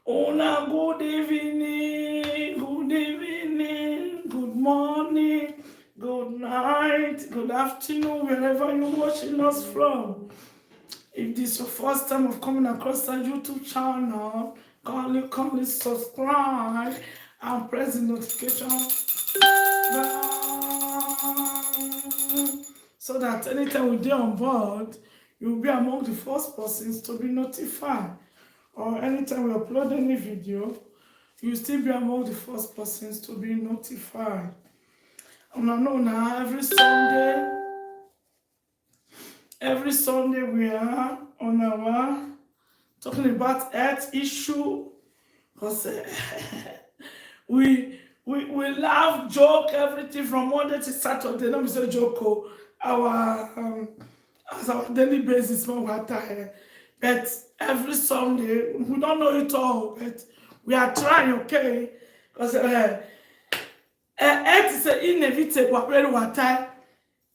Una good evening, good morning, good night, good afternoon, wherever you're watching us from. If this is your first time of coming across our YouTube channel, kindly subscribe and press the notification bell so that anytime we do on board, you'll be among the first persons to be notified. Or anytime we upload any video, you'll still be among the first persons to be notified. And I know now every Sunday we are on our talking about health issue because we laugh, joke, everything from Monday to Saturday. Let me say joke. Our as our daily basis when we're tired. But every Sunday we don't know it all, but we are trying, okay? Because health is inevitable. We're tired.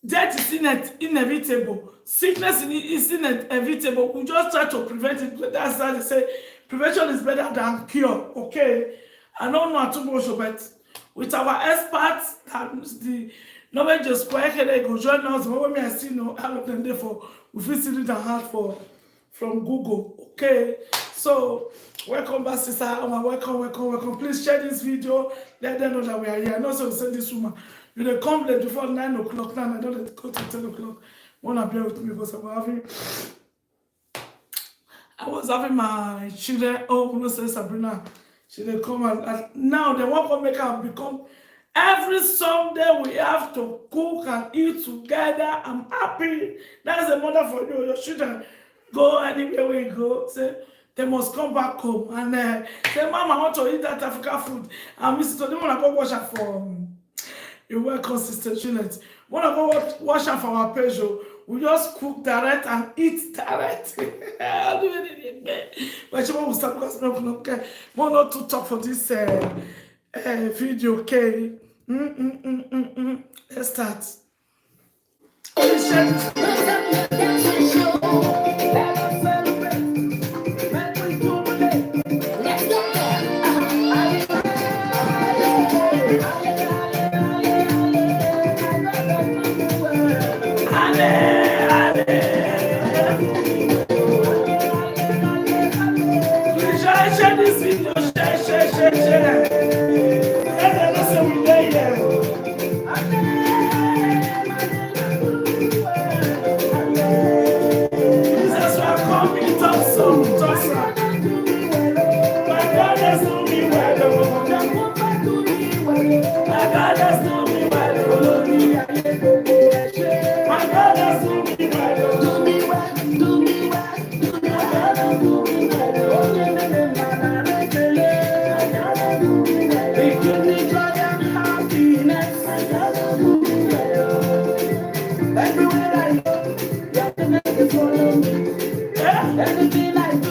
Death is inevitable. Sickness is inevitable. We just try to prevent it. That's why they say prevention is better than cure. Okay, I don't know too much, but with our experts, that the knowledge is quite they go join us. But when I see no all of them there for we feel see it hard for from Google. Okay, so welcome back, sister. Welcome. Please share this video. Let them know that we are here. And also send this woman. You dey come late before 9 o'clock now. I don't let go to 10 o'clock. Wanna bear with me because I was having my children. Oh, no, say Sabrina. She dey come and now they want to make her become. Every Sunday we have to cook and eat together. I'm happy. That's a mother for you. Your children go anywhere we go. Say they must come back home and say, Mama, I want to eat that African food. And Mr. Tony wanna go wash her for. You work consistent unit. When I go wash out for our page, we just cook direct and eat direct. I'll do it. But you want to start because we want not to talk for this video, okay? Let's start. Please share this. Share this video, share. Let them know say we dey here. Jesus, we are coming, talk soon. My God has done me well, oh. My God has done me well, oh. My God has done me well, oh. Do me well. My God has done me well, oh. He give me joy and happiness. My God has done me well, oh. Everywhere I go, your goodness follow me. Yeah. Anything I do,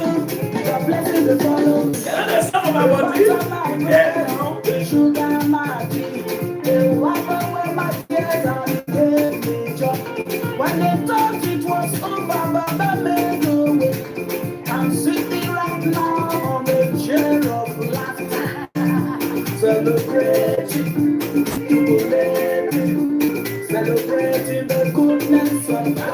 your blessings will follow me. Can I just some of my body? Yeah. Sugar, my tea. They wipe away my tears and give me joy. When they thought it was over, Baba made a way. I'm sitting right now on a chair of laughter, celebrating, jubilating, celebrating the goodness of God.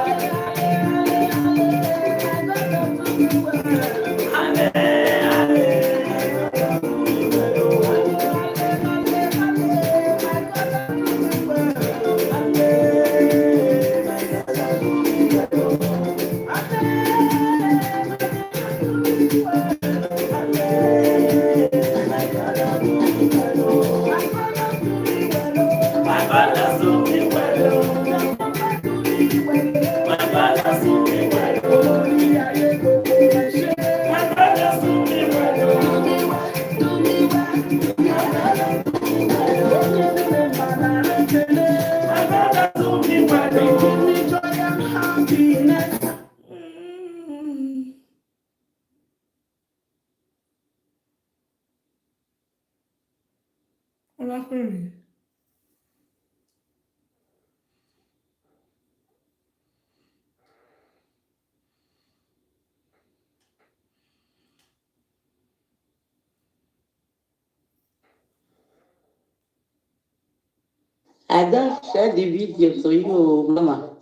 I don't share the video to you, Mama.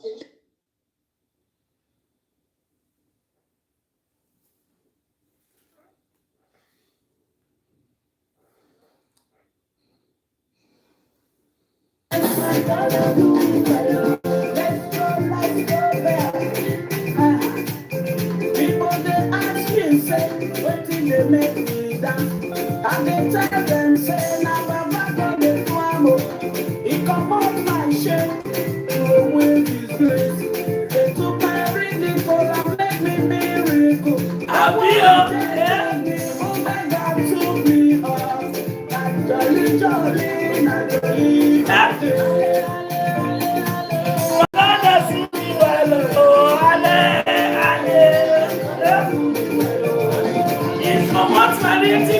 People they ask me say, what did they make me dance? And they tell them say, now Baba God dey do am o. He comot my shame, throw away his grace. They took my ridicule and make me miracle. I want to tell me, oh my God took me up. That jolly, jolly, that jolly, happy. What reality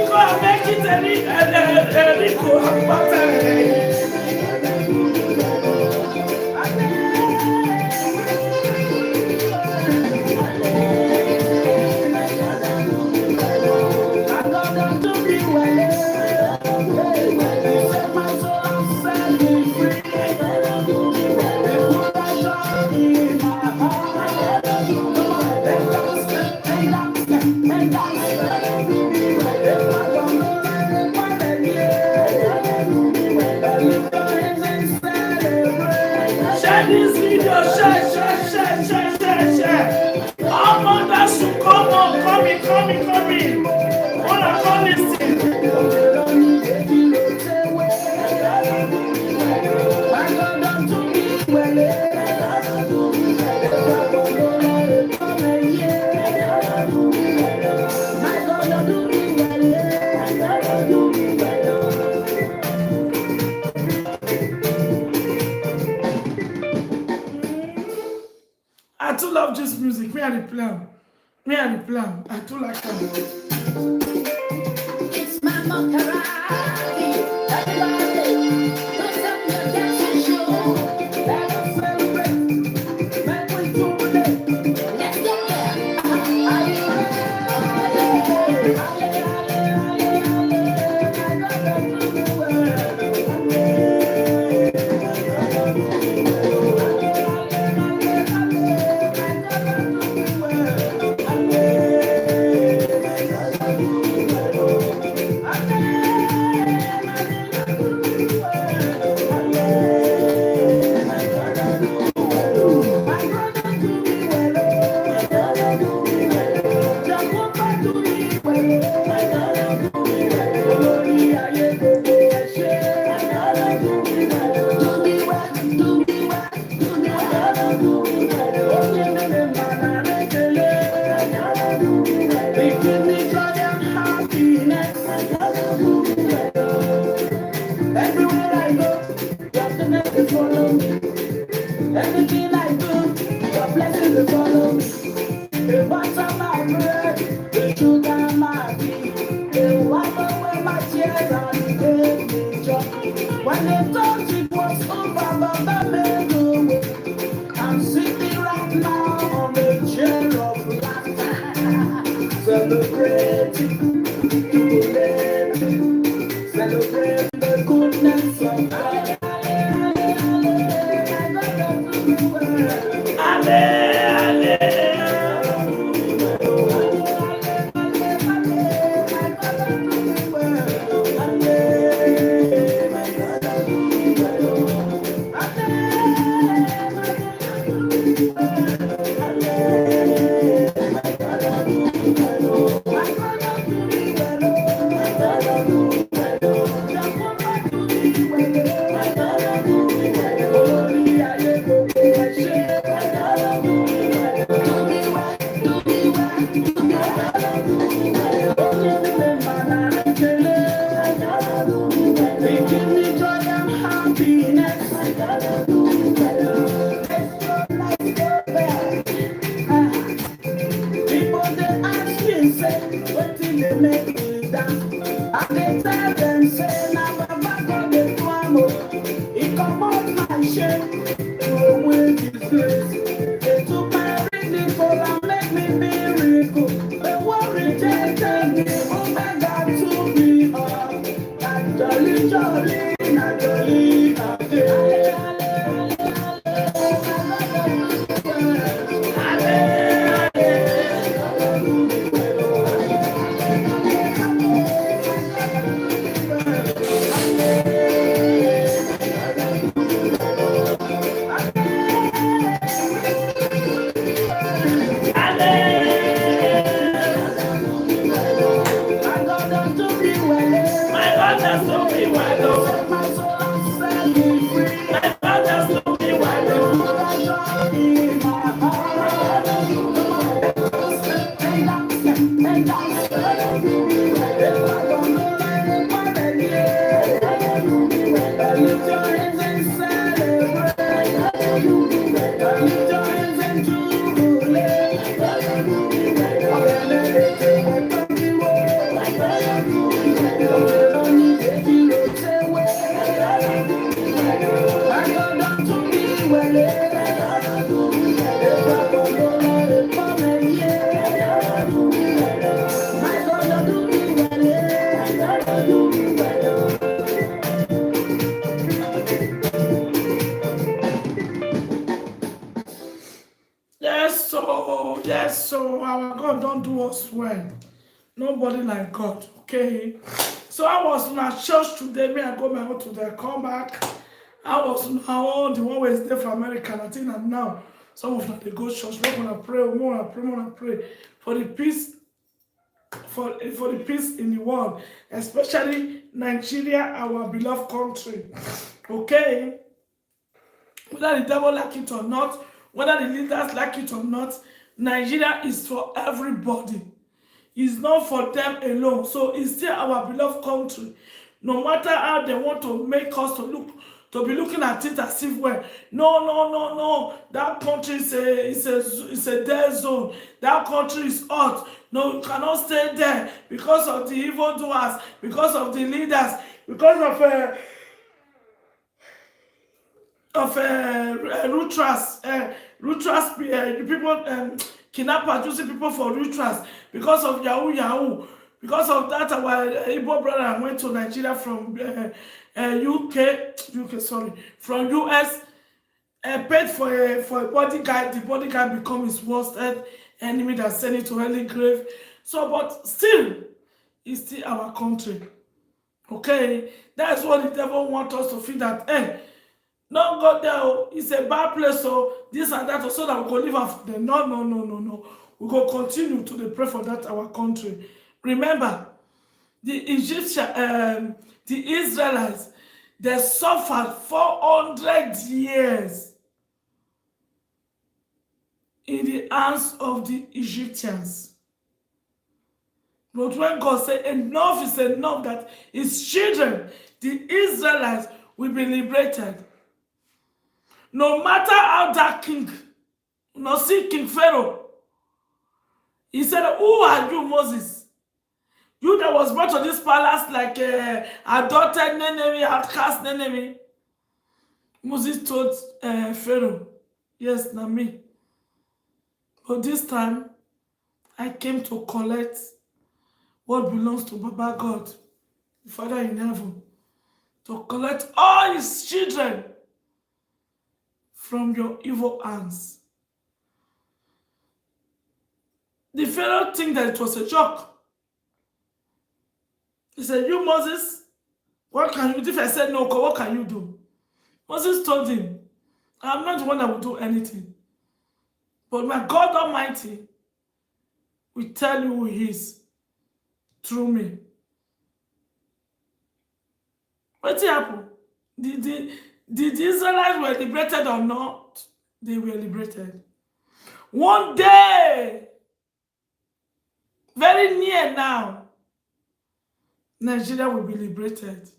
go make it a rico share this video, share. All mothers should come on, come in. Wanna come listen. I too love this music. Me and the plan. I too like it. It's my Maserati. Everybody, put up your dancing show. Let us celebrate. Make we jubilate. Let's get there. Are you everywhere I go, your goodness will follow me. Everything I do, your blessings will follow me. The butter my bread, the sugar my tea. They wipe away my tears and give me joy. When they thought it was over, Baba made a way. I'm sitting right now on the chair of laughter, celebrating, jubilating, celebrating the goodness of God. Jolly, jolly, jolly, Yes, so our God don't do us well. Nobody like God, okay? So I was in my church today. Me, I go my own today. Come back. I was now the one who is there for America. I think I'm now. Some of them they go church. We're gonna pray. We're gonna pray for the peace, for the peace in the world, especially Nigeria, our beloved country. Okay, whether the devil like it or not, whether the leaders like it or not, Nigeria is for everybody. It's not for them alone. So it's still our beloved country. No matter how they want to make us to be looking at it as if well. No. That country is a dead zone. That country is hot. No, you cannot stay there because of the evildoers, because of the leaders, because of the people kidnappers using people for rituals because of Yahoo. Because of that, our Igbo brother went to Nigeria from UK, sorry, from US, paid for a bodyguard. The bodyguard become his worst enemy that sent it to early grave. So, but still, it's still our country. Okay, that's what the devil wants us to feel that, hey, no go there, oh, it's a bad place, so this and that, so that we go live off them. No. We go continue to dey pray for that our country. Remember, the Israelites, they suffered 400 years in the hands of the Egyptians. But when God said enough is enough, that his children, the Israelites, will be liberated. No matter how that king, see King Pharaoh, he said, who are you, Moses? You that was brought to this palace like adopted enemy, outcast enemy. Moses told Pharaoh, yes, na me. But this time, I came to collect what belongs to Baba God, the Father in heaven, to collect all his children from your evil hands. The Pharaoh think that it was a joke. He said, you, Moses, what can you do? If I said no, what can you do? Moses told him, I'm not the one that will do anything. But my God Almighty will tell you who he is through me. What happened? Did the Israelites were liberated or not? They were liberated. One day, very near now, Nigeria will be liberated.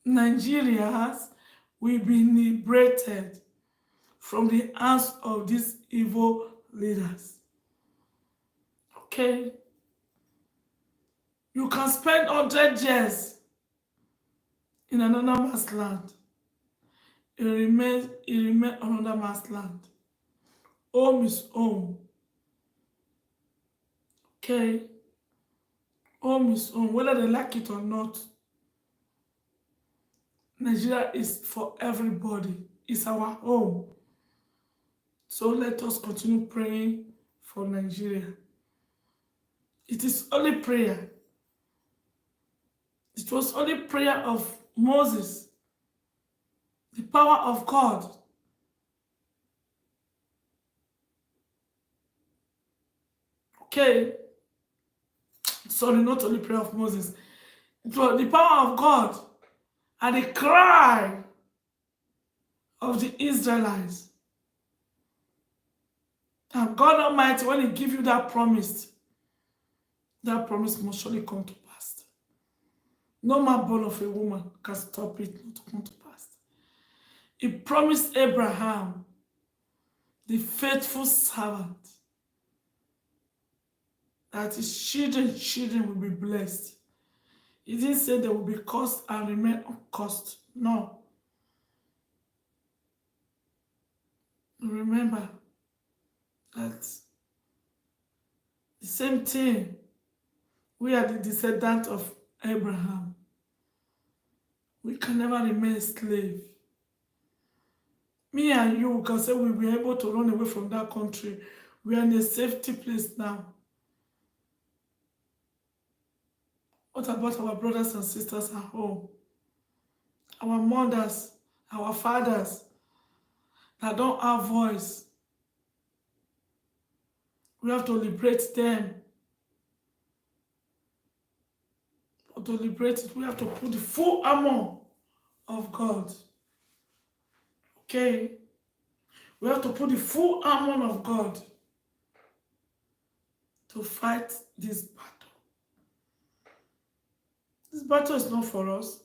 Nigerians will be liberated from the hands of these evil leaders. Okay? You can spend 100 years in another man's land. It remains another man's land. Home is home. Okay? Home is home, whether they like it or not. Nigeria is for everybody. It's our home. So let us continue praying for Nigeria. It is only prayer. It was only prayer of Moses. The power of God. Okay. Sorry, not only prayer of Moses. It was the power of God and the cry of the Israelites. And God Almighty, when he give you that promise, that promise must surely come to pass. No man born of a woman can stop it not to come to pass. He promised Abraham, the faithful servant, that his children will be blessed. He didn't say they will be cursed and remain uncursed. No. Remember that the same thing, we are the descendant of Abraham. We can never remain slave. Me and you can say we'll be able to run away from that country. We are in a safety place now. What about our brothers and sisters at home? Our mothers, our fathers that don't have voice. We have to liberate them. But to liberate it, we have to put the full armor of God. Okay? We have to put the full armor of God to fight this battle. This battle is not for us,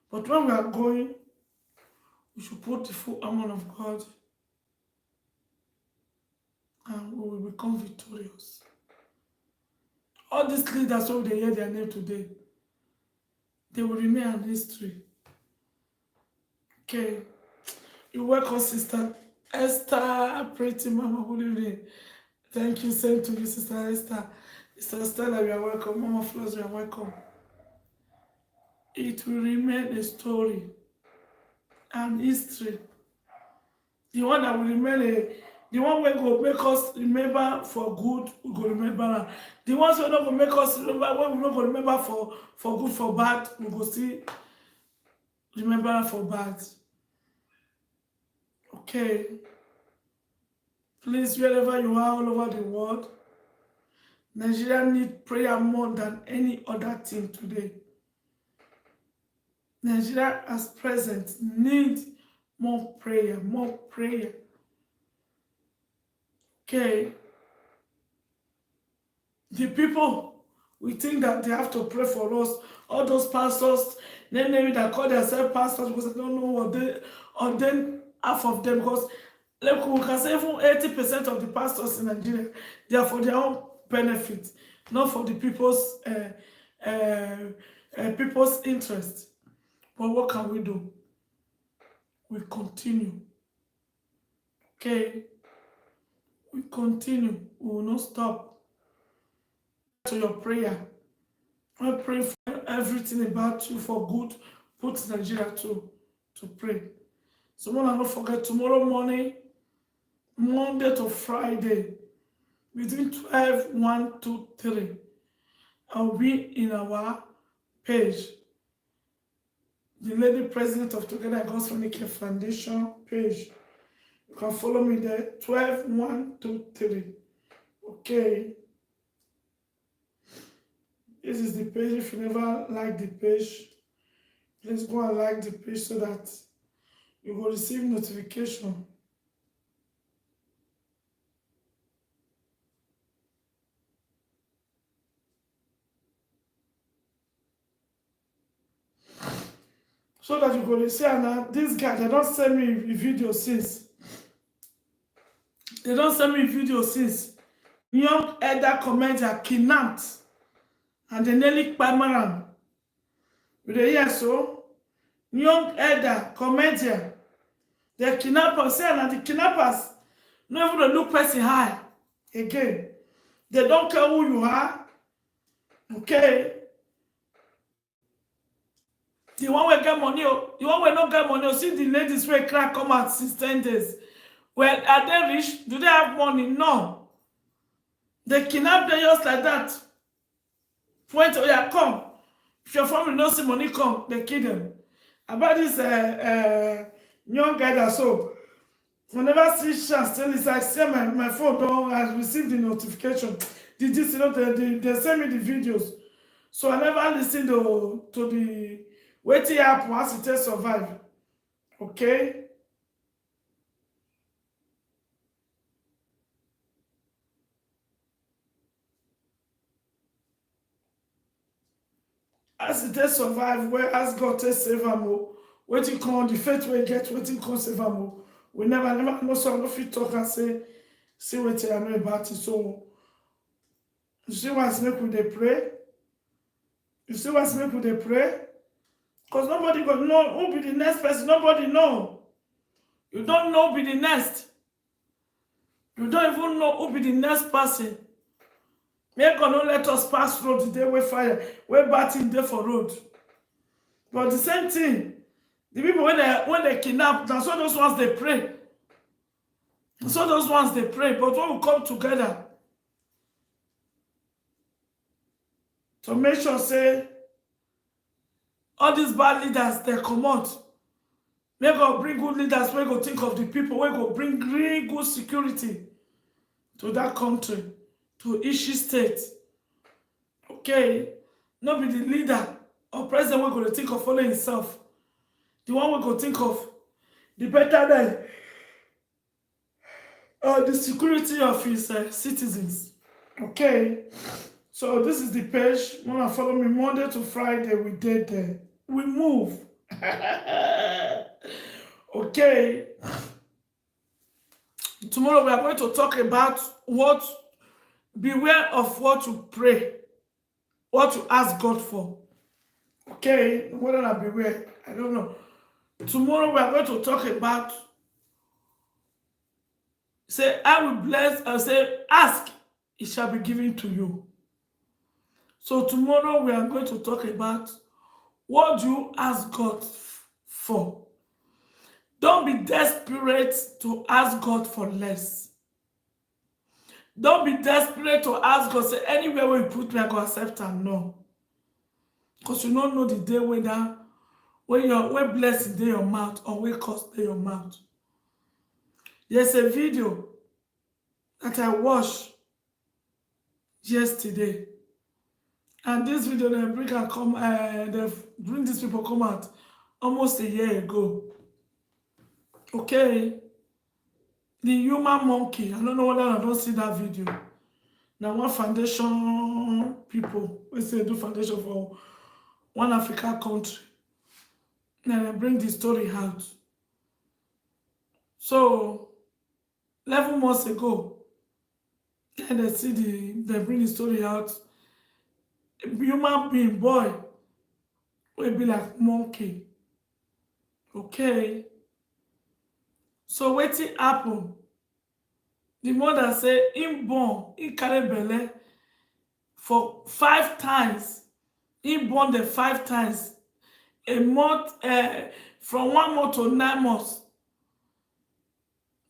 but when we are going, we should put the full armor of God and we will become victorious. All these leaders, when they hear their name today, they will remain in history. Okay. You're welcome, Sister Esther, pretty mama, good evening. Thank you, same to you, Sister Esther. Sister Stella, you are welcome. Mama Flores, you are welcome. It will remain a story and history. The one that will remain the one wey go make us remember for good, we go remember am. The ones wey no go make us remember, when we no go remember for good, for bad, we go still remember am for bad. Okay. Please, wherever you are all over the world, Nigeria needs prayer more than any other thing today. Nigeria as present needs more prayer, more prayer. Okay. The people, we think that they have to pray for us. All those pastors, maybe that call themselves pastors because I don't know what they, or then half of them, because like we can say even 80% of the pastors in Nigeria, they are for their own benefit, not for the people's people's interest. But what can we do? We continue. Okay? We continue. We will not stop. To your prayer. I pray for everything about you for good. Put Nigeria to pray. So don't forget, tomorrow morning, Monday to Friday, between 12, 1, 2, 3, I'll be in our page. The Lady President of Together God's Family Care Foundation page. You can follow me there, 12, 1, 2, 3. Okay. This is the page. If you never like the page, please go and like the page so that you will receive notification. So that you will see, and this guy, they don't send me a video since. They don't send me a video since. Young elder commenter kidnapped and they nearly kpamaram. You dey hear so? Young elder commenter, the kidnappers, say na the kidnappers no even dey look person high again. They don't care who you are. Okay? The one wey get money, the one wey not get money, see the ladies wey cry come out since 10 days. Well, are they rich? Do they have money? No. They kidnap them just like that. Point, oh yeah, come. If your family no see money, come. They kill them. About this young guy that so, whenever see chance, tell it's like, say my phone don't has received the notification. Did this, you know, they send me the videos. So I never listen to the waiting app once it takes survive. Okay? as they survive, where as God take save am o, wetin come the faith we get, wetin come save am o. We never know, so I no fit talk and say, see wetin I know about it. So you see why it's make we dey pray? You see why it's make we dey pray? Because nobody go know who be the next person. Nobody know. You don't know who be the next. You don't even know who be the next person. Make God no let us pass road the day we fire, we batting day for road. But the same thing, the people when they kidnap, that's so those ones they pray. So those ones they pray. But when we come together to make sure say all these bad leaders they come out. Make God bring good leaders, we go think of the people, we go bring really good security to that country, to each state. Okay, not be the leader or president we go to think of only himself. The one we go think of the betterment or the security of his citizens. Okay, so this is the page. Wanna follow me Monday to Friday? We did there. We move. Okay. Tomorrow we are going to talk about beware of what you pray, what you ask God for. Okay, whether I beware, I don't know. Tomorrow we are going to talk about, say, I will bless, and say, ask, it shall be given to you. So tomorrow we are going to talk about what do you ask God for. Don't be desperate to ask God for less. Don't be desperate to ask God, say, anywhere where you put me, I go accept and no. Because you don't know the day when blessing in your mouth or when curse in your mouth. There's a video that I watched yesterday. And this video they bring these people come out almost a year ago. Okay. The human monkey. I don't know whether I don't see that video. Now one foundation people, we say do foundation for one African country. Then I bring the story out. So 11 months ago, and they bring the story out. A human being boy will be like monkey. Okay. So wetin happen? The mother say him born, he carry belle for 5 times. He born the 5 times. A month, from 1 month to 9 months.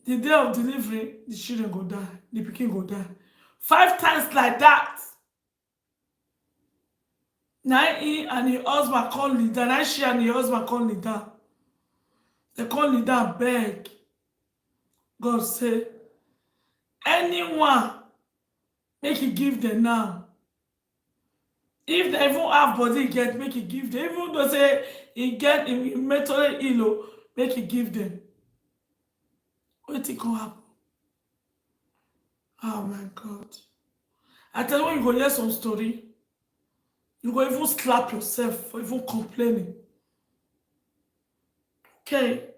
The day of delivery, the children go die. The pikin go die. 5 times like that. Now he and his husband come lead down. Now she and his husband come lead down. They come lead down beg. God say, anyone make it give them now. If they even have body get, make it give them. Even though say he get mentally ill, make it give them. What it can happen? Oh my God. I tell you, when you go hear some story, you go even slap yourself for even complaining. Okay.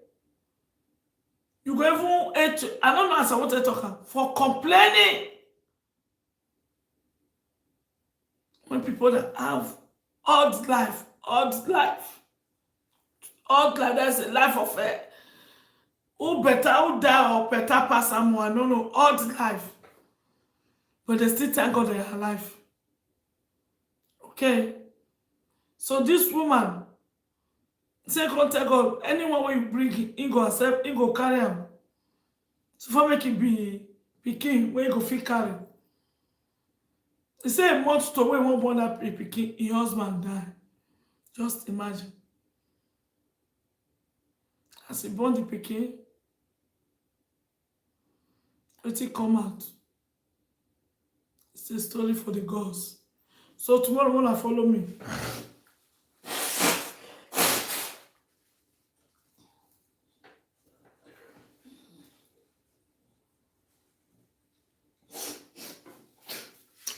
You go even I don't know as I want to talk for complaining. When people that have odd life, that's a life of who better, who die or better pass someone, no, odd life. But they still thank God they are alive. Okay. So this woman, say God tell God, anyone when you bring he go accept, he go carry him. So for make it be pikin, where you go fit carry. He say a month to when one born that pikin, his husband die. Just imagine. As he born the pikin, let it come out. It's a story for the gods. So tomorrow wanna follow me.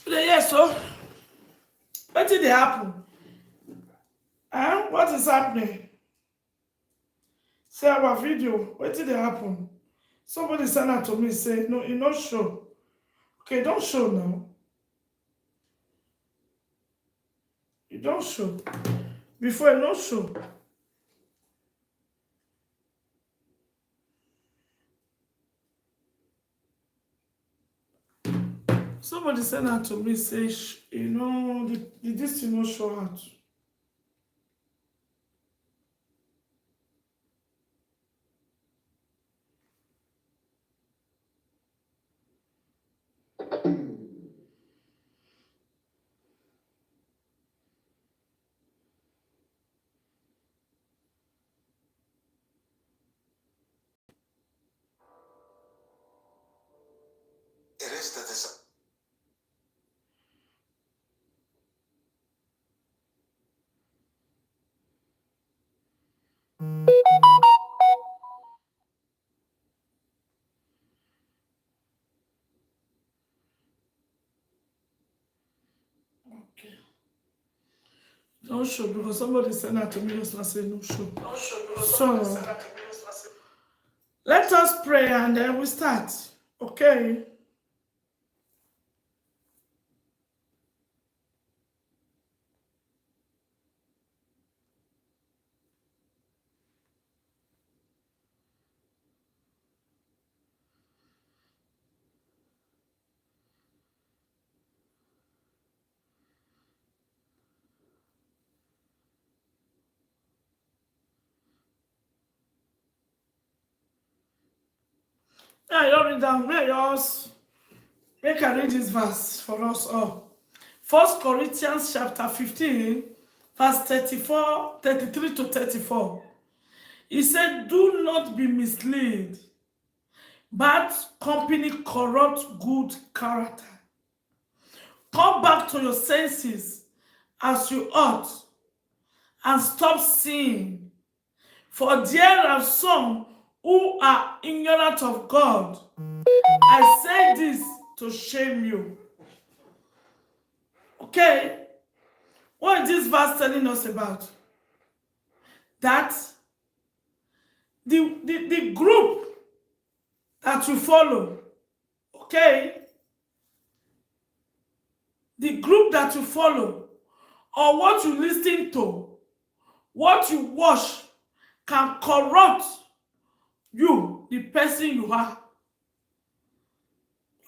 Yes, so what did they happen? What is happening? Say our video. What did happen? Somebody sent out to me say, no, it not show. Okay, don't show now. You don't show. Before it not show. Somebody sent out to me say, this thing not show out. Okay. Don't show because somebody sent out to me just now say no show. So let us pray and then we start. Okay. Yeah, you read down. Make I read this verse for us all. 1 Corinthians chapter 15, verse 33 to 34. He said, do not be misled. Bad company corrupts good character. Come back to your senses as you ought and stop sinning. For there are some who are ignorant of God. I say this to shame you. Okay? What is this verse telling us about? That the group that you follow, okay? The group that you follow, or what you listen to, what you watch, can corrupt you, the person you are.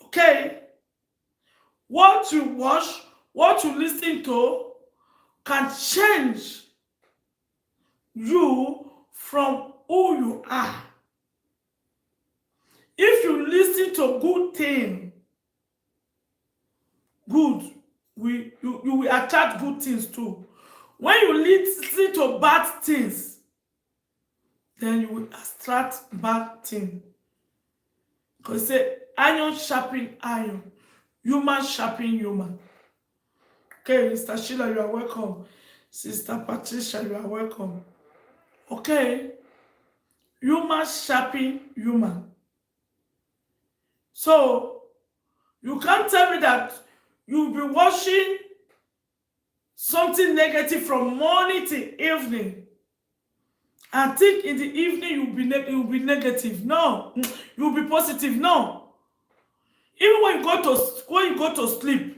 Okay? What you watch, what you listen to, can change you from who you are. If you listen to good thing, you will attract good things too. When you listen to bad things, then you will attract bad things. Because say iron sharpen iron, human sharpen human. Okay, Mr. Sheila, you are welcome. Sister Patricia, you are welcome. Okay, human sharpen human. So you can't tell me that you'll be watching something negative from morning to evening and think in the evening you'll be negative. No, you'll be positive. No. Even when you go to sleep,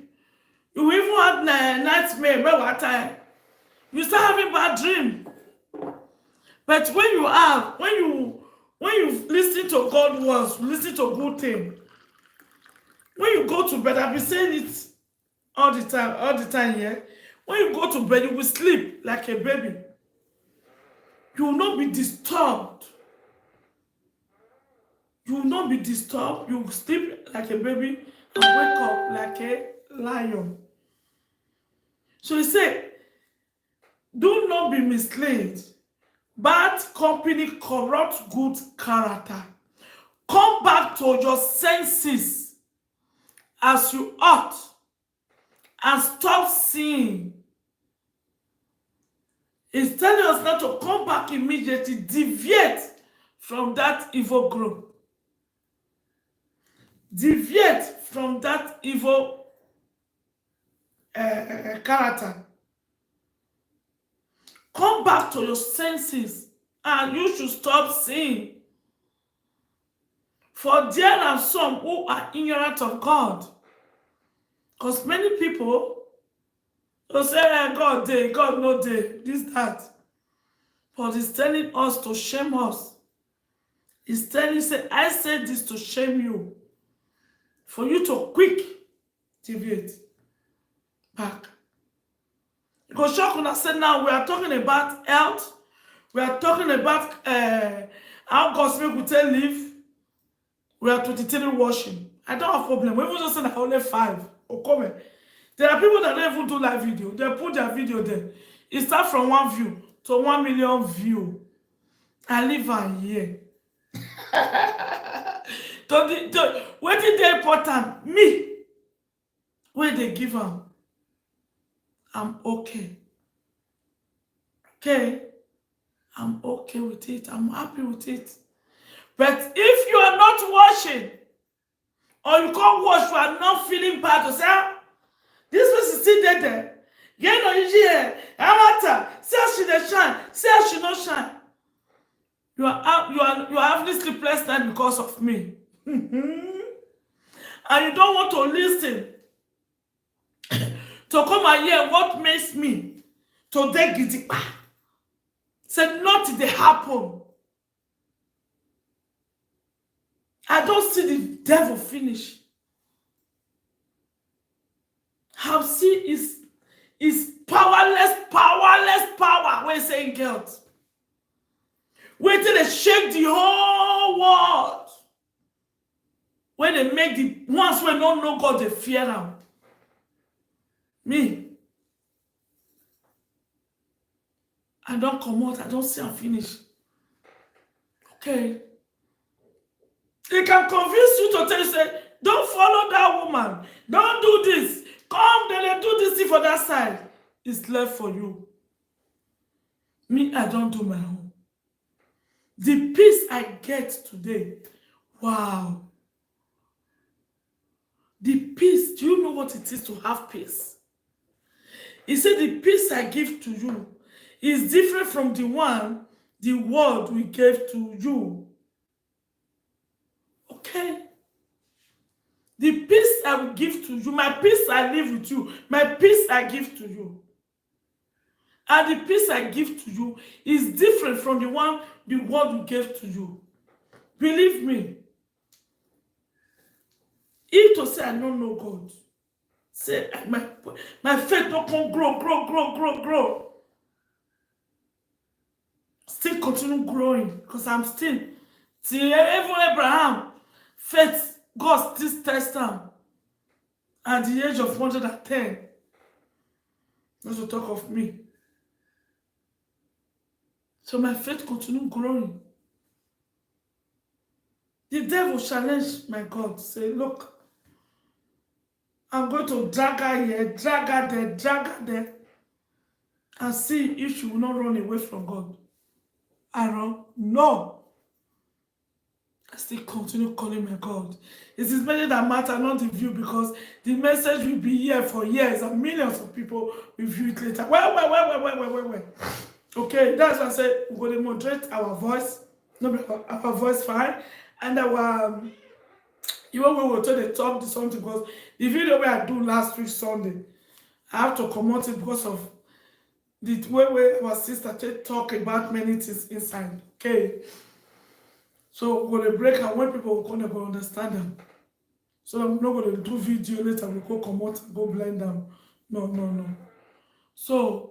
you even have nightmare. You start having bad dream. But when you listen to God words, listen to good thing. When you go to bed, I've been saying it all the time, yeah. When you go to bed, you will sleep like a baby. You will not be disturbed. You will not be disturbed. You will sleep like a baby and wake up like a lion. So he said, do not be misled. Bad company corrupts good character. Come back to your senses as you ought and stop sinning. He's telling us not to come back immediately, deviate from that evil group. Deviate from that evil character. come back to your senses and you should stop sinning. For there are some who are ignorant of God. Because many people will say, God day, God no day, this, that. But he's telling us to shame us. He's telling, say, I said this to shame you. For you to quick deviate back. Because Shakuna said now we are talking about health. We are talking about how God's make we tell live. We are 23 washing. I don't have problem. We even just say only 5. Okay. There are people that don't even do live video. They put their video there. It starts from 1 view to 1 million view. I live on here. What is the important? Me. Where they give them. I'm okay. Okay? I'm okay with it. I'm happy with it. But if you are not washing, or you can't wash, you are not feeling bad to say, this person still there. You know, you hear, matter. See how she dey shine. See how she not shine. You are having sleepless night because of me. And you don't want to listen to come and hear what makes me to take it. Say nothing they happen. I don't see the devil finish. How see is power when saying guilt. Wait till they shake the whole world. When they make the ones when don't know God, they fear them. Me. I don't come out, I don't see I'm finished. Okay. They can convince you to tell you, say, don't follow that woman. Don't do this. Come, they do this thing for that side. It's left for you. Me, I don't do my own. The peace I get today, wow. The peace, do you know what it is to have peace? He said the peace I give to you is different from the one the world we gave to you. Okay? The peace I will give to you, my peace I live with you, my peace I give to you. And the peace I give to you is different from the one the world will give to you. Believe me. If to say I don't know God, say my faith don't come grow. Still continue growing because I'm still, till even Abraham, faith, God still test him at the age of 110. Not to talk of me. So my faith continue growing. The devil challenged my God, say, look, I'm going to drag her here, drag her there, and see if she will not run away from God. I run, no. I still continue calling my God. It is many that matter, not the view, because the message will be here for years and millions of people will view it later. Well. Okay, that's why I said we're going to moderate our voice. No, our voice fine. And our, even when we were told to talk to something, because the video where I do last week Sunday, I have to comment it because of the way our sister talk about many things inside. Okay. So we're going to break and when people are going to understand them. So I'm not going to do video later, we go come out and go blind them. No. So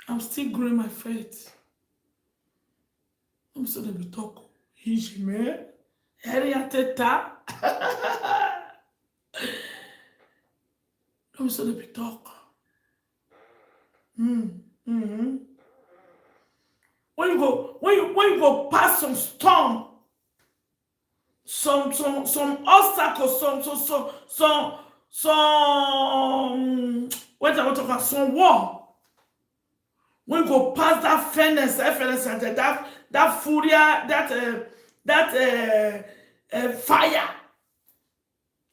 I'm still growing my faith. I'm still going to be talking. Hijime, Area Teta. I'm still going to be talking. When you go past some storm, some obstacles, what I want to call some war. When you go past that furnace, that furia, that fire,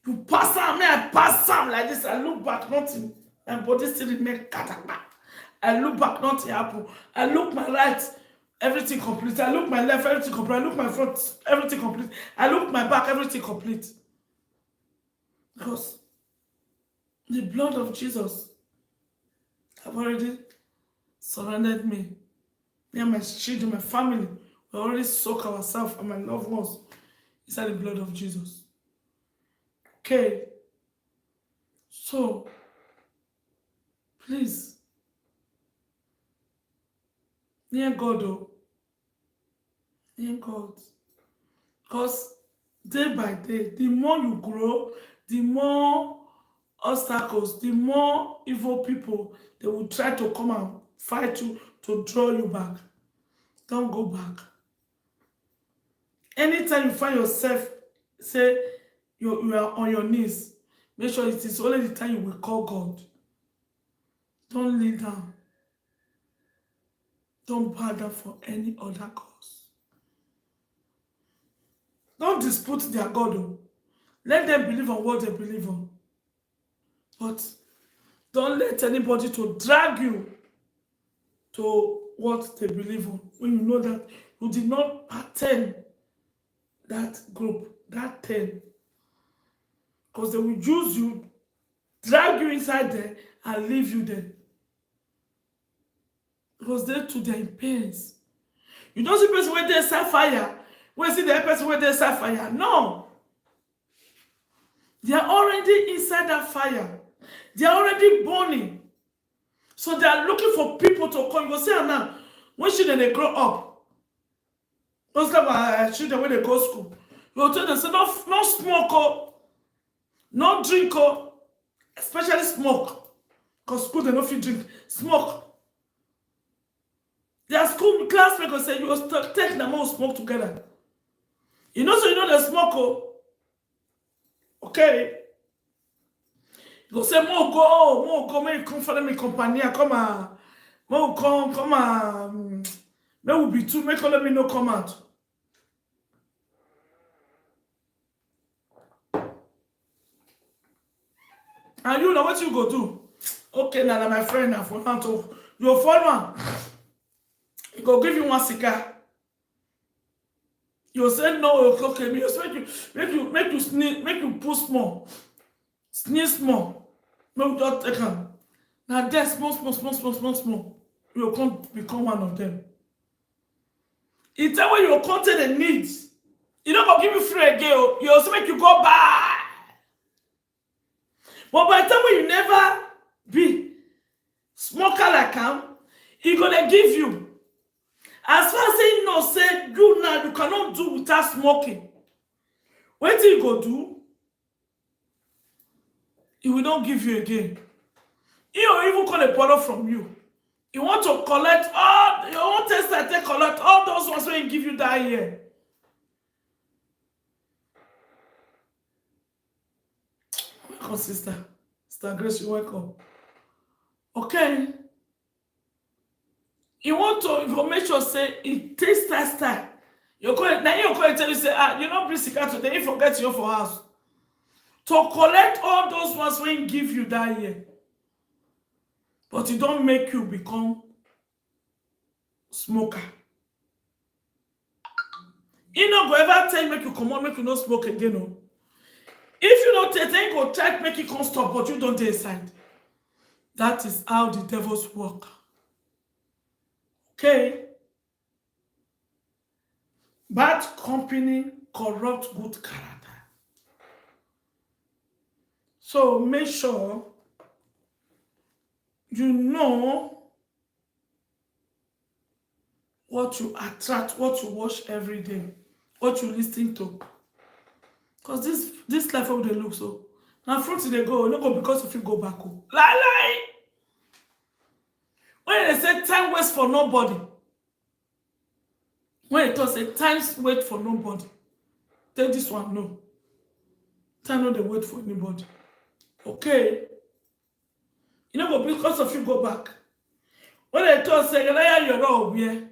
you pass them. I pass them like this. I look back, nothing. My body still remain catapult. I look back, nothing happen. I look my right, everything complete. I look my left, everything complete. I look my front, everything complete. I look my back, everything complete. Because the blood of Jesus have already surrounded me. Me and my children, my family, we already soak ourselves and my loved ones inside the blood of Jesus. Okay. So, please, near God, oh, near God. Because day by day, the more you grow, the more obstacles, the more evil people, they will try to come and fight you to draw you back. Don't go back. Anytime you find yourself, say you are on your knees, make sure it is only the time you will call God. Don't lay down. Don't bow down for any other cause. Don't dispute their God. Oh. Let them believe on what they believe on. But don't let anybody to drag you to what they believe on. When you know that you did not attend that group, that thing. Because they will use you, drag you inside there, and leave you there. Because they too, they're in pains. You don't see person where there's fire. When you see the person where there's fire. No. They are already inside that fire. They are already burning. So they are looking for people to come. You go see her now. When children they grow up, those kind of children when they go to school, you will tell them, say, no smoke, oh, no drink, oh, especially smoke. Because school they don't feel drink. Smoke. Their school classmates will say, you will take them all smoke together. You know, so you know the smoke, oh. Okay. You go say, more go, may come for me company, come on. More come on. May will be two, make let me know come out. And you know what you go do? Okay, now my friend now for now to your follower. He go give you one cigar. You say no, okay, me make you sneeze, make you pull small, sneeze small. No, just take them. Now there small. You can't become one of them. It's when you content the needs. You don't go give you free again. You also make you go buy. But by the time when you never be smoker like him, he gonna give you. As far as saying no, say you now you cannot do without smoking. What do you go do? He will not give you again. He will even call a borrow from you. You want to collect all your own test that they collect all those ones when he give you that year. Welcome, sister. Sister Grace, you welcome. Okay. You want to make sure say it takes that time. You're going to tell you say, you not bring cigar today, you forget you for house. To collect all those ones when he give you that year. But it don't make you become smoker. He not go ever tell you make you come on, make you not smoke again. No. If you don't take, then go try to make it come stop, but you don't decide. That is how the devils work. Okay? Bad company corrupt good character. So make sure you know what you attract, what you watch every day, what you listen to. Because this life how they look so. Now front they go, no go because if you go back home. Lie. When they say time waits for nobody. When it say time wait for nobody. Take this one, no. Time no they wait for anybody. Okay. You know, but because of you go back. When they say, you're not here.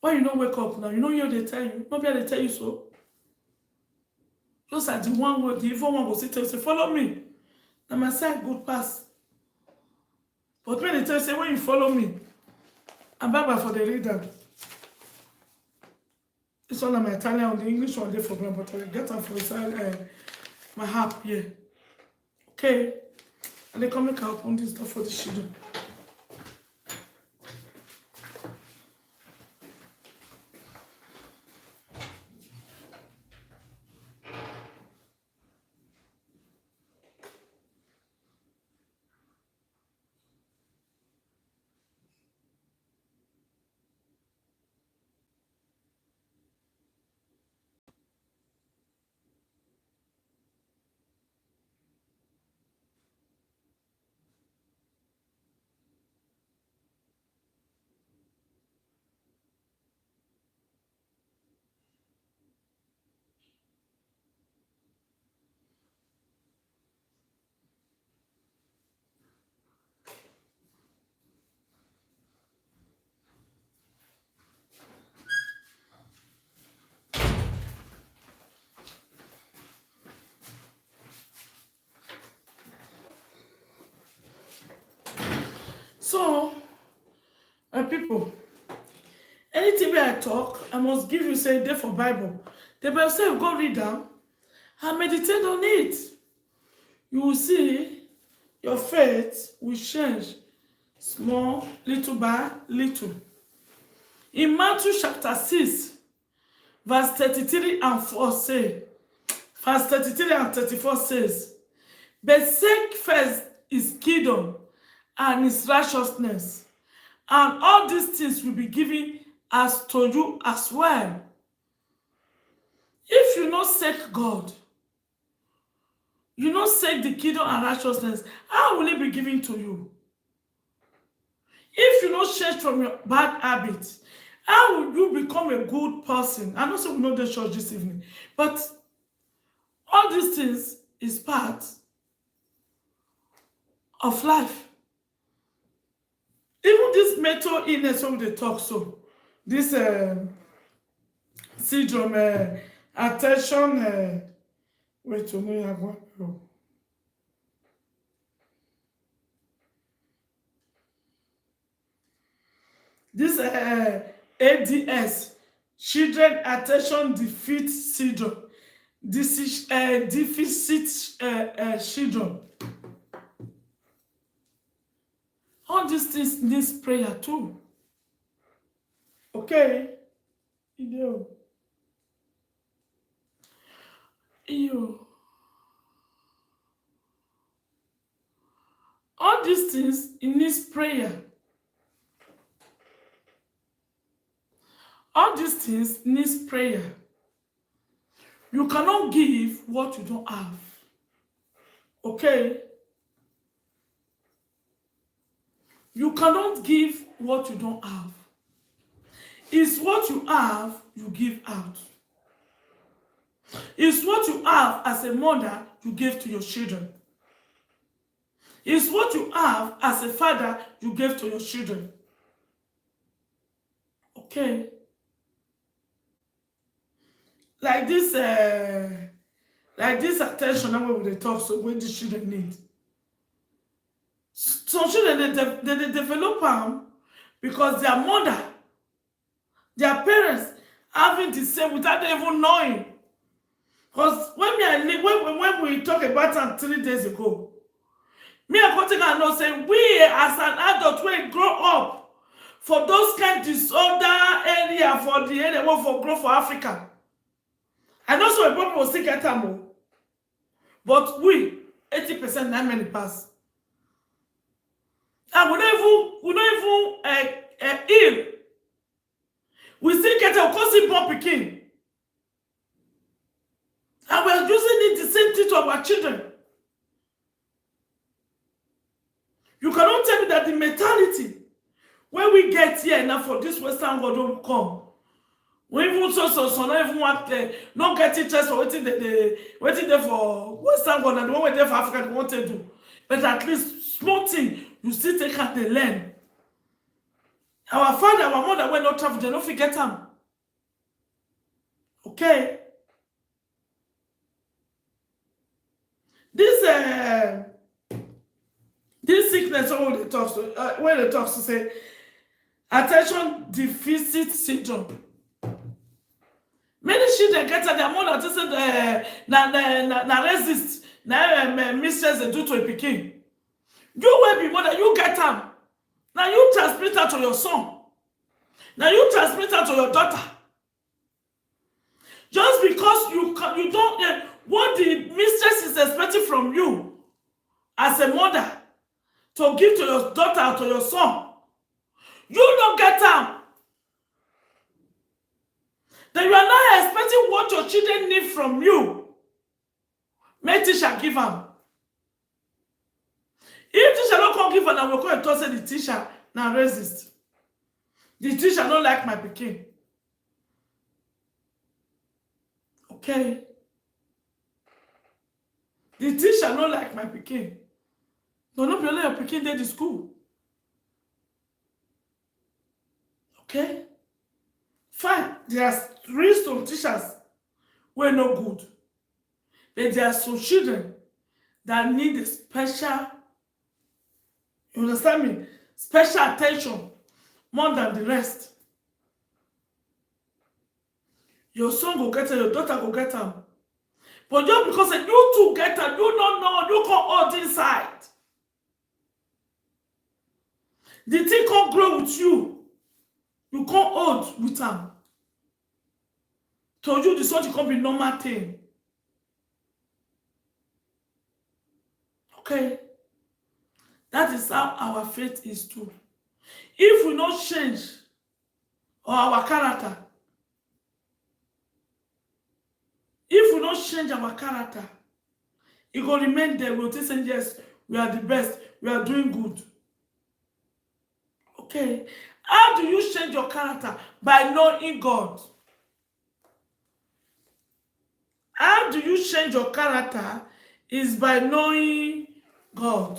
Why you don't wake up now? You know they tell you. Maybe they tell you so. Just like the one word, the evil one will sit and say, follow me. And my side good pass. But when they tell you, say, when you follow me, and bye-bye for the reader. This one I'm Italian on the English one, they for me, but I get them for my app here. Okay? And they come make I open this door for the children. So, my people, anything where I talk, I must give you say there for Bible. The Bible say go read them and meditate on it. You will see your faith will change small, little by little. In Matthew chapter 6, verse 33 and 4 say, verse 33 and 34 says, but seek first his kingdom and his righteousness, and all these things will be given as to you as well. If you not seek God, you not seek the kingdom and righteousness, how will it be given to you? If you not change from your bad habits, how will you become a good person? I know some we know the church this evening, but all these things is part of life. Even this mental illness when they talk so, this syndrome, attention, wait to me, I want to. This A.D.S, children attention deficit syndrome, this is deficit syndrome. All these things needs prayer too. Okay? Yo. All these things it needs prayer. All these things needs prayer. You cannot give what you don't have. Okay? You cannot give what you don't have. It's what you have you give out. It's what you have as a mother you give to your children. It's what you have as a father you give to your children. Okay? Like this attention that when they talk, so when the children need. Some children they develop them because their mother, their parents having the same without them even knowing. Because when we talk about them 3 days ago, me and Kotika know say we as an adult we grow up for those kind of disorder area for the area for grow for Africa. I know some people will still get them, but we 80% not many pass. And we don't even ill. We still get a constant born picking. And we are using it the same thing to our children. You cannot tell me that the mentality when we get here now for this Western world don't come. We even so not even want not get interest for waiting there for Western world and the one waiting there for Africa they want to do. But at least small thing you still take out the learn. Our father, our mother when not travel, they don't forget them. Okay? This children, someone they talk to, when they talk to say, attention deficit syndrome. Many children get at their mother to say, na resist, mistress they do to a pikin. You will be mother, you get them. Now you transmit that to your son. Now you transmit that to your daughter. Just because you don't, what the mistress is expecting from you as a mother to give to your daughter or to your son, you don't get them. Then you are not expecting what your children need from you. May teacher give them. If teacher don't come give them, I will go and talk to the teacher now resist. The teacher don't like my pikin. Okay. The teacher don't like my pikin. No, not be only your pikin dey the school. Okay? Fine. There are some teachers who are no good. But there are some children that need a special, you understand me? Special attention more than the rest. Your son go get them, your daughter go get them. But just because you two get them, you don't know, you can't hold inside. The thing can't grow with you. You can't hold with them. Told you this one can't be normal thing. Okay? That is how our faith is too. If we don't change our character, if we don't change our character, it will remain there. We'll say, yes, we are the best. We are doing good. Okay? How do you change your character? By knowing God. How do you change your character? Is by knowing God.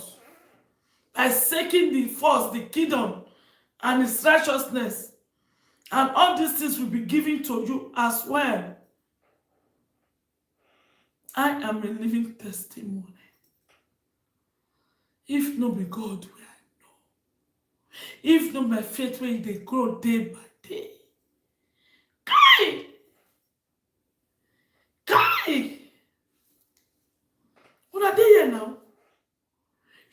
By seeking the first, the kingdom, and His righteousness. And all these things will be given to you as well. I am a living testimony. If not be God, where I know. If not my faith, where they grow day by day. Kai! What are they here now?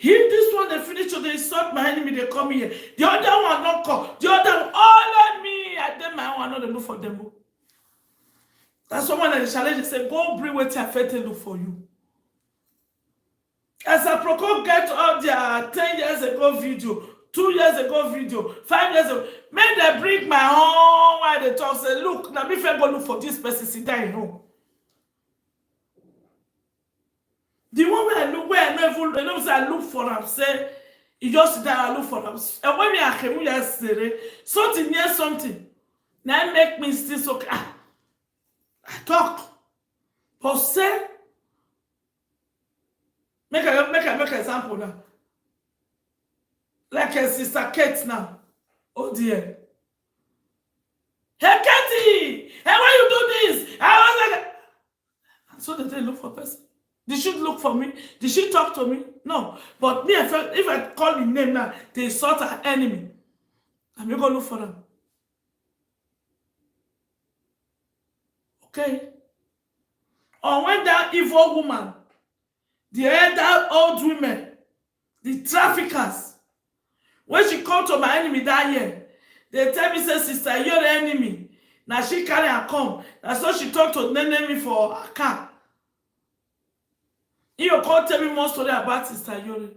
If this one they finish, so they insult my enemy, they come here. The other one not come. The other one, all of me. I did my own, I know they look for them. That's someone that they challenge, they say, go bring what your faith look for you. As a Procol get all their 10 years ago video, 2 years ago video, 5 years ago, may they bring my own while they talk, say, look, now if I go look for this person, sit down home. The one where I know say I look for them, say, you just sit down and look for them. And when we are coming yesterday, something near something, now make me still so, I talk. But say, make an example now. Like a sister Kate now. Oh dear. Hey Katie! Hey, why you do this? I was like, and so they look for a person. They should look for me. They should talk to me. No. But me, if I call the name now, they sort an enemy. I'm going to look for them. Okay? Or when that evil woman, that old women, the traffickers, when she come to my enemy that year, they tell me, say, sister, you're the enemy. Now she carry her come. That's why she talk to the enemy for her car. You can't tell me more story about Sister Yori.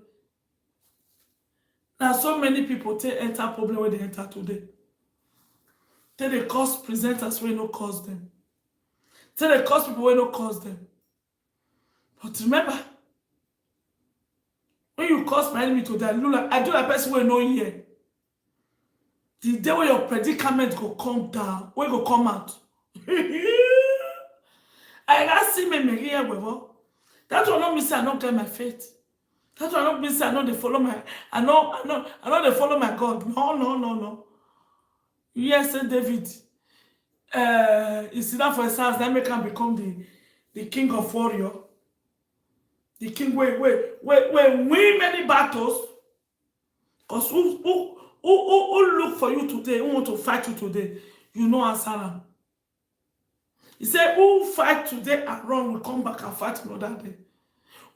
Now so many people take enter problem when they enter today. Tell they cause presenters when no cause them. Tell they cause people when no cause them. But remember, when you cause my enemy to die, I do that person when no hear. The day when your predicament go come down, when go come out. I got see me here with. That will not mean say I don't get my faith. That will not mean say I know they follow my I know they follow my God. No. Yes, David. He sit down for his house, that make him become the king of warrior. The king win many battles. Because who look for you today, who want to fight you today, you know answer am. He said, who fight today and run will come back and fight another day.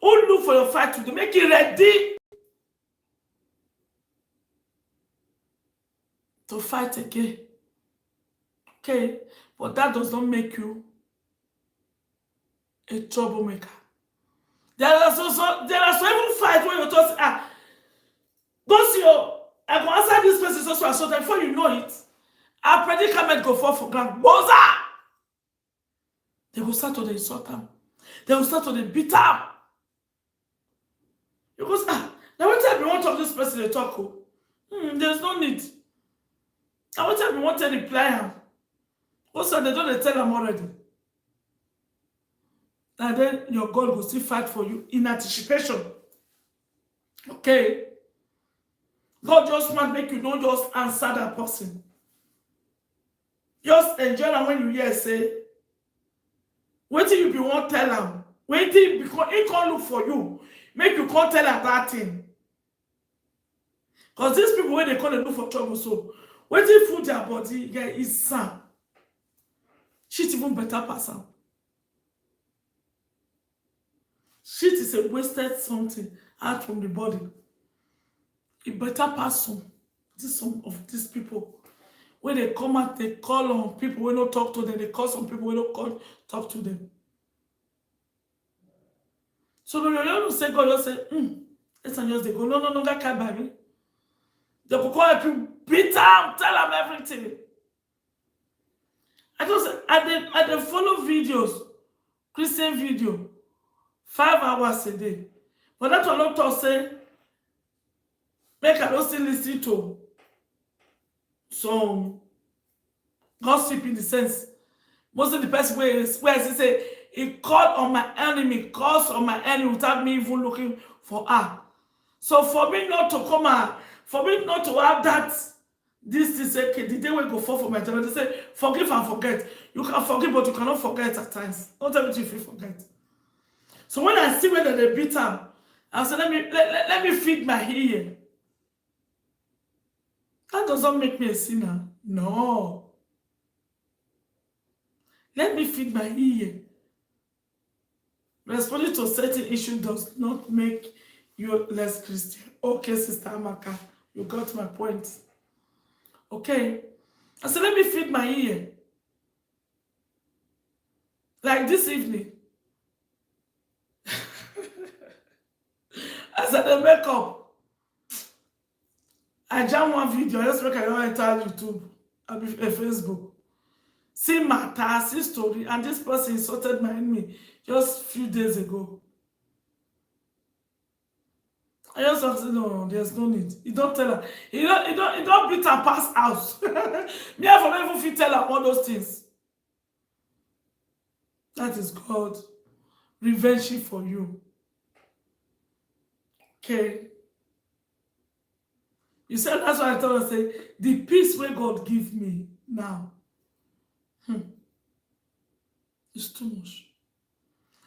Who look for your fight today, make it ready to fight again. Okay? But that does not make you a troublemaker. There are some even fights where you just don't see I go answer this person so that before you know it, our predicament go fall for ground. Boza! They will start to the insult them. They will start to the beat them. Because now what time you want to this person they talk? There's no need. Now what time you want to reply them? Also, they don't tell them already. And then your God will still fight for you in anticipation. Okay? God just want make you don't just answer that person. Just enjoy them when you hear say, wait till you be one tell them. Wait till because he can't look for you. Make you can't tell them that thing. Because these people when they call they look for trouble, so wait till food their body, get is sad. Shit even better person. Shit is a wasted something out from the body. It better pass some of these people. When they come out, they call on people when don't talk to them. They call some people when don't talk to them. So when you don't say God, you say, let's just they go, no, that can't buy me. They will call you, beat them, tell them everything. I just I follow videos, Christian video, 5 hours a day. But that's what I don't say. Make I don't still listen to some gossip in the sense. Most of the person where he say he called on my enemy, calls on my enemy without me even looking for her. So for me not to come out, for me not to have that, this is okay, the day we go fall for my time, they say forgive and forget. You can forgive, but you cannot forget at times. Don't tell me if you forget. So when I see whether they beat him, I say let me feed my ear. That doesn't make me a sinner. No. Let me feed my ear. Responding to certain issue does not make you less Christian. Okay, Sister Amaka, you got my point. Okay. I said, let me feed my ear. Like this evening. I said, the makeup. I jam one video, I just make I don't enter YouTube, I be Facebook. See matter, see story, and this person insulted my enemy just a few days ago. I just have to say, no, there's no need. You don't tell her. You don't beat her past house. Me, I don't even fit tell her all those things. That is God revenging for you. Okay. You said that's why I told her, say, the peace where God give me now. It's too much.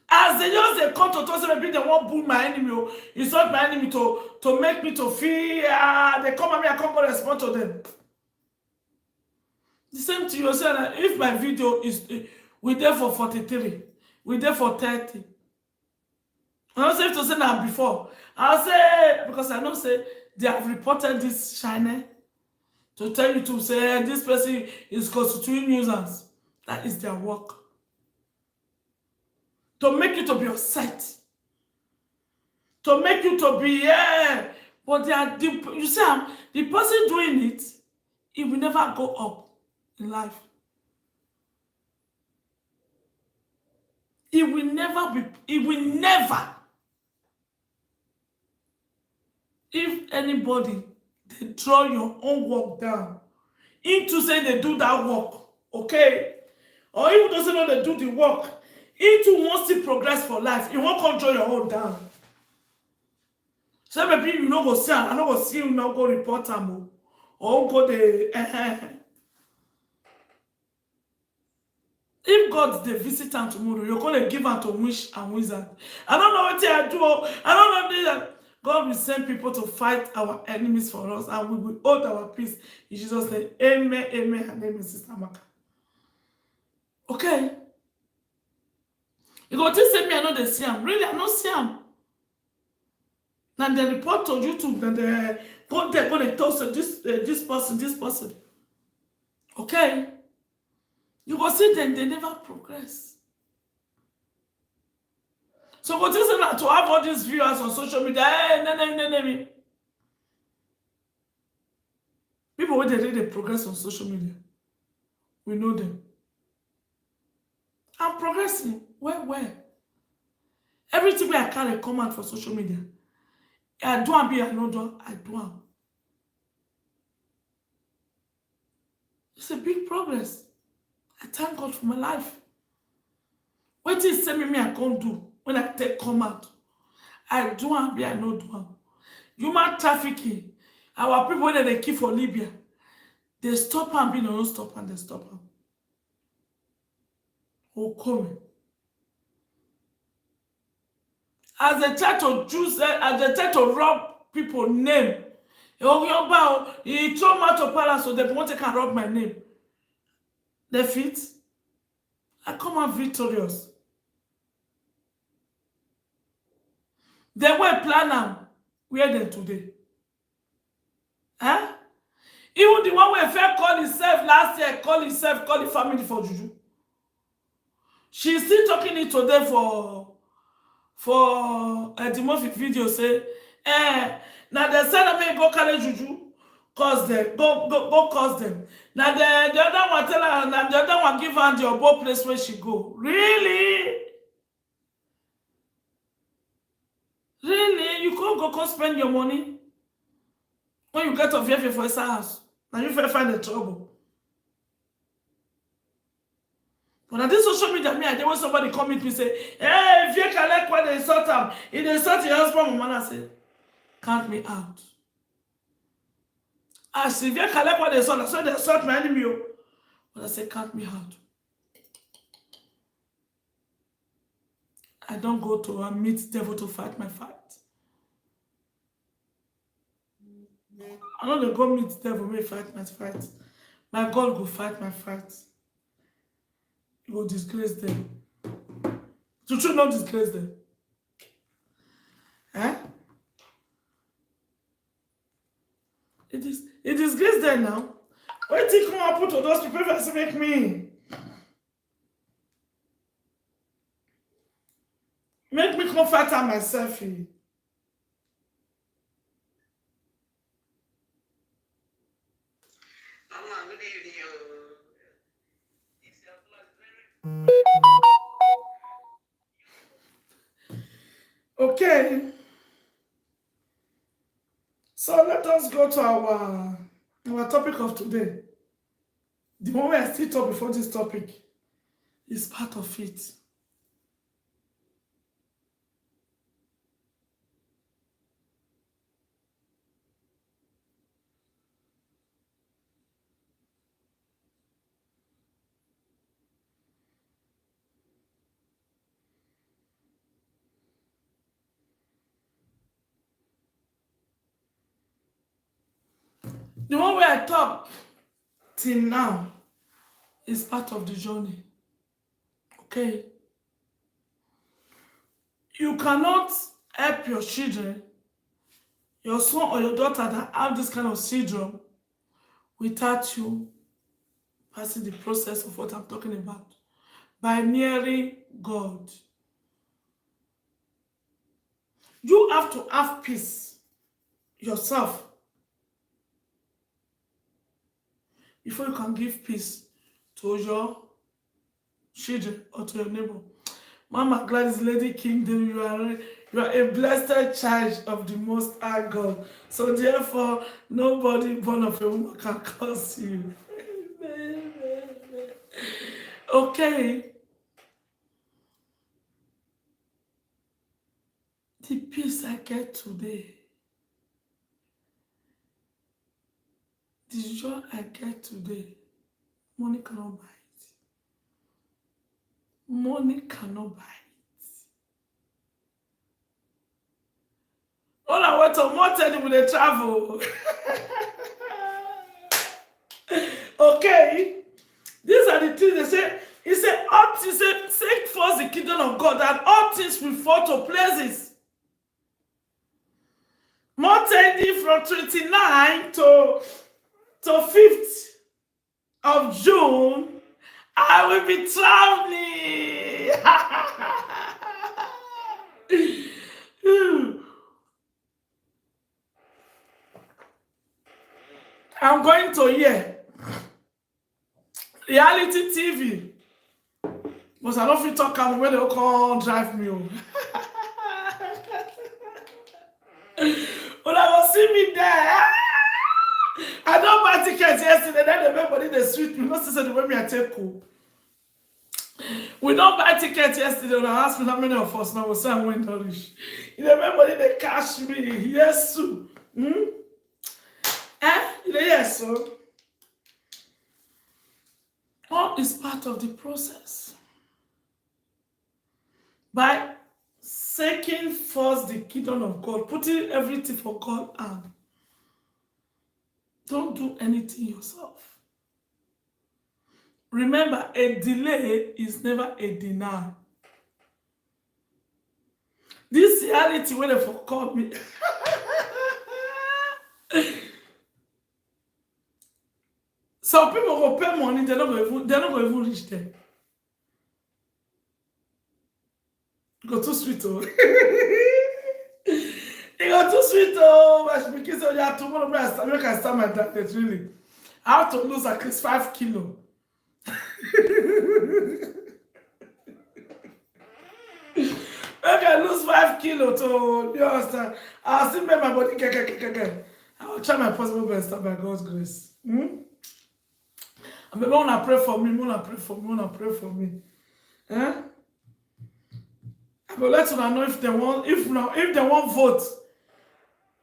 As they just they come to talk, maybe they won't bully my enemy. It's not my enemy to make me to feel. They come at me, I can't go respond to them. The same to you. Say if my video is we there for 43, we there for 30. I don't say to say that before. I'll say because I know say they have reported this China to tell you to say this person is constituting nuisance. That is their work. To make you to be upset. To make you to be but they are you see the person doing it, it will never go up in life. It will never. If anybody they draw your own work down into say they do that work, okay? Or even doesn't know they do the work, into wants to progress for life, you won't control your own down. So maybe you no go see, I no go see you no go report them or go the. If God they visit them tomorrow, you're gonna give them to wish and wizard. I don't know what I do. I don't know that. God will send people to fight our enemies for us, and we will hold our peace. In Jesus' name, amen, amen, and amen, Sister Maka. Okay? You go to say me, I know they see him. Really, I don't see him. Now they report to YouTube, and they go there, go they toast this person. Okay? You go see them, they never progress. So go to say that to have all these viewers on social media, hey, people when they progress on social media, we know them. I'm progressing. Where? Everything where I carry comment for social media, I do and be I no do, I do am. It's a big progress. I thank God for my life. What is say me I can't do when I take comment? I do and be I no do am. Human trafficking. Our people that they keep for Libya, they stop and be no stop and they stop am. Oh, come. As they try to choose, as they try to rob people name, he throw me out of palace so they want to can rob my name. They fit. I come out victorious. They were plan am where them today. Huh? Even the one where fair call himself last year, call the family for juju. She's still talking it today for the Murphy video say, now they said I may go carry juju, cause them, go cause them. Now the other one tell her, now the other one give her the obo place where she go. Really? Really? You can't go spend your money when you get off here for his house. Now you find the trouble. But on this social media, me, I did when somebody come meet me say, hey, if you can like when they insult him, if they insult your husband, my man, I say, count me out. I say, if you can like when they insult, so they insult my enemy. But I say, count me out. I don't go to meet devil to fight my fight. I don't go meet devil, may fight my fight. My God will fight my fight. He will disgrace them. To not disgrace them. Eh? It disgrace them now. What do you come and put to those people that make me? Make me comfort myself. Okay. So let us go to our topic of today. The one where I still talk before this topic is part of it. The one where I talk till now is part of the journey. Okay? You cannot help your children, your son or your daughter that have this kind of syndrome without you passing the process of what I'm talking about. By nearing God. You have to have peace yourself before you can give peace to your children or to your neighbor. Mama Gladys, Lady Kingdom, you are a blessed child of the Most High God. So therefore, nobody born of a woman can curse you. Okay. The peace I get today, the joy I get today, money cannot buy it. Money cannot buy it. All I want to more tell you with the travel. Okay. These are the things they say. He said, all things, seek first the kingdom of God, and all things will fall to places. More telling from 29 to 5th of June, I will be traveling. I'm going to hear reality TV. But I don't feel talk about when they call drive me. But I will see me there. I don't buy tickets yesterday. Then everybody they sweet me. Not to say the way me I take cool. We don't buy tickets yesterday. They asked me how many of us now will say I'm going to reach. Everybody they cash me. Yes, sir. Yes, sir. All is part of the process. By seeking first the kingdom of God, putting everything for God and don't do anything yourself. Remember, a delay is never a denial. This reality when they forgot me. Some people go pay money, they're not going to even reach there. Go too sweet, oh. It got too sweet, oh. Because you have tomorrow, I can start my diet, really. I have to lose at least 5 kilos. I can lose 5 kilos to, you understand? I'll still make my body I'll try my possible best by God's grace. And maybe wanna pray for me, pray for me. Eh? I will let you know if they want, if they want vote.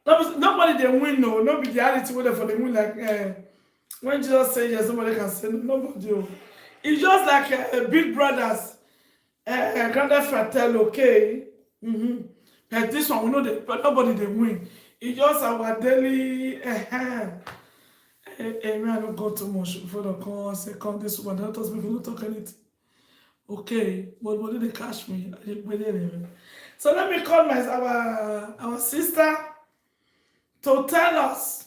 Nobody they win, no, not be the reality whether for the win like when Jesus says yes, somebody can say no, nobody. It's just like big brothers, grandfather tell okay. But this one we know that, but nobody they win. It's just our daily. I don't go too much before the call. Say come this one, don't talk me, don't talk anything. Okay, but what did they catch me? So let me call our sister to tell us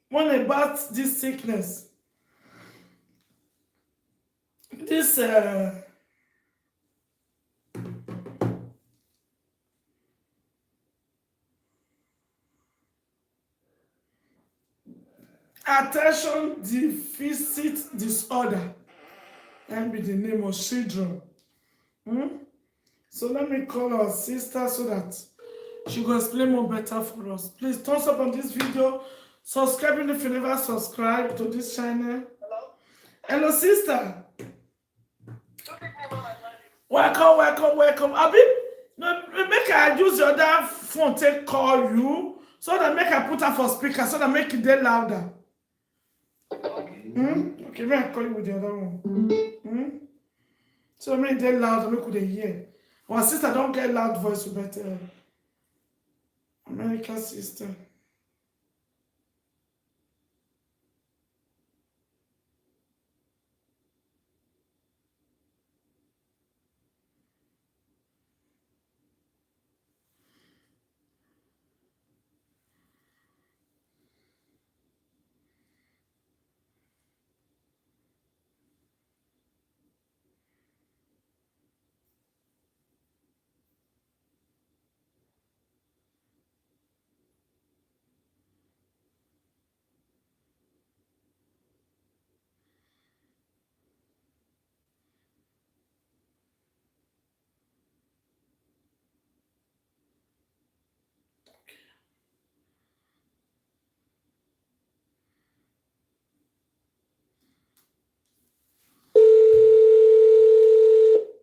more about this sickness. This attention deficit disorder. That be the name of syndrome. So let me call our sister so that she will explain more better for us. Please thumbs up on this video. Subscribe if you never subscribe to this channel. Hello, sister. Welcome. Abi, no, make I use your other phone to call you so that make I put her for speaker so that make it dey louder. Okay, may I call you with the other one? So make it loud, make we hear. Our sister don't get loud voice, but American sister.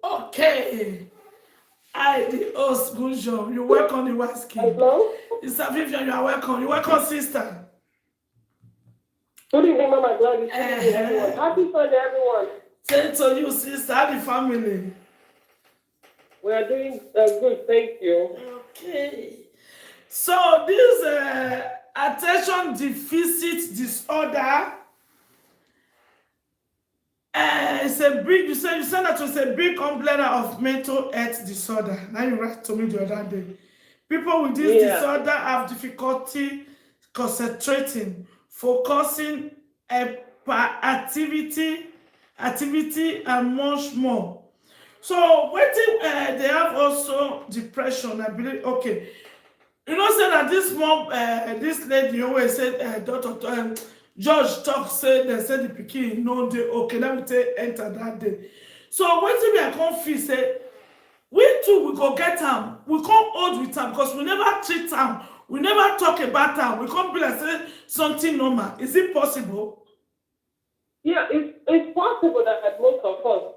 Okay. A.D.S. Good job. You're welcome, the Waski. Hello? Sister Vivian, you are welcome. You're welcome, sister. Good evening, Mama. Glad to see you, everyone. Happy Sunday, everyone. Same to you, sister. Happy family. We are doing good, thank you. Okay. So this attention deficit disorder is a big. You said that was a big complaint of mental health disorder. Now you write to me the other day. People with this Yeah. disorder have difficulty concentrating, focusing, activity, and much more. So waiting, they have also depression. I believe. Okay, you know, say that this mom, this lady always said, Doctor George talk say they said the pikin no dey okay. Let me take enter that day. So waiting, me I come feel say we too we go get am. We come hold with am because we never treat am. We never talk about am. We come be like say something normal. Is it possible? Yeah, it's possible that most of us,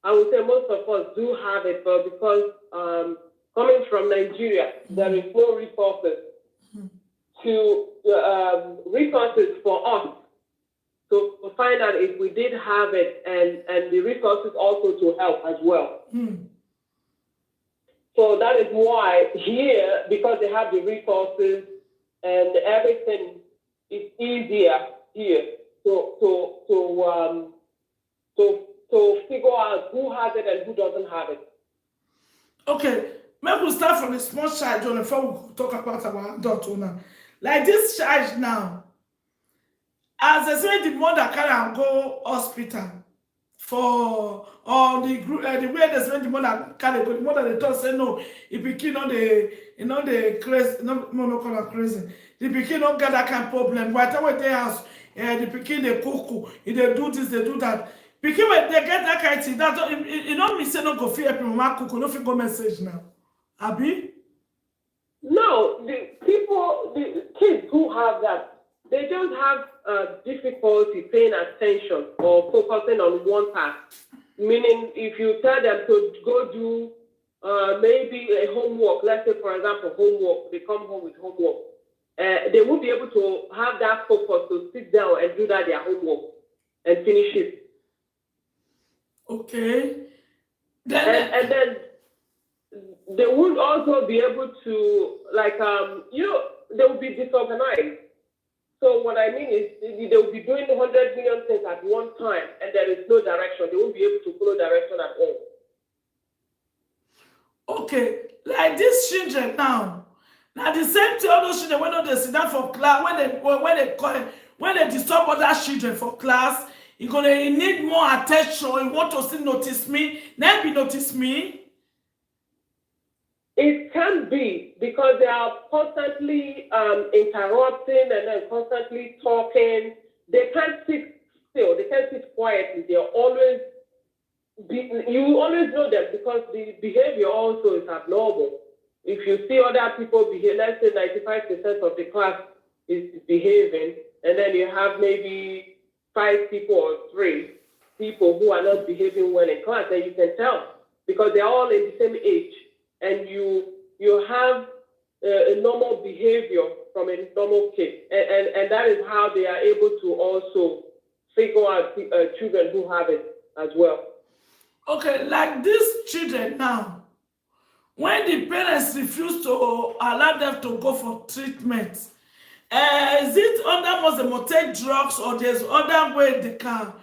I would say most of us do have it, but because coming from Nigeria, there is no resources resources for us to find out if we did have it, and the resources also to help as well. So that is why here, because they have the resources and everything is easier here to figure out who has it and who doesn't have it. Okay, maybe we start from a small child John, before we talk about our adult owner. Like this child now, as they say, the mother carry am go hospital for the group, the way they say the mother carry go, the mother they talk say no, the pikin no dey crazy, no call am crazy. The pikin no get that kind of problem. By the time we dey house, the pikin dey cuckoo, he dey do this, they do that. Pikin when they get that kind of thing, that it no mean say no go fit help him mama cuckoo, no fit go message now. Abi? No, the kids who have that, they just have difficulty paying attention or focusing on one task. Meaning, if you tell them to go do maybe a homework, let's say, for example, homework, they come home with homework, they won't be able to have that focus to sit down and do their homework and finish it. Okay. And then they would also be able to, like, they will be disorganized. So what I mean is they will be doing 100 million things at one time, and there is no direction. They won't be able to follow direction at all. Okay, like these children now the same thing all those children when they sit down for class, when they disturb other children for class, you need more attention, you want to still notice me, then be notice me. It can be because they are constantly interrupting and then constantly talking. They can't sit still. They can't sit quietly. They're always you always know them because the behavior also is abnormal. If you see other people behave, let's say 95% of the class is behaving, and then you have maybe 5 people or 3 people who are not behaving well in class, then you can tell because they're all in the same age. And you have a normal behavior from a normal kid, and that is how they are able to also figure out children who have it as well. Okay, like these children now, when the parents refuse to allow them to go for treatment, is it under most they must take drugs or there's other way they can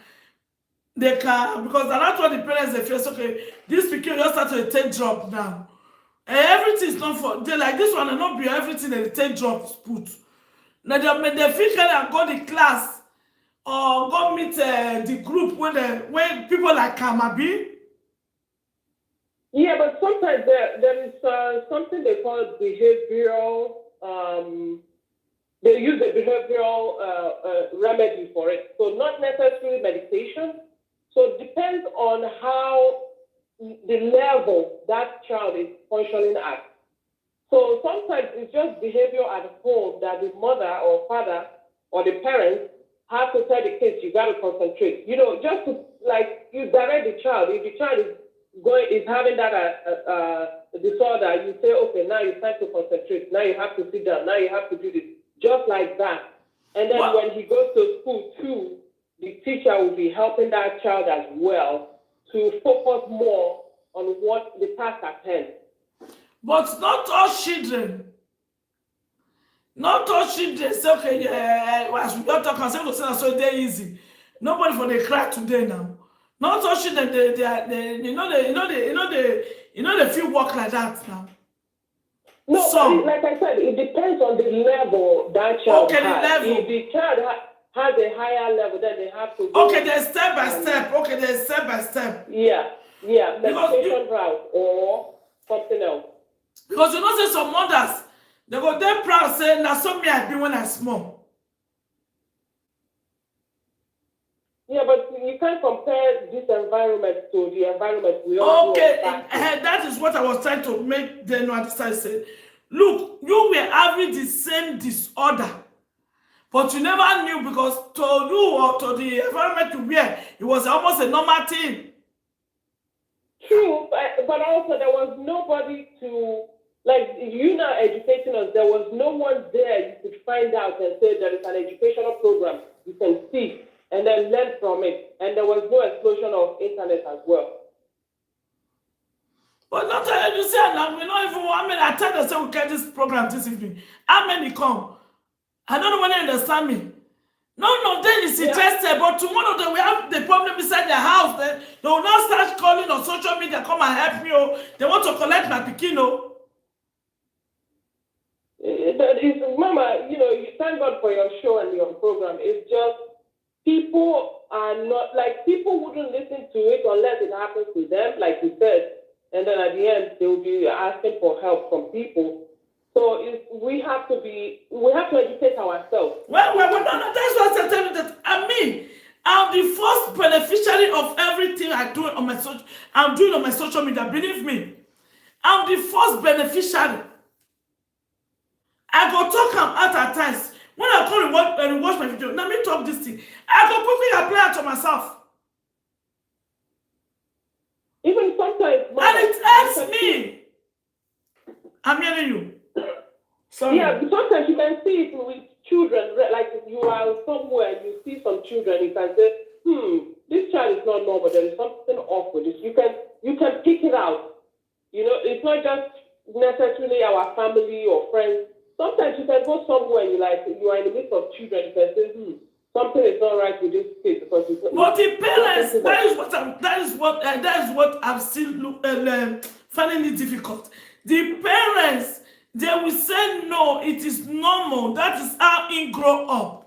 because that's what the parents they face. Okay, this pikin just start to take drugs now. Everything is not for they like this one and not be everything they take drugs put. Now they feel kind of go the class or go meet the group when people like Kamabi. Yeah, but sometimes there is something they call behavioral. They use a behavioral remedy for it, so not necessarily medication. So it depends on how the level that child is functioning at. So sometimes it's just behavior at home that the mother or father or the parents have to tell the kids, you got to concentrate. Just to, like, you direct the child. If the child is having that disorder, you say, okay, now it's time to concentrate. Now you have to sit down. Now you have to do this. Just like that. And then when he goes to school too, the teacher will be helping that child as well to focus more on what the task at hand. But not all children Not touching they say, okay, yeah, as we don't talk and say, so they easy. Nobody for the crack today now. Not touching them, they feel work like that now. No, So, but like I said, it depends on the level that child okay, the has. level. If the child has a higher level, then they have to go. Okay, there's step by step. Okay, there's step by step. Yeah, medication route or something else. Because you know, say some mothers, they go they proud say, "Na so me I be when I small." Yeah, but you can't compare this environment to the environment we all Okay, that is what I was trying to make them understand. Say, look, you were having the same disorder, but you never knew because to you or to the environment you were, it was almost a normal thing. True, but also there was nobody to, like, you now educating us, there was no one there you could find out and say there is an educational program you can see and then learn from it. And there was no explosion of internet as well. But not you say now, we not even, I mean, I tell them, say we get this program this evening. How many come? I don't know when they understand me. None of them is interested, but tomorrow they will have the problem inside their house. They will now start calling on social media, come and help me. Oh, they want to collect my pikin. Oh. Mama, you thank God for your show and your program. It's just people are not, like, people wouldn't listen to it unless it happens to them, like you said. And then at the end, they will be asking for help from people. So we have to educate ourselves. Well, no, that's what I'm telling you. That I'm the first beneficiary of everything I do on my social media. Believe me, I'm the first beneficiary. I go talk out at times. When I come and watch my video, let me talk this thing. I go quickly apply it to myself. Even sometimes, and it hurts me. I'm hearing you. Sorry. Yeah, sometimes you can see it with children. Like you are somewhere, you see some children, you can say, this child is not normal. There is something off with this. You can pick it out. It's not just necessarily our family or friends. Sometimes you can go somewhere and you are in the midst of children. You can say, something is not right with this kid because but the parents, that is what I'm still finding it difficult. The parents, they will say no, it is normal. That is how he grow up.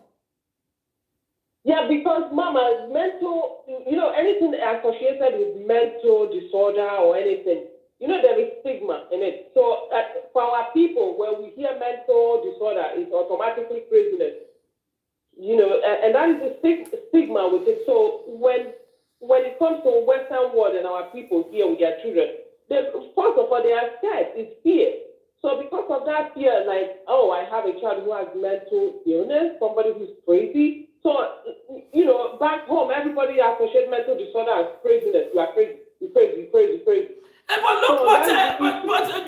Yeah, because mama, mental, anything associated with mental disorder or anything, there is stigma in it. So for our people, when we hear mental disorder, it's automatically craziness. And that is the stigma with it. So when it comes to Western world and our people here with their children, first of all, they are scared. It's fear. So because of that fear, like, oh, I have a child who has mental illness, somebody who's crazy. So, back home, everybody associates mental disorder as craziness. You are crazy. You're crazy. You're crazy. You're crazy. But look, but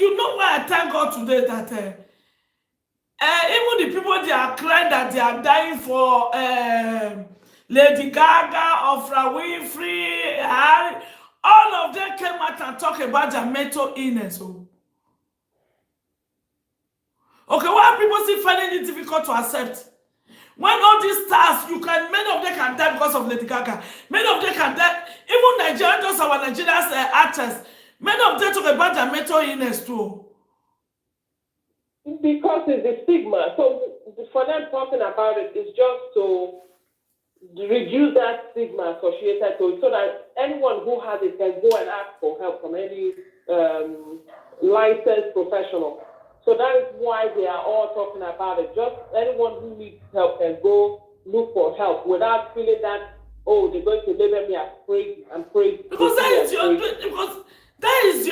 you know why I thank God today that even the people they are crying that they are dying for Lady Gaga, Oprah Winfrey, Harry, all of them came out and talk about their mental illness. Okay, why are people still finding it difficult to accept? When all these stars, many of them can die because of Lady Gaga. Many of them can die. Even Nigerians, those our Nigerian actors, many of them talk about their mental illness too. Because it's the stigma. So for them talking about it is just to reduce that stigma associated to it so that anyone who has it can go and ask for help from any licensed professional. So that is why they are all talking about it. Just anyone who needs help can go look for help without feeling that, oh, they're going to label me as crazy. I'm crazy. Because that is the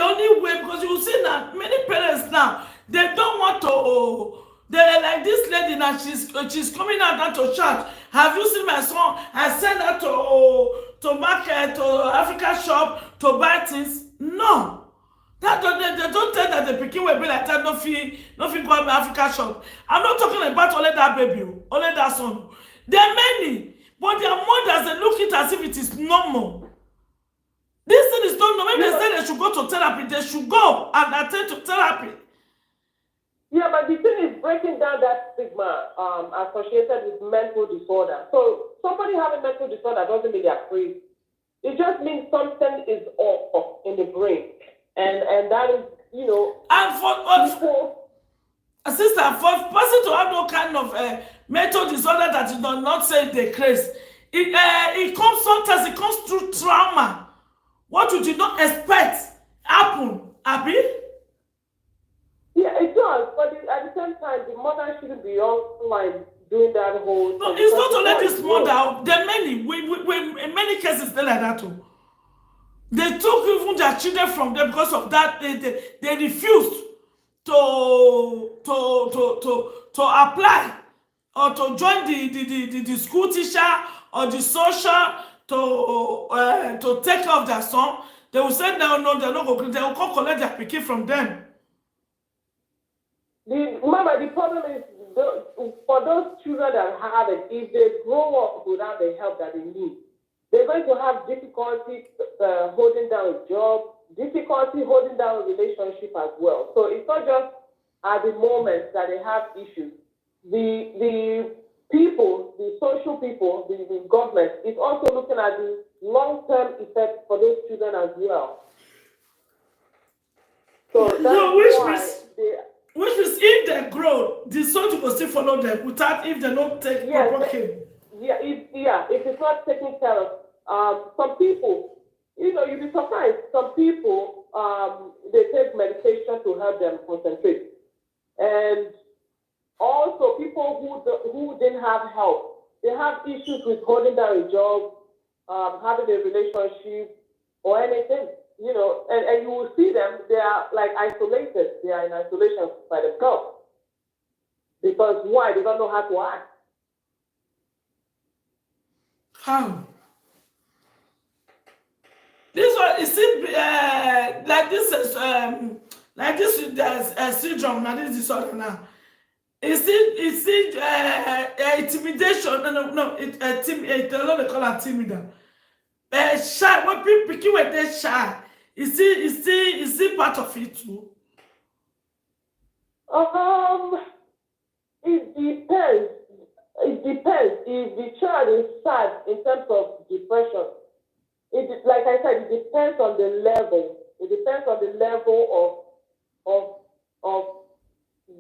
only way, because you see that many parents now, they don't want to, they're like this lady now, she's coming out now to church. Have you seen my son? I sent her to market, to Africa shop, to buy things. No. They don't tell that the pikin will be like that, no fit go to Africa shop. I'm not talking about only that baby, only that son. There are many, but their mothers, they look it as if it is normal. This thing is not normal. When they say they should go to therapy, they should go and attend to therapy. Yeah, but the thing is breaking down that stigma associated with mental disorder. So somebody having mental disorder doesn't mean they're crazy. It just means something is off in the brain, and that is, And for people. sister, for person to have no kind of mental disorder that you do not say they craze, it comes sometimes. It comes through trauma. What you did not expect happen, Abi. Yeah, it does, but at the same time, the mother shouldn't be online doing that whole No, thing it's because not the only boy is this grown. mother. There are many. In many cases, they like that too. They took even their children from them because of that. They refused to apply or to join the school teacher or the social to take care of their son. They will say no, they're not going. They will come collect their pikin from them. Remember, the problem is for those children that have it, if they grow up without the help that they need, they're going to have difficulty holding down a job, difficulty holding down a relationship as well. So it's not just at the moment that they have issues. The people, the social people, the government is also looking at the long-term effects for those children as well. So that So is why which means if they grow, the son will still follow them without if they don't take proper care. if it's not taken care of, some people, you'd be surprised. Some people, they take medication to help them concentrate, and also people who didn't have help, they have issues with holding down a job, having a relationship, or anything. And you will see them. They are like isolated. They are in isolation by themselves because why? They don't know how to act. How? This one is like this is there's syndrome now. This disorder now. Is it intimidation? No. It a lot they call it timida. Shy. When people when they shy, is it part of it too? It depends. It depends. If the child is sad in terms of depression, like I said, it depends on the level. It depends on the level of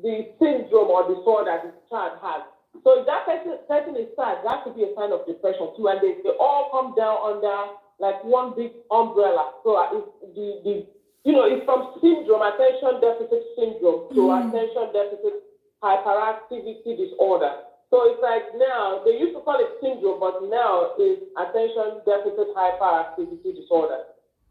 the syndrome or disorder the child has. So if that person is sad, that could be a sign of depression too, and they all come down under like one big umbrella. So it's from syndrome, attention deficit syndrome, to attention deficit hyperactivity disorder. So it's like now, they used to call it syndrome, but now it's attention deficit hyperactivity disorder.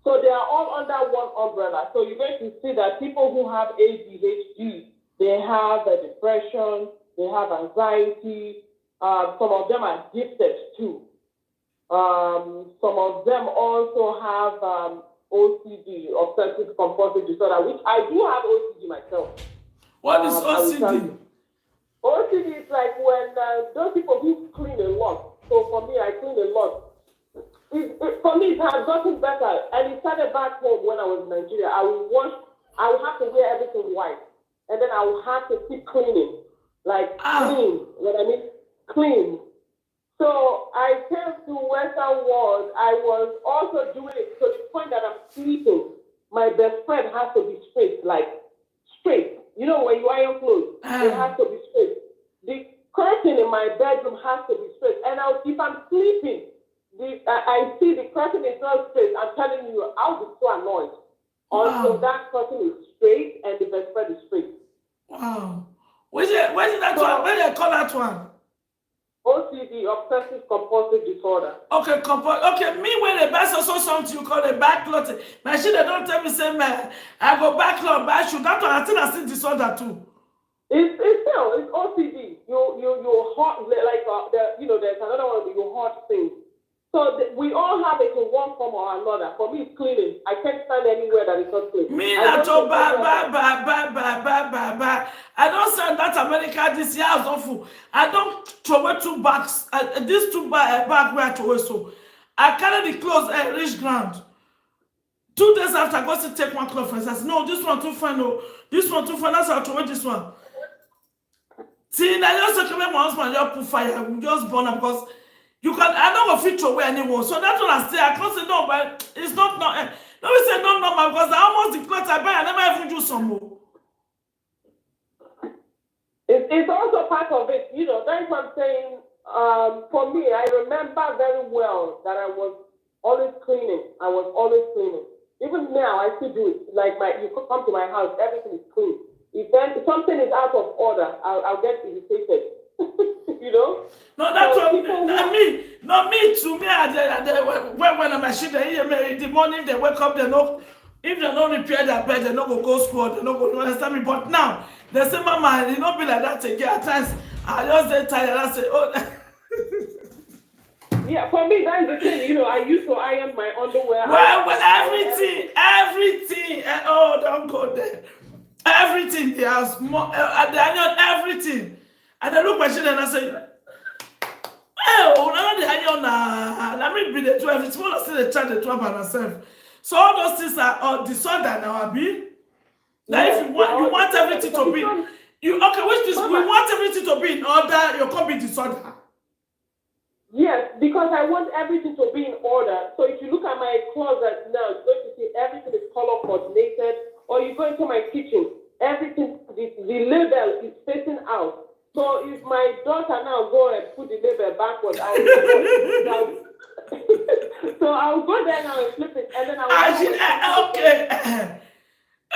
So they are all under one umbrella. So you're going to see that people who have ADHD, they have a depression, they have anxiety. Some of them are gifted too. Some of them also have OCD, obsessive compulsive disorder, which I do have OCD myself. What is OCD? OCD is like when those people who clean a lot. So for me, I clean a lot. For me, it has gotten better, and it started back home when I was in Nigeria. I would have to wear everything white, and then I would have to keep cleaning, like clean. What I mean, clean. So I came to Western world. I was also doing it to the point that I'm sleeping. My best friend has to be straight, like straight. You know, when you iron clothes, it has to be straight. The curtain in my bedroom has to be straight. And if I'm sleeping, I see the curtain is not straight. I'm telling you, I'll be so annoyed until that curtain is straight and the bed spread is straight. Wow. Where's that one? Where they call that one? OCD, obsessive compulsive disorder. Okay, me when the best also something you call a backlot. My shit, they don't tell me say man, I go backlot, but should that one I think I see disorder too. It's OCD. You hot like there's another one you hot things. So we all have it in one form or another. For me, it's cleaning. I can't stand anywhere that is not clean. Me not to ba. I don't send that America this year as awful. I don't throw away 2 bags. These 2 bag where I throw away so. I carry the clothes and reach ground. 2 days after, I got to take one cloth for instance. No, this one too fine. No, this one too fine. That's how I throw away this one. See, I just say, my husband just put fire, we just burn am because you can. I don't go fit away anyone. So that's what I say. I can't say no, but it's not. No, we say not normal because I almost the clothes I buy. I never even do some more. It's also part of it, you know. That's what I'm saying. For me, I remember very well that I was always cleaning. I was always cleaning. Even now, I still do it. Like you could come to my house, everything is clean. If something is out of order, I'll get irritated. You know. No, that's So what. Not me. Not me. To me, when I'm in the morning, they wake up. They know if they don't repair their bed, they not go school. They not go. You understand me? But now they say, "Mama, it not be like that again." At times, I just get tired. I say, "Oh." Yeah, for me, that's the thing. You know, I used to iron my underwear. Well, everything. Oh, don't go there. Everything they have more. They iron everything, and I look at machine and I say, "Oh, now the iron. Let me be the 12. It's more like the child the 12 by herself." So all those things are disorder now, Abi. Now, if you want everything to be, which is we want everything to be in order. You can't be disorder. Yes, because I want everything to be in order. So if you look at my closet now, you're going to see everything is color coordinated. Or you go into my kitchen, everything, the label is facing out. So if my daughter now go and put the label backwards, so I'll go there now and flip it, and then I'll okay.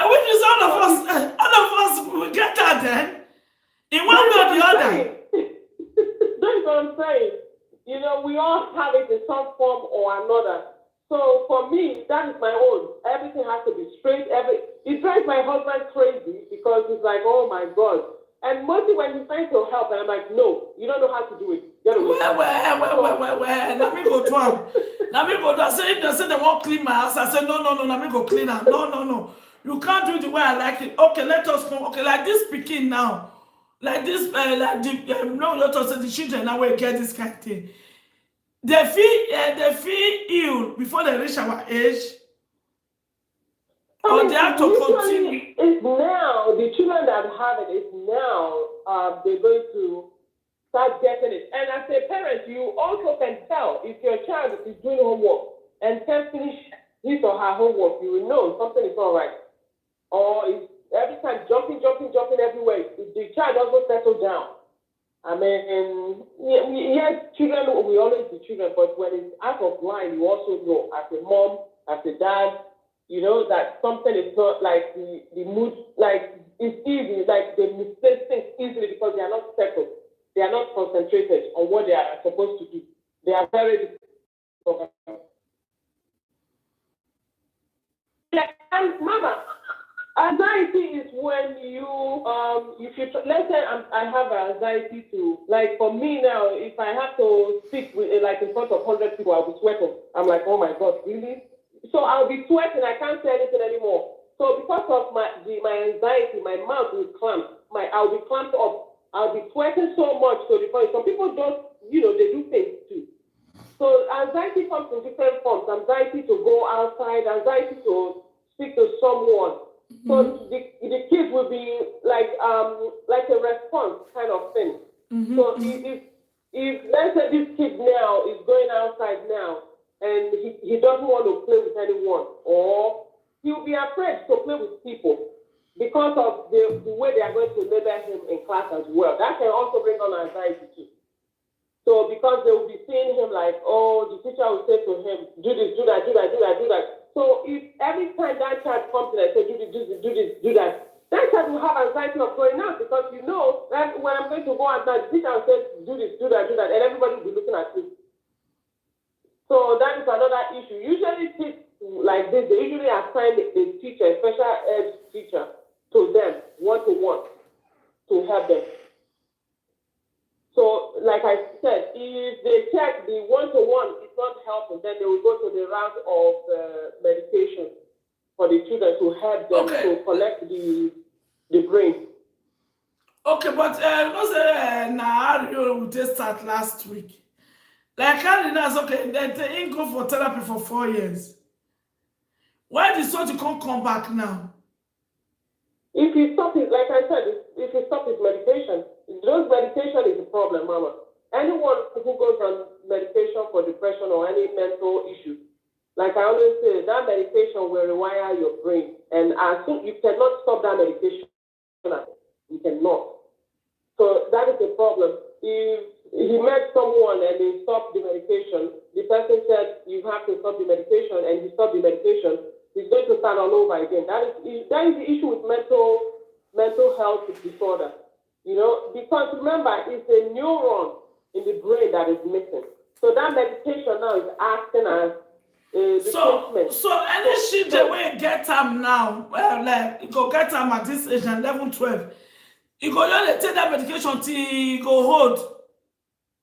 Which is all of us will get that then. In one way or the other. That's what I'm saying. You know, we all have it in some form or another. So for me, that is my own. Everything has to be straight. It drives my husband crazy because he's like, oh my God. And mostly when he's trying to help, and I'm like, no, you don't know how to do it. Well. Let me go to him. Let me go to him. If they say they won't clean my house, I say, no, let me go clean it. No. You can't do it the way I like it. Okay, let us go. Okay, like this speaking now. Like this, no, let us say the children now will get this kind of thing. They feel ill before they reach our age. Or they have to continue. It's now, the children that have it is now, they're going to start getting it. And as a parent, you also can tell if your child is doing homework and can't finish his or her homework, you will know something is all right. Or if every time jumping everywhere, if the child doesn't settle down. I mean, yes, children will always be children, but when it's out of line, you also know as a mom, as a dad, you know that something is not like the mood, like it's easy, like they mistake things easily because they are not settled. They are not concentrated on what they are supposed to do. They are very and mama, anxiety is when let's say I have anxiety to, like for me now, if I have to speak with, like in front of 100 people, I'll be sweating. I'm like, oh my God, really? So I'll be sweating. I can't say anything anymore. So because of my anxiety, my mouth will clamp. I'll be clamped up. I'll be sweating so much to the point. Some people just, they do things too. So anxiety comes in different forms. Anxiety to go outside, anxiety to speak to someone. Mm-hmm. So the kids will be like a response kind of thing. Mm-hmm. So if let's say this kid now is going outside now and he doesn't want to play with anyone, or he'll be afraid to play with people because of the way they are going to label him in class as well. That can also bring on anxiety too. So because they will be seeing him like, oh, the teacher will say to him, do this, do that. So if every time that child comes in and says, do this, do that child will have anxiety of going out because you know that when I'm going to go out now, the teacher will say, do this, do that, and everybody will be looking at you. So that is another issue. Usually kids like this, they usually assign a teacher, a special ed teacher, to them, one-to-one, to help them. So, like I said, if they check the one-to-one is not helping, then they will go to the route of medication for the children to help them to collect the brain. Okay, but now you just start last week. Like that's okay. They didn't go for therapy for 4 years. Why did you can't come back now? If you stop it, like I said, if you stop his medication, Those medication is a problem, Mama. Anyone who goes on medication for depression or any mental issue, like I always say, that medication will rewire your brain, and as soon you cannot stop that medication, you cannot. So that is the problem. If he met someone and they stopped the medication, the person said you have to stop the medication, and he stopped the medication, he's going to start all over again. That is the issue with mental health disorder. You know, because remember, it's a neuron in the brain that is missing. So that medication now is acting as replacement. So any shit the way get them now, well, like you go get them at this age, 11, 12. You go just take that medication till you go hold.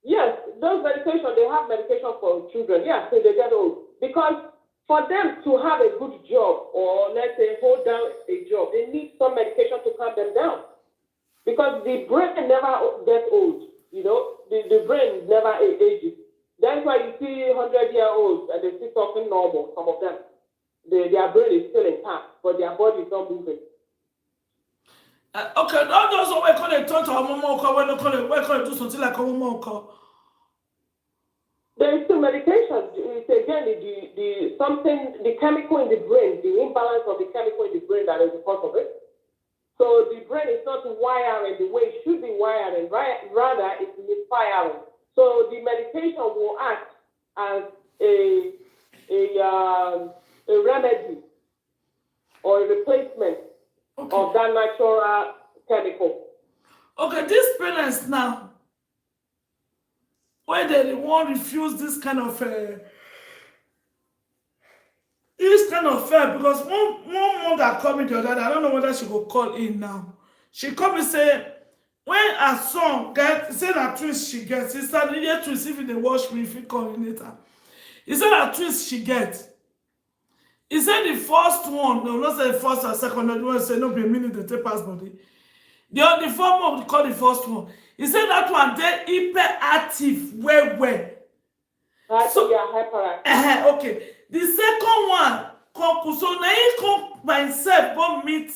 Yes, those medications, they have medication for children. Yeah, so they get old. Because for them to have a good job, or let's say hold down a job, they need some medication to calm them down. Because the brain never gets old, you know, the brain never ages. That's why you see 100-year-olds and they're still talking normal, some of them. Their brain is still intact, but their body is not moving. Okay, not just when we call it talk to our mama, when we call it do something like a mama. There is still medication. It's again the chemical in the brain, the imbalance of the chemical in the brain that is the cause of it. So the brain is not wiring the way it should be wiring, rather it's misfiring. So the medication will act as a remedy or a replacement of that natural chemical. Okay, these parents now, when they won't refuse this kind of because one mother called me the other day, I don't know whether she will call in now. She called me say when her son say that twins she gets, he said yeah twins if they watch me if he call in later. He said that twins she gets. He said the first one, no, not say the first or second, no, one say no be meaning the take pass body. The form one we call the first one. He said that one they hyperactive well. So yeah, hyperactive. Okay. The second one, so now he come by himself go meet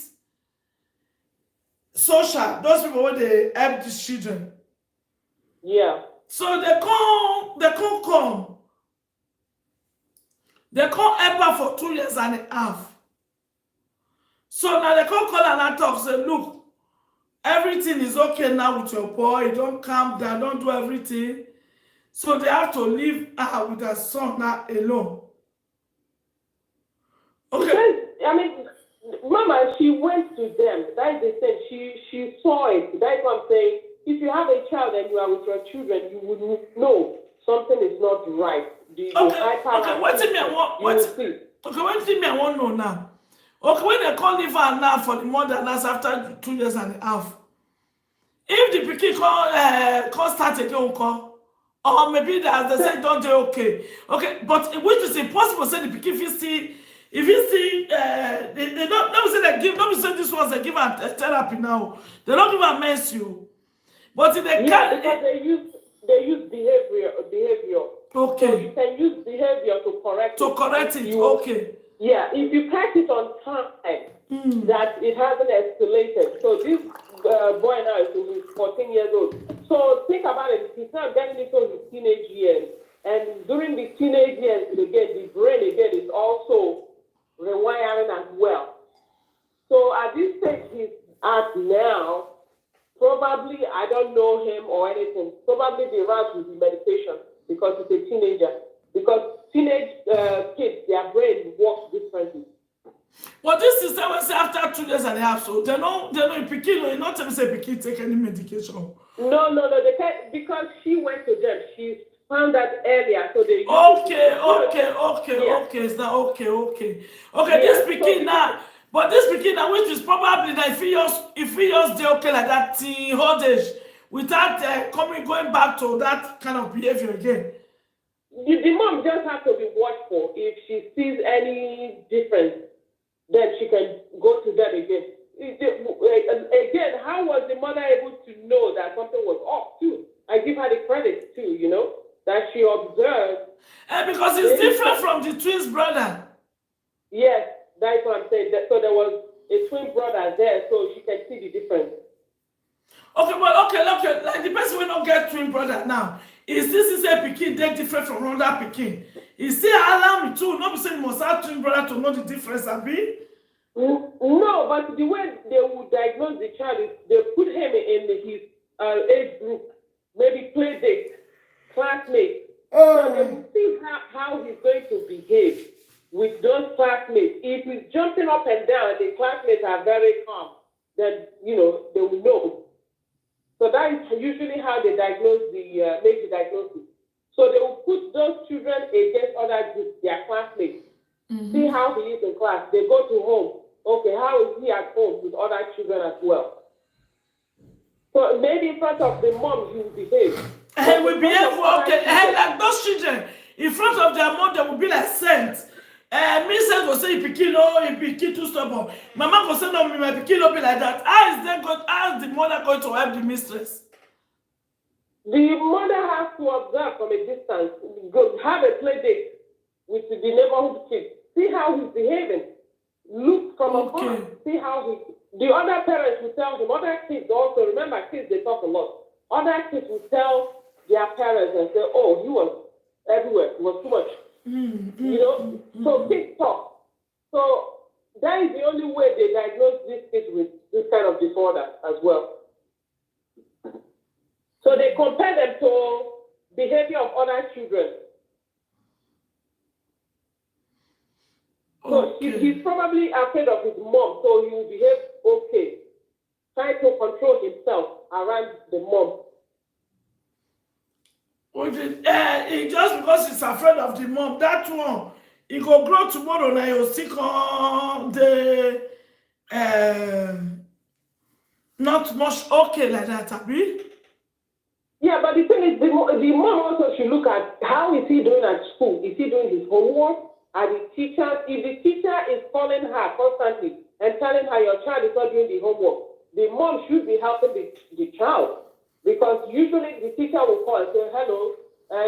social, those people where they help these children. Yeah. So they come. They come help her for 2 years and a half. So now they come call and talk, say, look, everything is okay now with your boy, don't calm down, don't do everything. So they have to leave her with her son now alone. Okay. Because, I mean, Mama, she went to them. That is the thing. She saw it. That's what I'm saying. If you have a child and you are with your children, you would know something is not right. What do me I want to know now? Okay, when they call leave her now for the mother that's after 2 years and a half. If the pikin call start again, call, or maybe that they say don't do okay. Okay, but which is impossible say the pikin if you see they don't say they give, don't say this was they give her therapy now. They don't give her mercy. But if they can't, because they use behavior. Okay. So you can use behavior to correct it. Okay. Yeah, if you catch it on time, that it hasn't escalated. So this boy now is 14 years old. So think about it. He's now getting into his teenage years. And during the teenage years, again, the brain again is also rewiring as well. So at this stage he's at now, probably, I don't know him or anything, probably the route will be medication because he's a teenager. Because teenage kids, their brain works differently. But this is when say after 2 years and a half, so they know pikin, not to say pikin take any medication. No, they can't, because she went to them. She found that earlier, so they okay. This pikin now, but this pikin now, which is probably that if he just stay okay like that till old age, without going back to that kind of behavior again. The mom just has to be watchful. If she sees any difference, then she can go to them again. Again, how was the mother able to know that something was off too? I give her the credit too, that she observed. Because it's different from the twins brother. Yes, that's what I'm saying. So there was a twin brother there, so she can see the difference. Okay, well, okay. Like the person will not get twin brother now. Is this is a pikin they different from another pikin? Is still allow me too? Not be saying you must have twin brother to know the difference, Abi? No, but the way they would diagnose the child is they put him in his age group, maybe play date, classmates. So they will see how he's going to behave with those classmates. If he's jumping up and down, the classmates are very calm, then they will know. So that is usually how they diagnose make the diagnosis. So they will put those children against other groups, their classmates. See how he is in class. They go to home. Okay, how is he at home with other children as well? So maybe in front of the mom, he will behave. Hey, we behave okay. Hey, like those children, in front of their mom, they will be like saints. Minister will say, pikin, no, pikin too stubborn. Mama will say, no, my pikin will be like that. How is the mother going to help the mistress? The mother has to observe from a distance. Go have a play date with the neighborhood kids. See how he's behaving. Look from afar. See how the other parents will tell him. Other kids also, remember, kids, they talk a lot. Other kids will tell their parents and say, oh, he was everywhere. It was too much. So kids talk. So that is the only way they diagnose these kids with this kind of disorder as well. So they compare them to behavior of other children. So he's probably afraid of his mom, so he will behave okay, trying to control himself around the mom. Just because he's afraid of the mom, that one, he go grow tomorrow and he'll stick on the not much okay like that, Abi. Yeah, but the thing is, the mom also should look at how is he doing at school. Is he doing his homework? Are the teachers, if the teacher is calling her constantly and telling her your child is not doing the homework, the mom should be helping the child. Because usually the teacher will call and say, hello,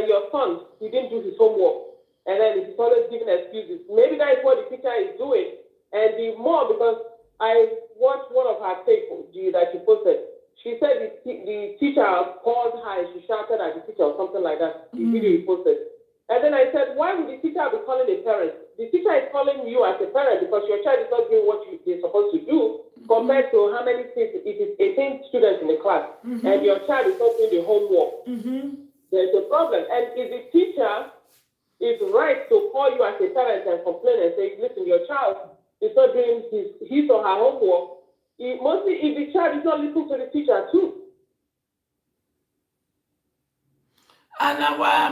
your son, he didn't do his homework. And then he's always giving excuses. Maybe that is what the teacher is doing. And the mom, because I watched one of her tapes that she posted, she said the teacher called her and she shouted at the teacher or something like that. The video he posted. And then I said, why would the teacher be calling the parent? The teacher is calling you as a parent because your child is not doing what they're supposed to do compared to how many kids, if it's 18 students in the class, and your child is not doing the homework. There's a problem. And if the teacher is right to call you as a parent and complain and say, listen, your child is not doing his or her homework, mostly if the child is not listening to the teacher too. And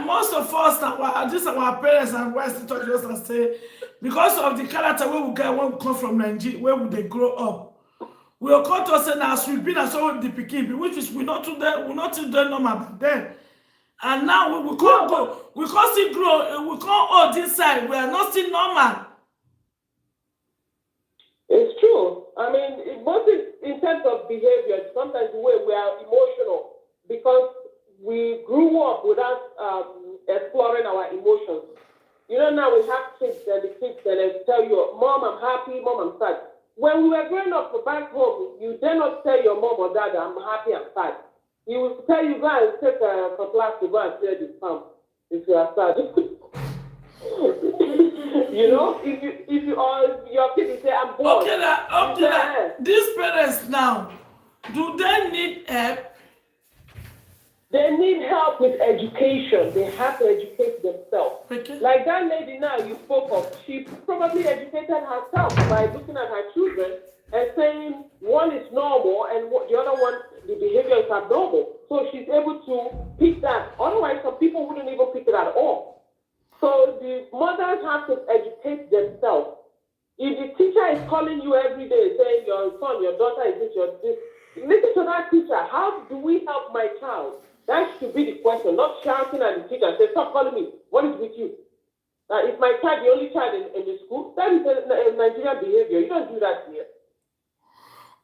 most of us, our parents and West touch us and say, because of the character where we get when we come from Nigeria, where would they grow up? We are called to us and as we've been as well the Pekin, which is we not do normal back then. And now we can't go, we can't still grow, we can't all this side, we are not still normal. It's true. I mean, mostly in terms of behavior, sometimes the way we are emotional because we grew up without exploring our emotions. Now we have kids and the kids that they tell you, Mom, I'm happy, Mom, I'm sad. When we were growing up back home, you dare not tell your mom or dad, I'm happy, I'm sad. He will tell you, go and take a cutlass to go and clear the farm if you are sad. if you or your kids say, I'm bored. Okay. These parents now, do they need help? They need help with education. They have to educate themselves. Okay. Like that lady now you spoke of, she probably educated herself by looking at her children and saying one is normal and the other one, the behavior is abnormal. So she's able to pick that. Otherwise, some people wouldn't even pick it at all. So the mothers have to educate themselves. If the teacher is calling you every day saying your son, your daughter is this, listen to that teacher. How do we help my child? That should be the question, not shouting at the teacher and say, stop calling me. What is with you? Is my child the only child in the school? That is a Nigerian behavior. You don't do that here.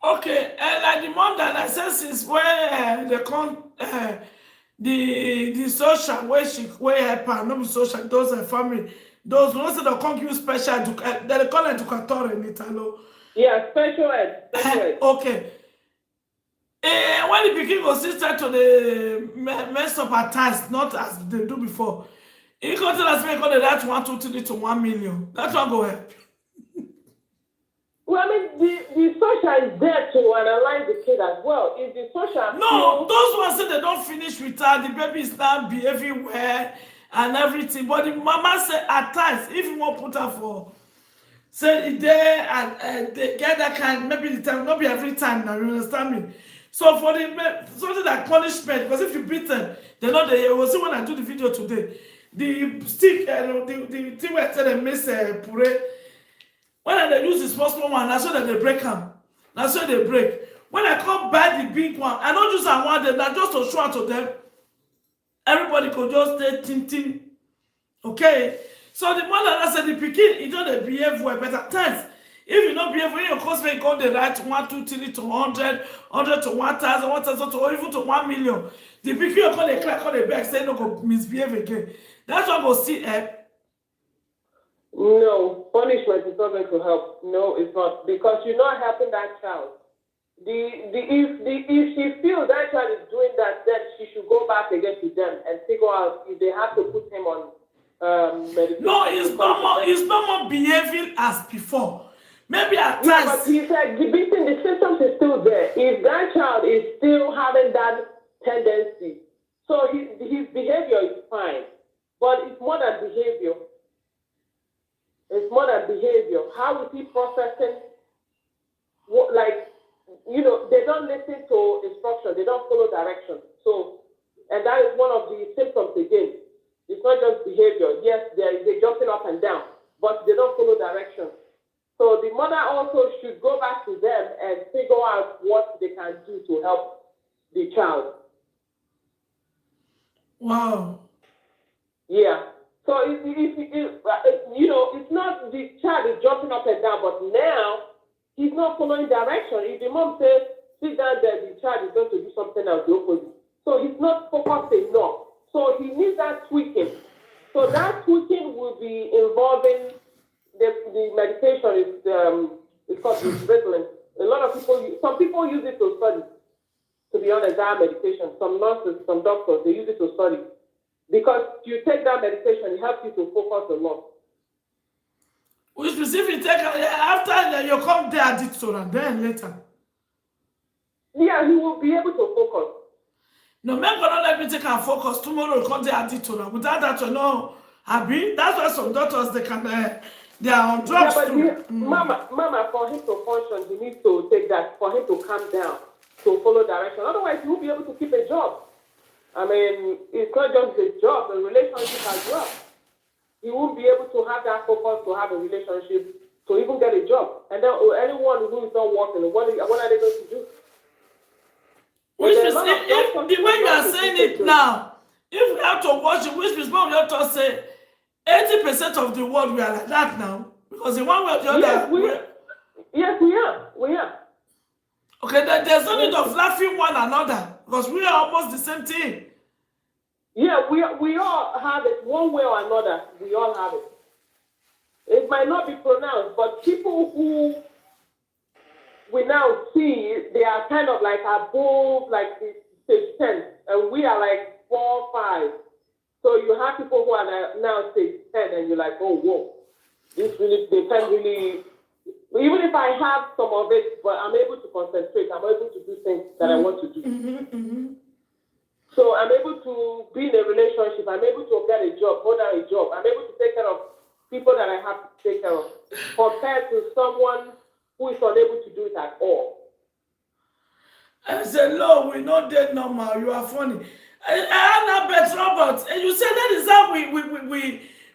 Okay, like the mom that I said since where they come the social where help her, not social, those are family, those ones that come give you special they call it educatore in Italo. Yeah, special ed. Okay. When the pikin go still start to the mess up at times, not as they do before. He go tell us make all the that 1, 2, 3 to 1 million. That one go help. Well, I mean, the social is there to analyze the kid as well. If the social No, feels, those ones say they don't finish with her. The baby is now behaving well and everything. But the mama say at times, if you want put her for say there and they get that kind, maybe the time, not be every time now, you understand me? So for the something like punishment, because if you beat them, they know they will see when I do the video today. The stick, the thing where I tell them miss puree. When they use the small one, that's so that they break them. That's so they break. When I come buy the big one, I don't use that one day, that just to show to them. Everybody could just stay tin. Okay? So the mother that said the pikin, you don't behave well, but at times, if you don't behave well, your cost may go the right 1, 2, 3 to 100, 100 to 1,000, 1,000 to or even to 1 million. The pikin you call the crack on the back, say no go misbehave again. That's what go see help. no, punishment is not going to help. No, it's not, because you're not helping that child. If she feels that child is doing that, then she should go back again to them and figure out if they have to put him on medication. No, it's not more behaving as before. Maybe at Yeah, times. but he said the symptoms is still there. If that child is still having that tendency, so his behavior is fine, but it's more than behavior. It's more than behavior. How is he processing? What, like, they don't listen to instruction. They don't follow direction. So, and that is one of the symptoms again. It's not just behavior. Yes, they're jumping up and down, but they don't follow direction. So the mother also should go back to them and figure out what they can do to help the child. Wow. Yeah. So it's not the child is jumping up and down, but now he's not following direction. If the mom says, sit down there, the child is going to do something else, the opposite. So he's not focused enough. So he needs that tweaking. So that tweaking will be involving the medication is called Ritalin. A lot of some people use it to study. To be honest, that medication. Some nurses, some doctors, they use it to study. Because you take that medication, it helps you to focus a lot. Which means if you take after you come there at it and then later. Yeah, he will be able to focus. No, men gonna let me take and focus. Tomorrow you come there at it without that you know, Abi. That's why some doctors they can they are on drugs. Yeah, but Mama, for him to function, he needs to take that. For him to calm down, to follow direction. Otherwise, he won't be able to keep a job. I mean, it's not just the job, the relationship as well. He won't be able to have that focus to have a relationship, to even get a job. And then anyone who is not working, what are they going to do? Which is the way you are saying it now, if we have to watch it, which is what we have to say, 80% of the world we are like that now. Because in one way or the other. Yes, we are. Okay, there's no need of laughing one another. Because we are almost the same thing. Yeah, we all have it one way or another. We all have it. It might not be pronounced, but people who we now see, they are kind of like above like the stage 10, and we are like 4, 5. So you have people who are now stage 10, and you're like, oh, whoa, this really, they can't really. Even if I have some of it, but I'm able to concentrate, I'm able to do things that I want to do. So I'm able to be in a relationship, I'm able to get a job, hold down a job, I'm able to take care of people that I have to take care of, compared to someone who is unable to do it at all. I said, no, we're not dead normal, you are funny. Annabeth Robert, and you said that is how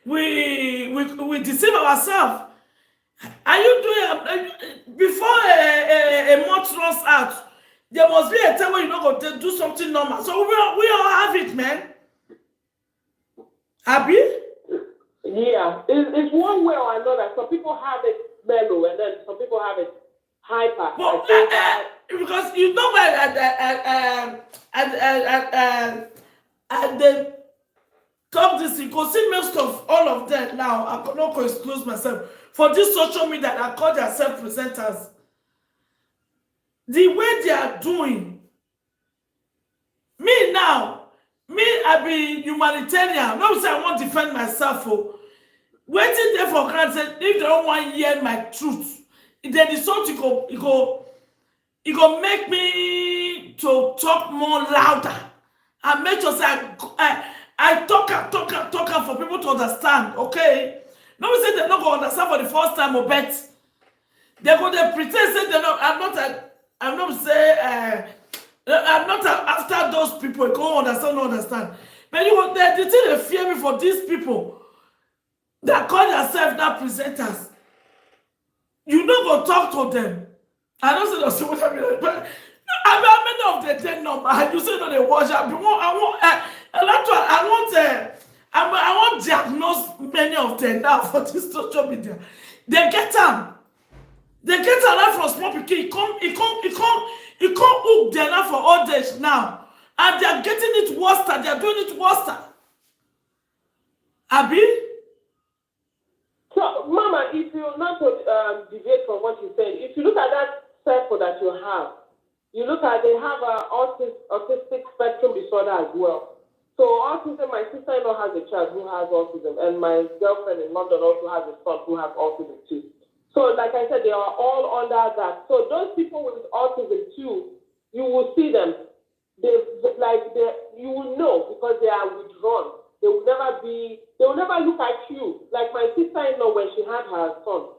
we deceive ourselves. Are you doing before a month runs out? There must be a time when you're not going to do something normal. So we all have it, man. Happy? Yeah, it's one way or another. Some people have it mellow, and then some people have it hyper. But, because you know at the top this, you can see most of all of them now. I'm not going to exclude myself. For this social media that call themselves presenters, the way they are doing, Me now, I be humanitarian. No say I want to defend myself. Oh. Waiting there for granted if they don't want to hear my truth. Then the sort it go make me to talk more louder and make sure say I talk for people to understand. Okay, no say they not gonna understand for the first time or bet they go they pretend say they not. I'm not say I'm not after those people. Go understand, no understand. But you go the thing they fear me for these people that call themselves now presenters. You no go talk to them. I don't say the same what I mean, but I'm many of the 10 number. You say no, they watch. I want a lot. I want diagnose many of them now for this social media. They get them. They get a lot from small people. It come hook them now for old age now, and they are getting it worse. They are doing it worse. Abi. So, Mama, if you not to deviate from what you said, if you look at that circle that you have, you look at they have an autistic spectrum disorder as well. So autism, my sister-in-law has a child who has autism, and my girlfriend in London also has a son who has autism too. So like I said, they are all under that. So those people with autism too, you will see them. You will know because they are withdrawn. They will never look at you. Like my sister-in-law when she had her son,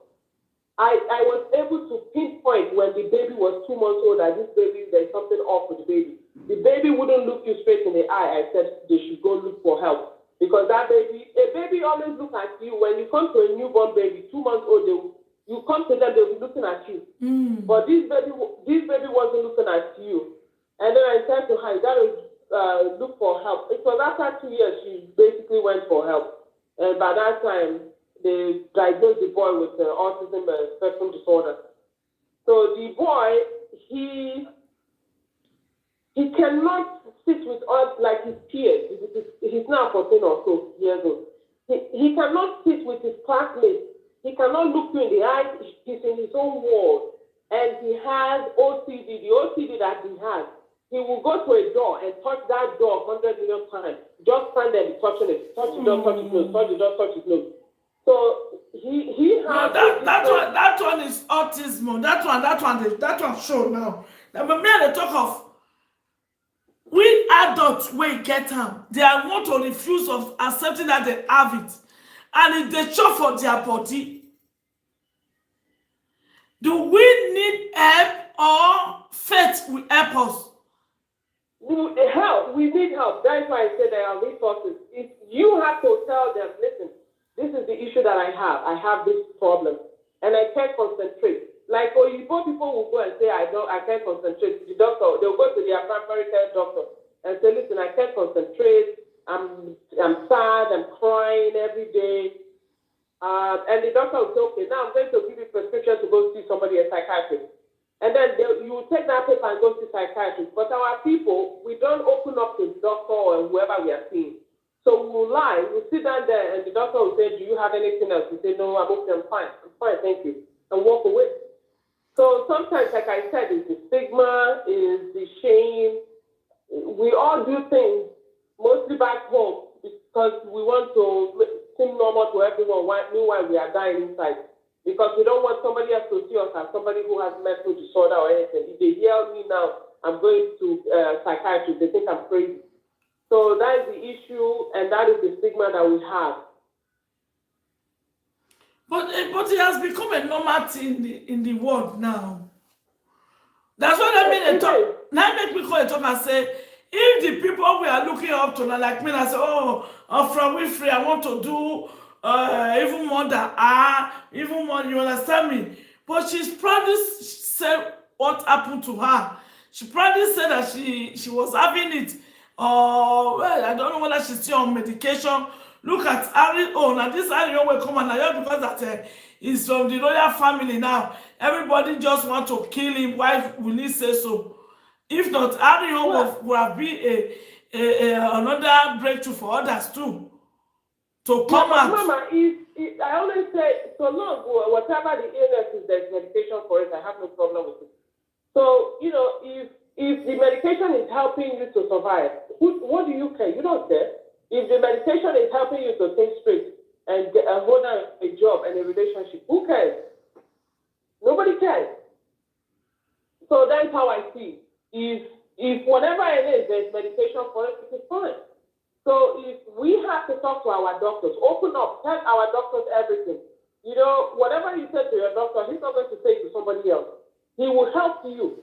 I was able to pinpoint when the baby was 2 months old that this baby, there's something off with the baby. The baby wouldn't look you straight in the eye. I said they should go look for help. Because a baby always look at you. When you come to a newborn baby, 2 months old, you come to them, they'll be looking at you. But this baby wasn't looking at you. And then I said to her, you gotta look for help. It was after 2 years she basically went for help. And by that time, they diagnosed the boy with autism spectrum disorder. So the boy, he cannot sit with us like his peers. He's now 14 or so years old. He cannot sit with his classmates. He cannot look you in the eyes. He's in his own world. And he has OCD. The OCD that he has, he will go to a door and touch that door 100 million times. Just stand there and be touching it. Touch the door, touch his nose. Touch the door, touch his nose. So he has that one is autism. That one show now. Now me they talk of we adults we get them. They are want to refuse of accepting that they have it, and if they show for their body. Do we need help or faith will help us? Help. We need help. That's why I said there are resources. If you have to tell them, listen, this is the issue that I have. I have this problem, and I can't concentrate. Like Oyibo people will go and say, I can't concentrate. The doctor, they'll go to their primary care doctor and say, listen, I can't concentrate. I'm sad. I'm crying every day. And the doctor will say, okay, now I'm going to give you a prescription to go see somebody, a psychiatrist. And then you will take that paper and go see psychiatrist. But our people, we don't open up to the doctor or whoever we are seeing. So we will lie. We'll sit down there and the doctor will say, do you have anything else? We say, no, I'm okay, I'm fine, thank you. And walk away. So sometimes, like I said, it's the stigma, is the shame. We all do things, mostly back home, because we want to seem normal to everyone. Meanwhile, we are dying inside. Because we don't want somebody else to see us as somebody who has mental disorder or anything. If they hear me now, I'm going to psychiatrist, they think I'm crazy. So that is the issue, and that is the stigma that we have. But it has become a normal thing in the world now. That's what I mean. Now make me call a talk and say, if the people we are looking up to, like me, I say, oh, from Winfrey, I want to do even more than even more. You understand me? But she's probably said what happened to her. She probably said that she was having it. Well, I don't know whether she's still on medication. Look at Harry. Oh, now this Harry will come and now because that he's from the royal family now. Everybody just want to kill him. Why will he say so? If not, Harry would have been another breakthrough for others too. To come out. Mama, I always say, so long, whatever the illness is, there's medication for it. I have no problem with it. So, if if the medication is helping you to survive, what do you care? You don't care. If the medication is helping you to think straight and hold on a job and a relationship, who cares? Nobody cares. So that's how I see. If whatever it is, there's medication for it, it is fine. So if we have to talk to our doctors, open up, tell our doctors everything. You know, whatever you say to your doctor, he's not going to say to somebody else. He will help you.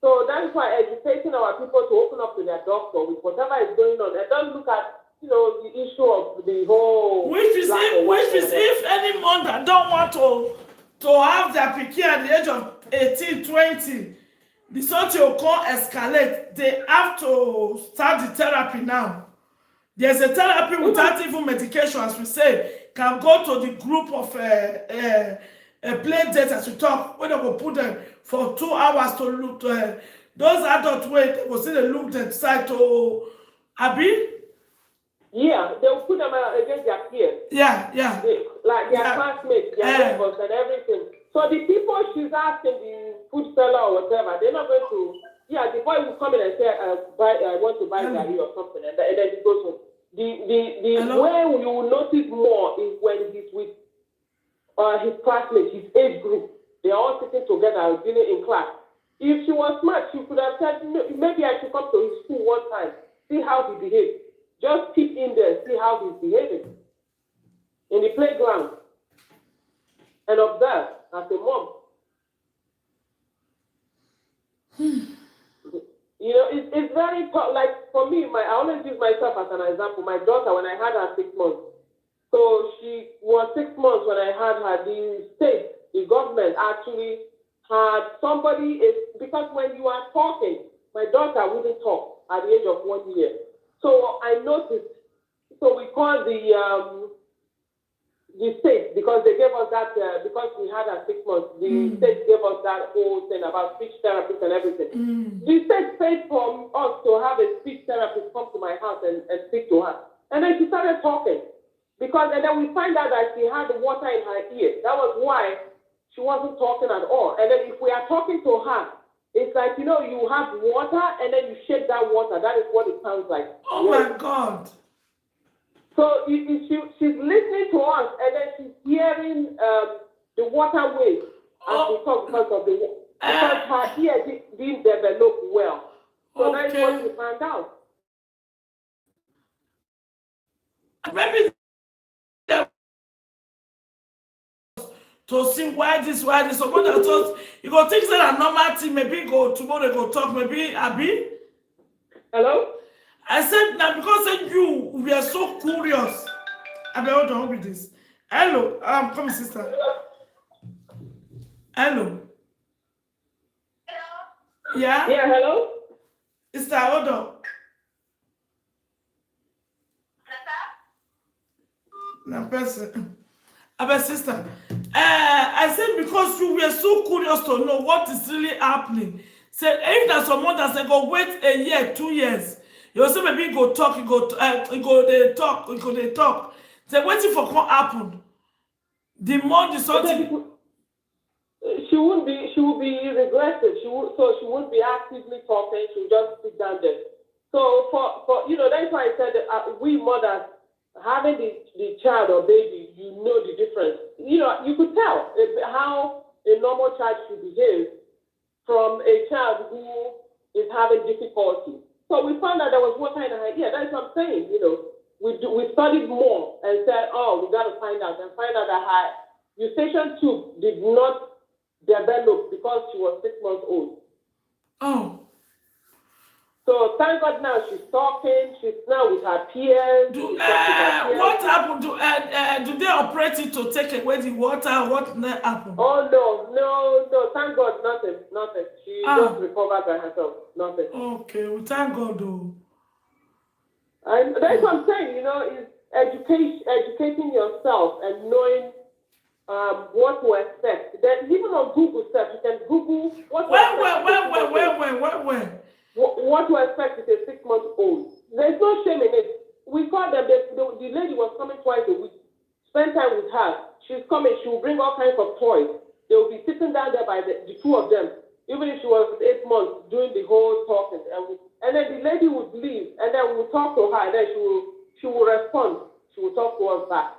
So that's why educating our people to open up to their doctor with whatever is going on, and don't look at, you know, the issue of the whole. Which is if any mom that don't want to have their pikin at the age of 18, 20, the something will come escalate. They have to start the therapy now. There's a therapy without even medication, as we say, can go to the group of play date as we talk, when they will put them for 2 hours to look to those adults wait, they will see they look the side to Abi. Yeah, they will put them against their peers. Yeah. Like their classmates, their neighbors and everything. So the people she's asking, the food seller or whatever, they're not going to, the boy will come in and say, I want to buy Gary or something, and then he goes home. The way you will notice more is when he's with his classmates, his age group. They're all sitting together, dealing in class. If she was smart, she could have said, maybe I should come to his school one time, see how he behaves. Just keep in there, see how he's behaving in the playground, and observe as a mom. You know, it's very tough. Like for me, I always use myself as an example. My daughter, when I had her 6 months, so she was 6 months when I had her. The state, the government actually had somebody, because when you are talking, my daughter wouldn't talk at the age of 1 year. So I noticed, so we called the state, because they gave us that, because we had her 6 months, the state gave us that whole thing about speech therapists and everything. The state paid for us to have a speech therapist come to my house and speak to her. And then she started talking. And then we find out that she had water in her ear. That was why she wasn't talking at all. And then if we are talking to her, it's like, you know, you have water and then you shake that water. That is what it sounds like. Oh my God. So she's listening to us and then she's hearing the water waves as we talk because of because her ear didn't develop well. So that's what we found out. Maybe to see why this. So when I thought you go think that a normal thing, maybe go tomorrow go talk, maybe Abi. Hello? I said now because we are so curious. Abi, hold on with this. Hello, come sister. Hello. Yeah? Yeah, hello? Sister, hold on. Now, person. Abi, sister. I said because you were so curious to know what is really happening. Said if there's someone that say go wait a year, 2 years, you also maybe go talk, you go they talk. Say waiting for what happen. The more the something. She will be regressive. She won't be actively talking. She'll just sit down there. So for you know, that's why I said that, we mothers having the child or baby, you know the difference. You know, you could tell how a normal child should behave from a child who is having difficulty. So we found that there was water in her ear. That's what I'm saying. You know, we studied more and said, oh, we got to find out that her eustachian tube did not develop because she was 6 months old. Oh. So thank God now she's talking. She's now with her peers. What happened? Do they operate it to take away the water? What happened? Oh no! Thank God, nothing. She just recovered by herself. Nothing. Okay, well, thank God though. And that's what I'm saying. You know, is educating yourself and knowing what to expect. Then even on Google stuff, you can Google what to expect with a 6 month old. There's no shame in it. We call them, the lady was coming twice a week. Spend time with her. She's coming, she will bring all kinds of toys. They will be sitting down there by the two of them. even if she was 8 months doing the whole talking, and then the lady would leave, and then we would talk to her, and then she will respond. She will talk to us back.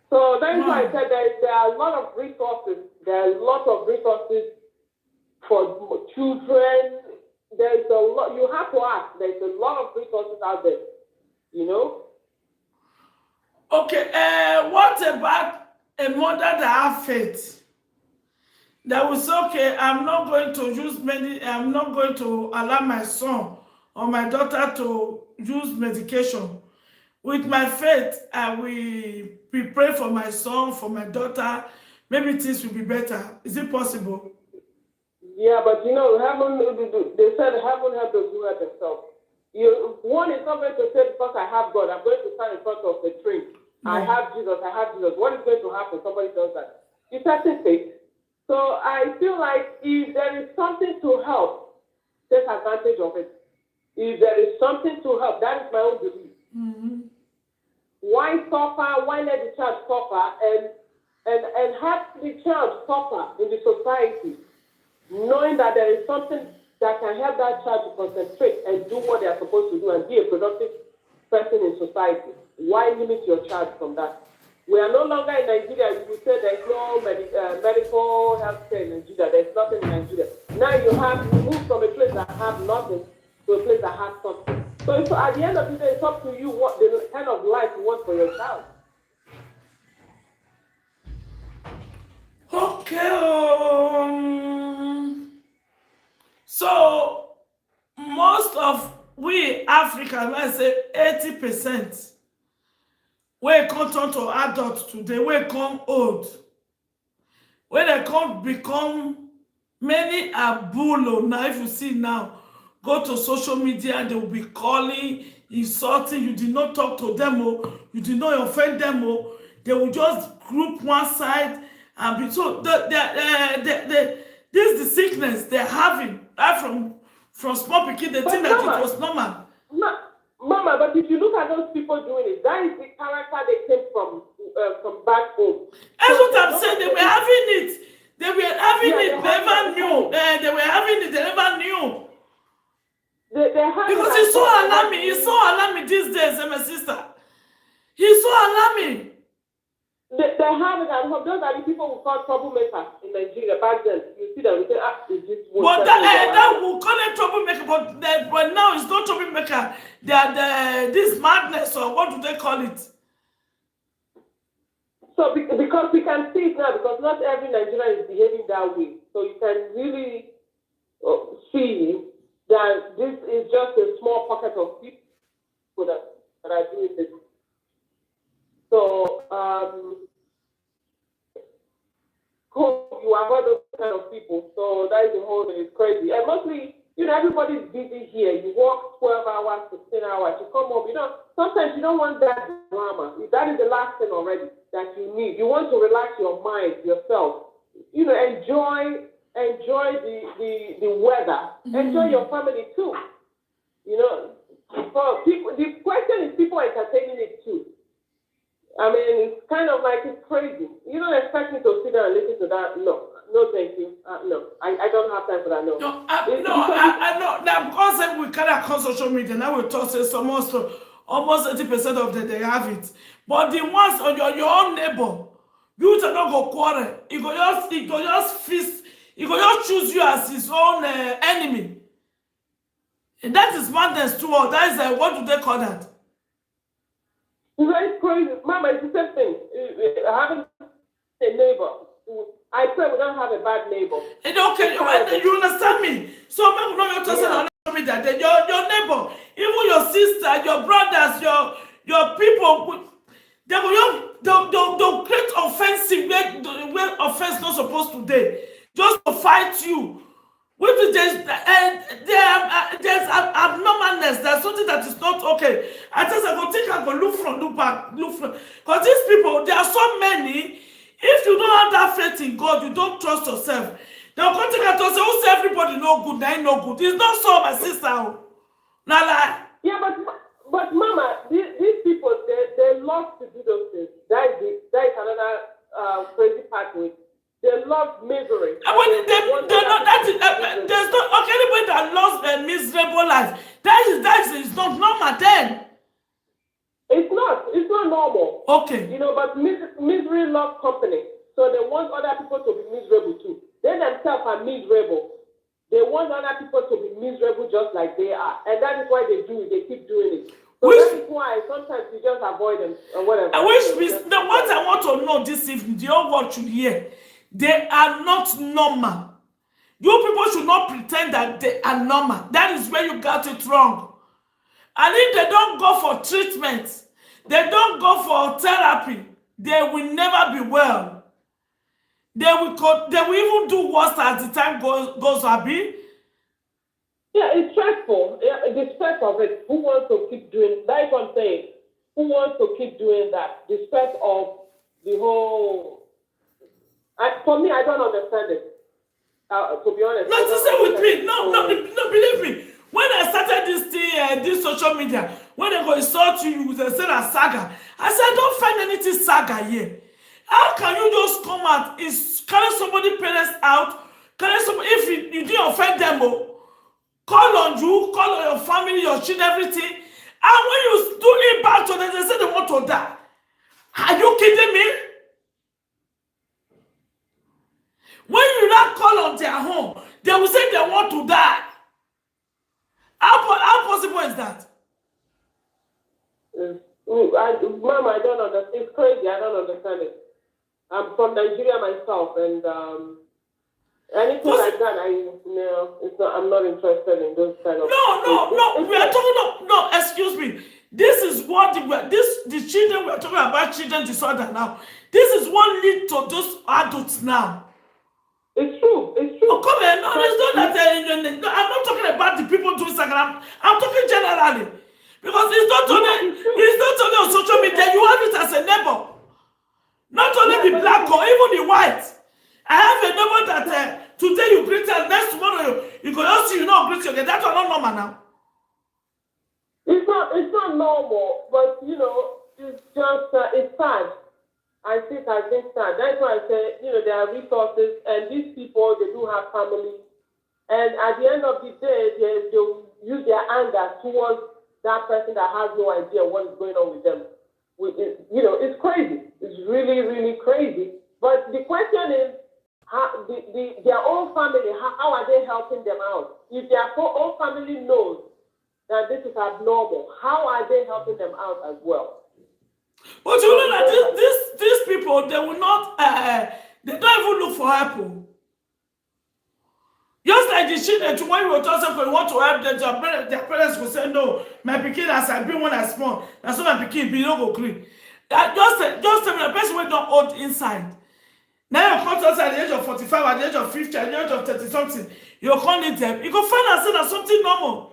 So that is why I said there are a lot of resources. There are a lot of resources for children. There's a lot. You have to ask. There's a lot of resources out there. You know. Okay. What about a mother that have faith? That was okay. I'm not going to use I'm not going to allow my son or my daughter to use medication. With my faith, I will pray for my son, for my daughter. Maybe things will be better. Is it possible? Yeah, but you know, they said heaven help those who help themselves. One is not going to say because I have God, I'm going to stand in front of the tree. I have Jesus, I have Jesus. What is going to happen? Somebody does that. You testing faith. So I feel like if there is something to help, take advantage of it. If there is something to help, that is my own belief. Why suffer? Why let the child suffer and have the child suffer in the society, knowing that there is something that can help that child to concentrate and do what they are supposed to do and be a productive person in society? Why limit your child from that? We are no longer in Nigeria. You say there's no medical health care in Nigeria. There's nothing in Nigeria. Now you move from a place that has nothing to a place that has something. So at the end of the day, it's up to you what the kind of life you want for your child. Okay. So most of we Africans, let's say 80%, we come turn to adults today, we come old. When they come become many are bull now. If you see now, go to social media and they will be calling, insulting. You did not talk to them, you did not offend them, they will just group one side and be so. This is the sickness they're having from small pikin. They think that it was normal. Mama, but if you look at those people doing it, that is the character they came from back home. That's what I'm saying. They were having it. They were having it. They never knew. They were having it. They never knew. Because it's so alarming. It's so alarming these days, my sister. He's so alarming. They have it at home. Those are the people who call troublemakers in Nigeria back then. You see them, we say, is this one? But that will call it troublemaker. But now it's not troublemaker. They are this madness, or what do they call it? So because we can see it now, because not every Nigerian is behaving that way. So you can really see that this is just a small pocket of people that are doing this. So you avoid those kind of people. So that is the whole thing. It's crazy. And mostly, everybody's busy here. You work 12 hours, 16 hours. You come home. Sometimes you don't want that drama. That is the last thing already that you need. You want to relax your mind, yourself. Enjoy the weather. Enjoy your family too. For people, the question is people entertaining it too. I mean, it's kind of like it's crazy. You don't expect me to sit there and listen to that. No, thank you. No, I don't have time for that. No. I know. Now, because we carry across social media, now we talk say almost 80% of them they have it. But the ones on your own neighbor, you do not go quarrel. He go just fist. He go just choose you as his own enemy. And that is madness too. That is what do they call that? It's crazy. Mama, it's the same thing. Having a neighbor. I pray we don't have a bad neighbor. Okay, you understand me? So maybe not your person me that your neighbor, even your sister, your brothers, your people, they'll create offensive where offense not supposed to be. Just to fight you. Which there's abnormalness. There's something that is not okay. I just I go look front, look back, look front. Because these people, there are so many. If you don't have that faith in God, you don't trust yourself. They'll come to and say, "Who say everybody no good? They ain't no good." It's not so, my sister. Nah. Yeah, but Mama, these people they love to do those things. That is another crazy part with. They not normal then. It's not normal. Okay. You know, but misery loves company. So they want other people to be miserable too. They themselves are miserable. They want other people to be miserable just like they are. And that is why they do it. They keep doing it. So that is why sometimes you just avoid them or whatever. Which means the what I want to know this evening, the whole world should hear, they are not normal. You people should not pretend that they are normal. That is where you got it wrong. And if they don't go for treatment, they don't go for therapy, they will never be well. They will even do worse as the time goes Abi. Yeah, it's stressful. Yeah, the stress of it. Who wants to keep doing that? Is what I'm saying. Who wants to keep doing that? The stress of the whole. For me, I don't understand it. To be honest. Not to say with me. No, believe me. When I started this thing, this social media, when they go insult you, they say a saga. I said, I don't find anything saga here. How can you just come out, carry somebody's parents out, carry somebody, if you didn't offend them, call on you, call on your family, your children, everything. And when you do it back to them, they say they want to die. Are you kidding me? When you not call on their home, they will say they want to die. How possible is that? Mama, I don't understand. It's crazy. I don't understand it. I'm from Nigeria myself, and anything like that, it's not. I'm not interested in those kind of. No. We are talking. No, excuse me. This is what the children we are talking about. Children disorder now. This is what leads to those adults now. It's true. Oh, come on. No, it's not that. I'm not talking about the people doing Instagram. I'm talking generally. Because it's not only on social media. You have it as a neighbor. Not only the black or even the white. I have a neighbor that today you greet her, next tomorrow you go just see you not greet you again. That's not normal now. It's not normal, but you know, it's just it's sad. I think I've been sad. That's why I say, you know, there are resources, and these people, they do have families. And at the end of the day, they'll use their anger towards that person that has no idea what is going on with them. You know, it's crazy. It's really, really crazy. But the question is, how, their own family, how are they helping them out? If their own family knows that this is abnormal, how are they helping them out as well? But you know that these people, they will not, they don't even look for help. Just like the children, when you were talking, you want to help them, their parents will say, no, my pikin has been when I small. That's why my pikin be no go green. Just tell me, the person will not hold inside. Now you come to us at the age of 45, at the age of 50, at the age of 30 something, you can't need them. You can find and say that's something normal.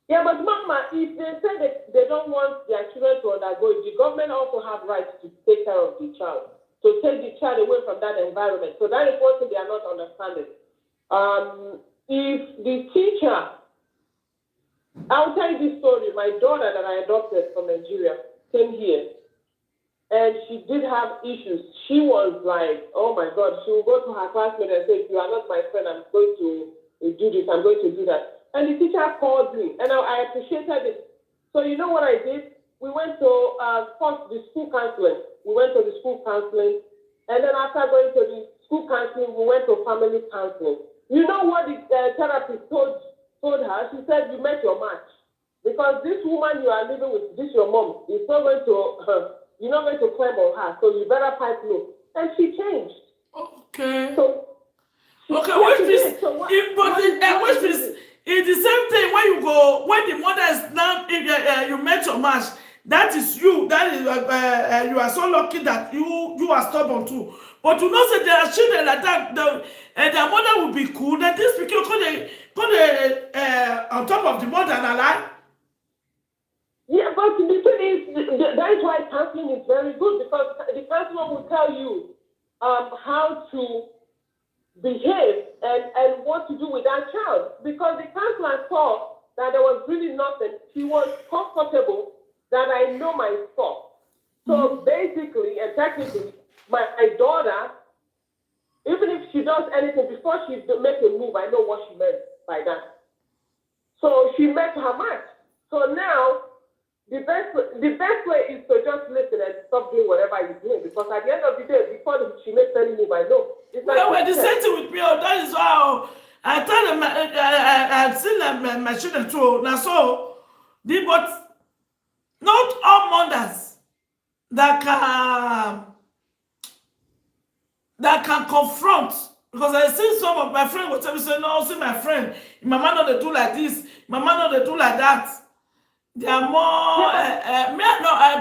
Yeah, but Mama, if they say that they don't want their children to undergo it, the government also have rights to take care of the child, to take the child away from that environment. So that is one thing they are not understanding. If the teacher, I'll tell you this story. My daughter that I adopted from Nigeria came here, and she did have issues. She was like, oh my God, she will go to her classmate and say, if you are not my friend, I'm going to do this, I'm going to do that. And the teacher called me, and I appreciated it. So you know what I did? We went to first the school counseling. We went to the school counseling, and then after going to the school counseling, we went to family counseling. You know what the therapist told her? She said, you met your match. Because this woman you are living with, this your mom, is not going to, you're not going to climb on her, so you better pipe low. And she changed. Okay. So, which is, it's the same thing when you go, when the mother is now, you met your match, that is you, that is, you are so lucky that you are stubborn too. But to know that there are children like that, their mother will be cool, that these people go on top of the mother and alive. Yeah, but the thing is, that is why counseling is very good, because the counselor will tell you how to behave and what to do with that child. Because the counselor saw that there was really nothing. She was comfortable that I know my stuff. So basically and technically, my daughter, even if she does anything, before she makes a move, I know what she meant by that. So she met her match. So now, the best way is to just listen and stop doing whatever you're doing, because at the end of the day, before she makes any move, I know. It's like Well, the same thing with me. Oh, that is why I tell them I've seen my children too. Now, so but not all mothers that can confront, because I see some of my friends will tell me, say, no, see my friend, my man not they do like this, my man not they do like that. They are more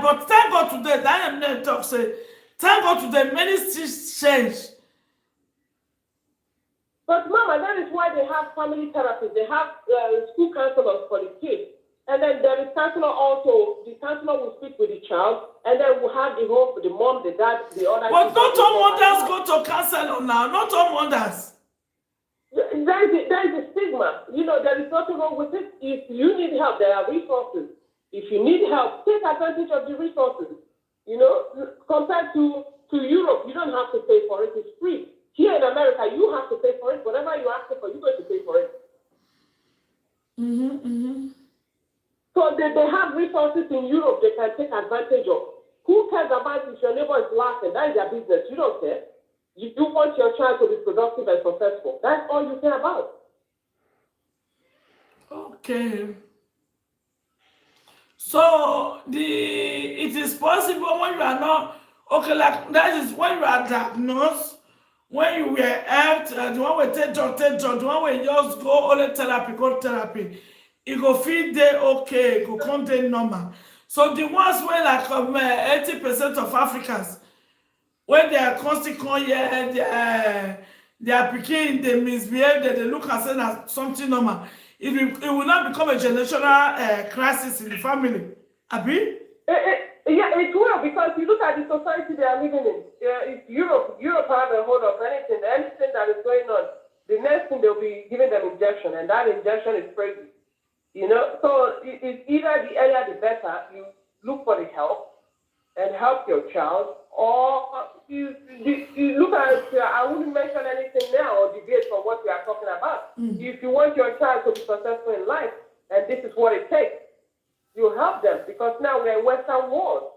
but thank God today, that I am not talk say, thank God today, many things change. But Mama, that is why they have family therapists. They have school counselors for the kids. And then there is counselor also. The counselor will speak with the child, and then we'll have the mom, the dad, the other. But not all mothers go to counselor now. Not all mothers. There is a stigma. You know, there is nothing wrong with it. If you need help, there are resources. If you need help, take advantage of the resources. You know, compared to Europe, you don't have to pay for it. It's free. Here in America, you have to pay for it. Whatever you ask for, you're going to pay for it. So they have resources in Europe they can take advantage of. Who cares about if your neighbor is laughing? That is their business. You don't care. You want your child to be productive and successful. That's all you care about. Okay. So it is possible when you are not okay, like that is when you are diagnosed, when you were helped, the one we take drug, the one we just go only therapy, it go feel day okay, it go come day normal. So the ones where like 80% of Africans, when they are constantly come here, they are picking, they misbehave, they look and say as something normal. It will not become a generational crisis in the family. Abi? Yeah, it will, because you look at the society they are living in. If Europe have a hold of anything that is going on, the next thing they'll be giving them injection, and that injection is crazy. You know, so it's either the earlier the better. You look for the help and help your child, or you look at. I wouldn't mention anything now or deviate from what we are talking about. If you want your child to be successful in life, and this is what it takes, you help them, because now we're in Western world.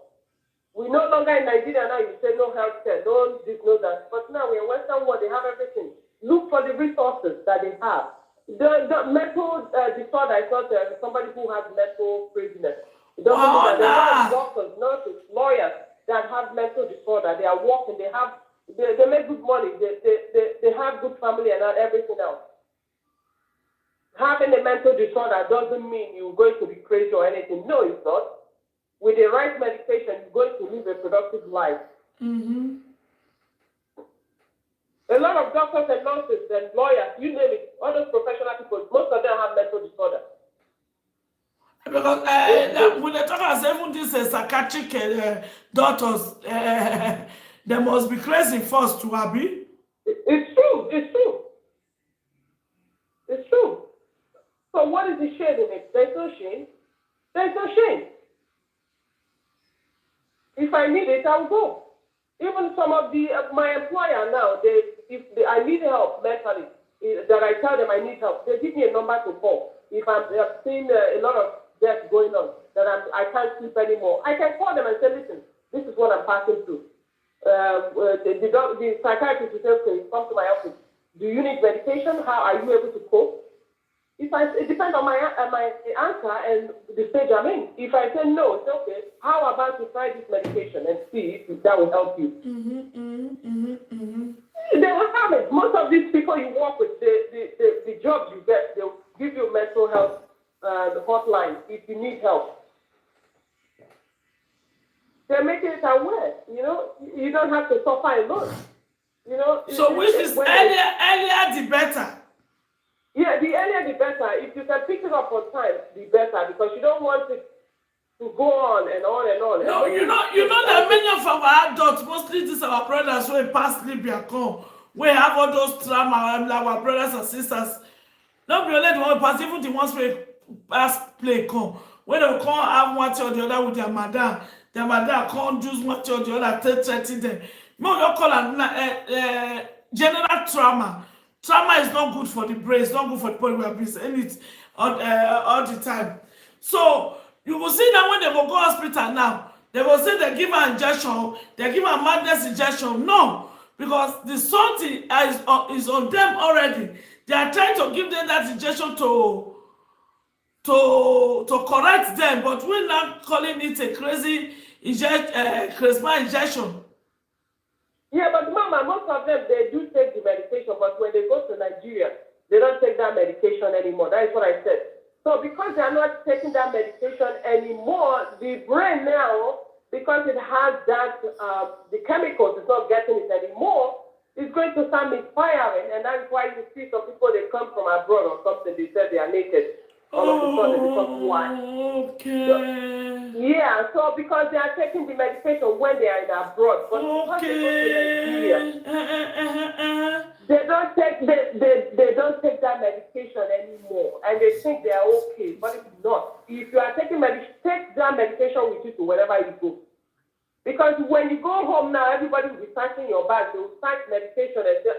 We're no longer in Nigeria now. You say no healthcare, no this, no that. But now we're in Western world. They have everything. Look for the resources that they have. The mental disorder is not somebody who has mental craziness. It doesn't mean that there are doctors, nurses, lawyers that have mental disorder. They are working. They make good money. They have good family and everything else. Having a mental disorder doesn't mean you're going to be crazy or anything. No, it's not. With the right medication, you're going to live a productive life. A lot of doctors and nurses and lawyers, you name it, all those professional people, most of them have mental disorder. Because when they talk about even these psychiatric doctors, they must be crazy first to Abi. It's true. It's true. It's true. So what is the shame in it? There's no shame. There's no shame. If I need it, I'll go. Even some of my employer now, I need help mentally, that I tell them I need help, they give me a number to call. If I've seen a lot of death going on, that I can't sleep anymore, I can call them and say, listen, this is what I'm passing through. The psychiatrist will say, okay, come to my office. Do you need medication? How are you able to cope? It depends on my answer and the stage I'm in. If I say no, it's okay. How about you try this medication and see if that will help you? They have it. Most of these people you work with, the jobs you get, they'll give you mental health hotline if you need help. They're making it aware. You know, you don't have to suffer alone. You know. So which is earlier the better. Yeah, the earlier the better. If you can pick it up on time, the better, because you don't want it to go on and on and on. No, you know that many of our adults, mostly these our brothers who pass Libya come, we have all those trauma, like our brothers and sisters. Not be only the one pass, even the ones who pass play come. When they come have one thing or the other with their madam can't do one thing or the other, threaten them. No, you call it general trauma. Trauma is not good for the brain, it's not good for the body. We have been saying it all the time. So you will see that when they will go hospital now, they will say they give her injection, they give her madness injection. No, because the something is on them already. They are trying to give them that injection to correct them, but we're not calling it a crazy charisma injection. Yeah, but Mama, most of them, they do take the medication, but when they go to Nigeria, they don't take that medication anymore. That is what I said. So because they are not taking that medication anymore, the brain now, because it has that, the chemicals, it's not getting it anymore, it's going to start misfiring, and that's why you see some people, they come from abroad or something, they say they are naked. All of a sudden, because why? Okay. So, yeah, so because they are taking the medication when they are in abroad, but because they go to Nigeria, they don't take that medication anymore, and they think they are okay, but it's not. If you are taking medication, take that medication with you to wherever you go. Because when you go home now, everybody will be searching your bag. They will search medication and say,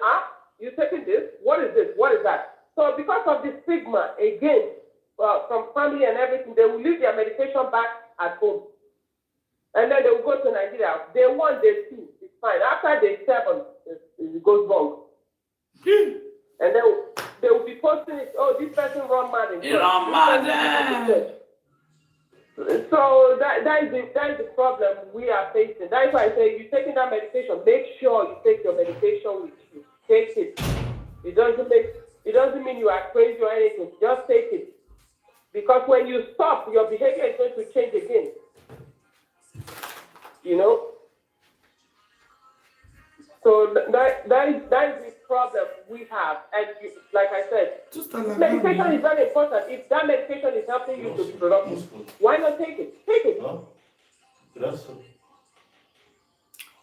you taking this? What is this? What is that? So because of the stigma, again, from family and everything, they will leave their medication back at home. And then they will go to Nigeria. Day 1, day 2, it's fine. After day 7, it goes wrong. And then they will be posting it, this person run mad in church. You run mad. So that is the problem we are facing. That's why I say you're taking that medication, make sure you take your medication with you. Take it. It doesn't mean you are crazy or anything. Just take it. Because when you stop, your behavior is going to change again. You know? So that is the problem we have. And like I said, medication is very important. If that medication is helping you to be productive, why not take it? Take it.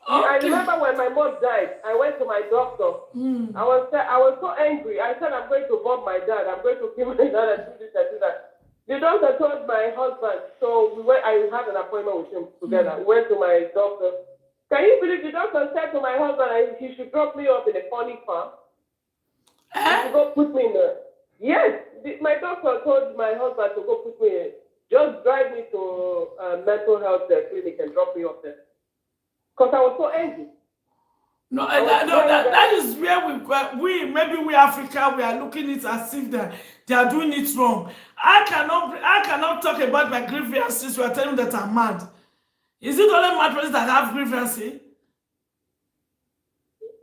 I remember when my mom died, I went to my doctor. I was so angry. I said, I'm going to bomb my dad. I'm going to kill my dad and do this and do that. The doctor told my husband, so I had an appointment with him together. We went to my doctor. Can you believe the doctor said to my husband he should drop me off in a funny farm? He should go put me in the... Yes, my doctor told my husband to go put me in. Just drive me to a mental health clinic and drop me off there. Because I was so angry. No, that is where we Africa, we are looking at it as if they are doing it wrong. I cannot talk about my grievances. You are telling me that I'm mad. Is it only mad persons that have grievances?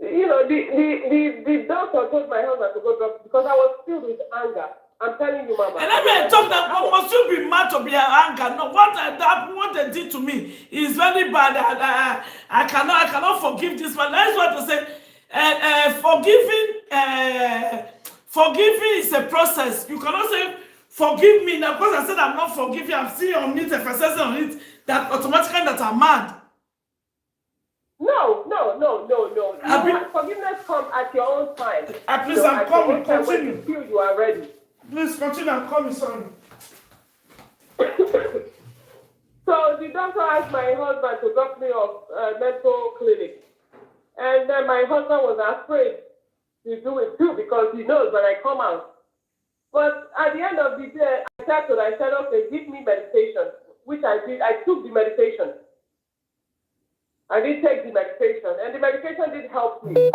You know, the doctor told my husband to go drop because I was filled with anger. I'm telling you, Mama. And let me talk that must you be mad to be angry? No, what they did to me is very bad. I cannot forgive this man. That's what to say. Forgiving is a process. You cannot say forgive me now because I said I'm not forgiving. I'm still on it. If I say on it, that automatically that I'm mad. No. Forgiveness comes at your own time. Please, I'm coming. Continue. When you feel you are ready. Please continue. I'm coming, sorry. So the doctor asked my husband to drop me off mental clinic. And then my husband was afraid to do it too because he knows when I come out. But at the end of the day, I said, okay, give me medication, which I did. I took the medication. I did take the medication, and the medication did help me.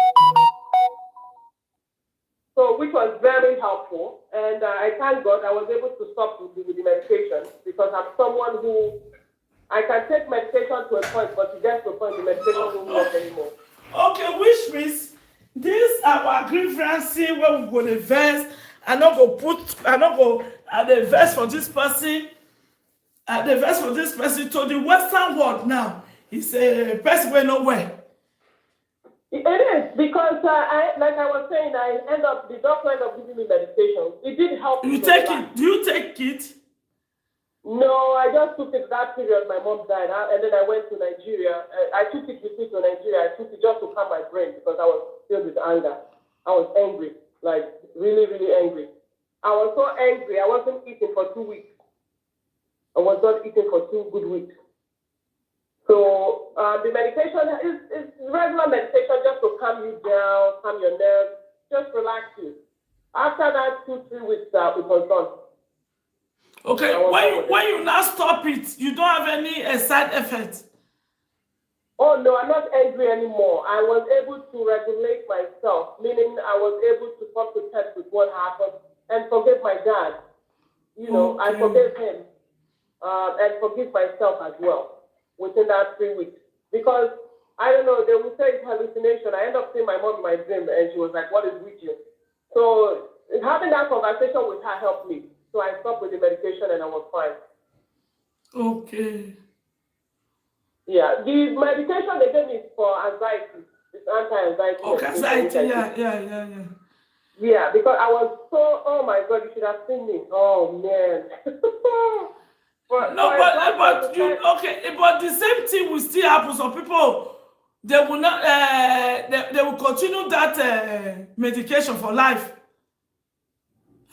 So, which was very helpful, and I thank God I was able to stop with the medication because I'm someone who I can take medication to a point, but to get to a point, the medication won't work anymore. Okay, which means this our grievance where we go the verse. I not go add the verse for this person. The verse for this person to the Western world now. It's a person where nowhere. It is because like I was saying, the doctor ended up giving me medication. It did help. You take it? Do you take it? No, I just took it that period. My mom died, and then I went to Nigeria. I took it with me to Nigeria. I took it just to calm my brain because I was filled with anger. I was angry, like really, really angry. I was so angry. I wasn't eating for 2 weeks. I was not eating for 2 good weeks. So the medication is regular medication just to calm you down, calm your nerves, just relax you. After that 2-3 weeks, it was gone. Okay, I was done with it. when you now stop it, you don't have any side effect. Oh no, I'm not angry anymore. I was able to regulate myself, meaning I was able to come to terms with what happened and forgive my dad. You know, I Okay. forgave him and forgive myself as well within that 3 weeks. Because I don't know, they will say it's hallucination. I end up seeing my mom in my dream, and she was like, "What is with you?" So having that conversation with her helped me. So I stopped with the medication, and I was fine. Okay. Yeah, the medication they gave me is for anxiety. It's anti-anxiety Okay, medication, which anxiety, I yeah, took. yeah. Yeah, because I was so, oh my God, you should have seen me. Oh man. for No, a doctor to but you say, okay, but the same thing will still happen. Some people they will not they will continue that medication for life.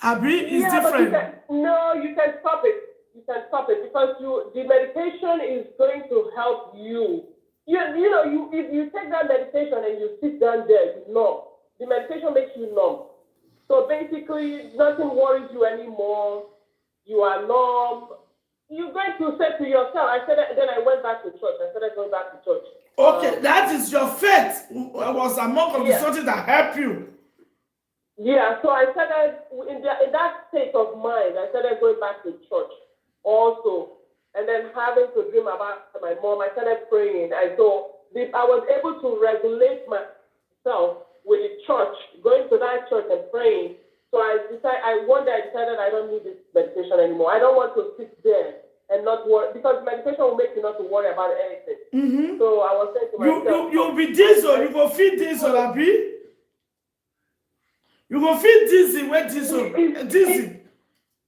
Abi is yeah, but you different. can, no, you can stop it. You can stop it because the medication is going to help you. You know, if you take that medication and you sit down there, you numb. The medication makes you numb. So basically, nothing worries you anymore. You are numb. You're going to say to yourself, I said, then I went back to church. I started going back to church. Okay, that is your faith was among of the Yeah. something that help you. Yeah, so I started, in that state of mind, I started going back to church also. And then having to dream about my mom, I started praying. And so I was able to regulate myself with the church, going to that church and praying. So one day I decided I don't need this medication anymore. I don't want to sit there and not worry, because medication will make you not to worry about anything. Mm-hmm. So I was saying to myself, You'll be diesel, you go feel diesel, Abi. You go feel dizzy when dizzy.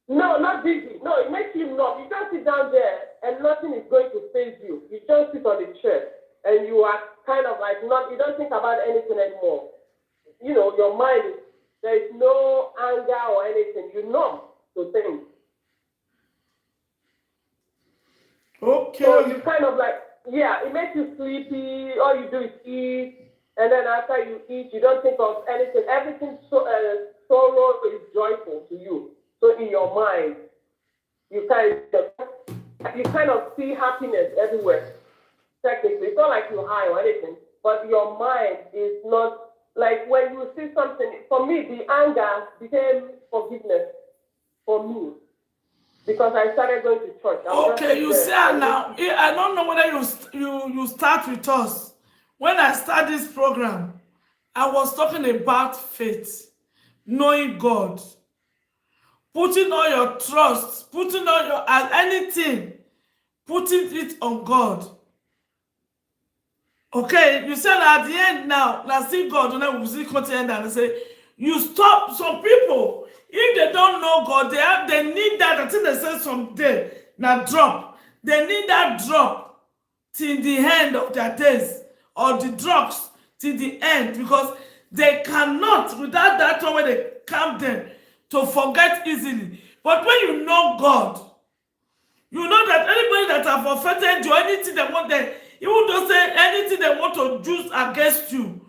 No, not dizzy. No, it makes you numb. You just sit down there and nothing is going to phase you. You just sit on the chair and you are kind of like you don't think about anything anymore. You know, your mind is, there is no anger or anything. You numb to things. Okay. So you kind of like, yeah, it makes you sleepy. All you do is eat. And then after you eat, you don't think of anything. Everything sorrow is joyful to you. So in your mind, you kind of see happiness everywhere. Technically, it's not like you're high or anything, but your mind is not like when you see something. For me, the anger became forgiveness for me because I started going to church. Okay, you say now. I don't know whether you start with us. When I start this program, I was talking about faith, knowing God, putting all your trust, putting all your anything, putting it on God. Okay, you said at the end now, let's see God, and then we'll see content and say, you stop some people, if they don't know God, they need that. I think they said someday, now drop. They need that drop till the end of their days, or the drugs till the end, because they cannot, without that one where they calm them, to forget easily. But when you know God, you know that anybody that have offended you, anything they want, even though say anything they want to use against you,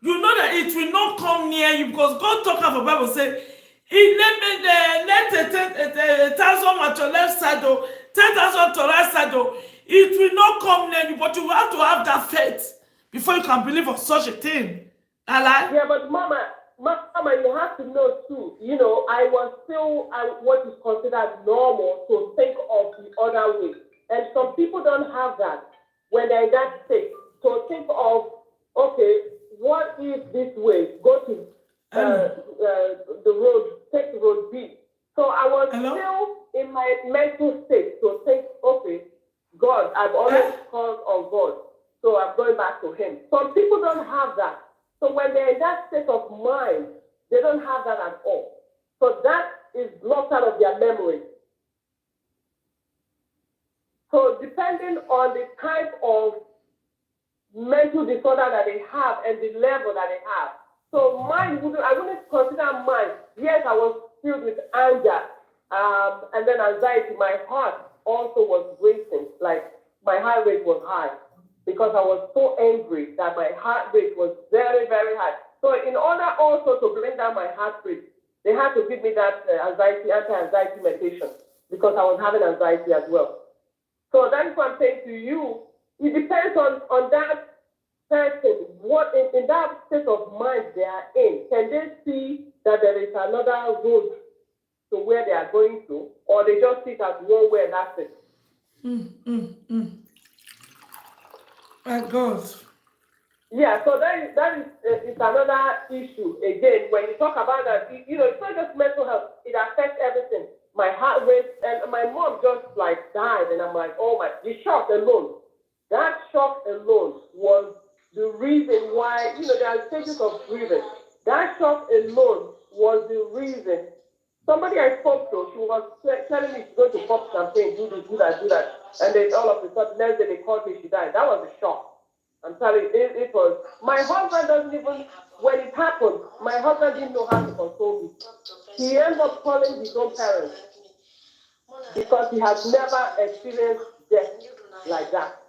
you know that it will not come near you, because God talk about the Bible say, let 1,000 at your left side, 10,000 to the right side, it will not come near you, but you have to have that faith before you can believe of such a thing. Yeah, but Mama, you have to know too. You know, I was still what is considered normal to think of the other way, and some people don't have that when they're in that state. To think of, okay, what if this way? Go to the road, take road B. So I was still in my mental state to think, okay, God, I've always called on God, so I'm going back to Him. Some people don't have that. So when they're in that state of mind, they don't have that at all. So that is blocked out of their memory. So depending on the type of mental disorder that they have and the level that they have. So I wouldn't consider mine. Yes, I was filled with anger and then anxiety. My heart also was racing, like my heart rate was high, because I was so angry that my heart rate was very, very high. So in order also to bring down my heart rate, they had to give me that anti-anxiety medication. because I was having anxiety as well. So that's what I'm saying to you. It depends on that person, what in that state of mind they are in. Can they see that there is another road to where they are going to, or they just see it as one way and that's it? My God. Yeah, so that is another issue. Again, when you talk about that, it's not just mental health; it affects everything. My heart rate, and my mom just like died, and I'm like, oh my! The shock alone, that shock alone was the reason why there are stages of grieving. That shock alone was the reason. Somebody I spoke to, she was telling me she's going to pop champagne, do this, do that, do that, and then all of a sudden, next day they called me, she died. That was a shock. I'm telling you, it was. My husband doesn't even, when it happened, my husband didn't know how to console me. He ended up calling his own parents because he has never experienced death like that.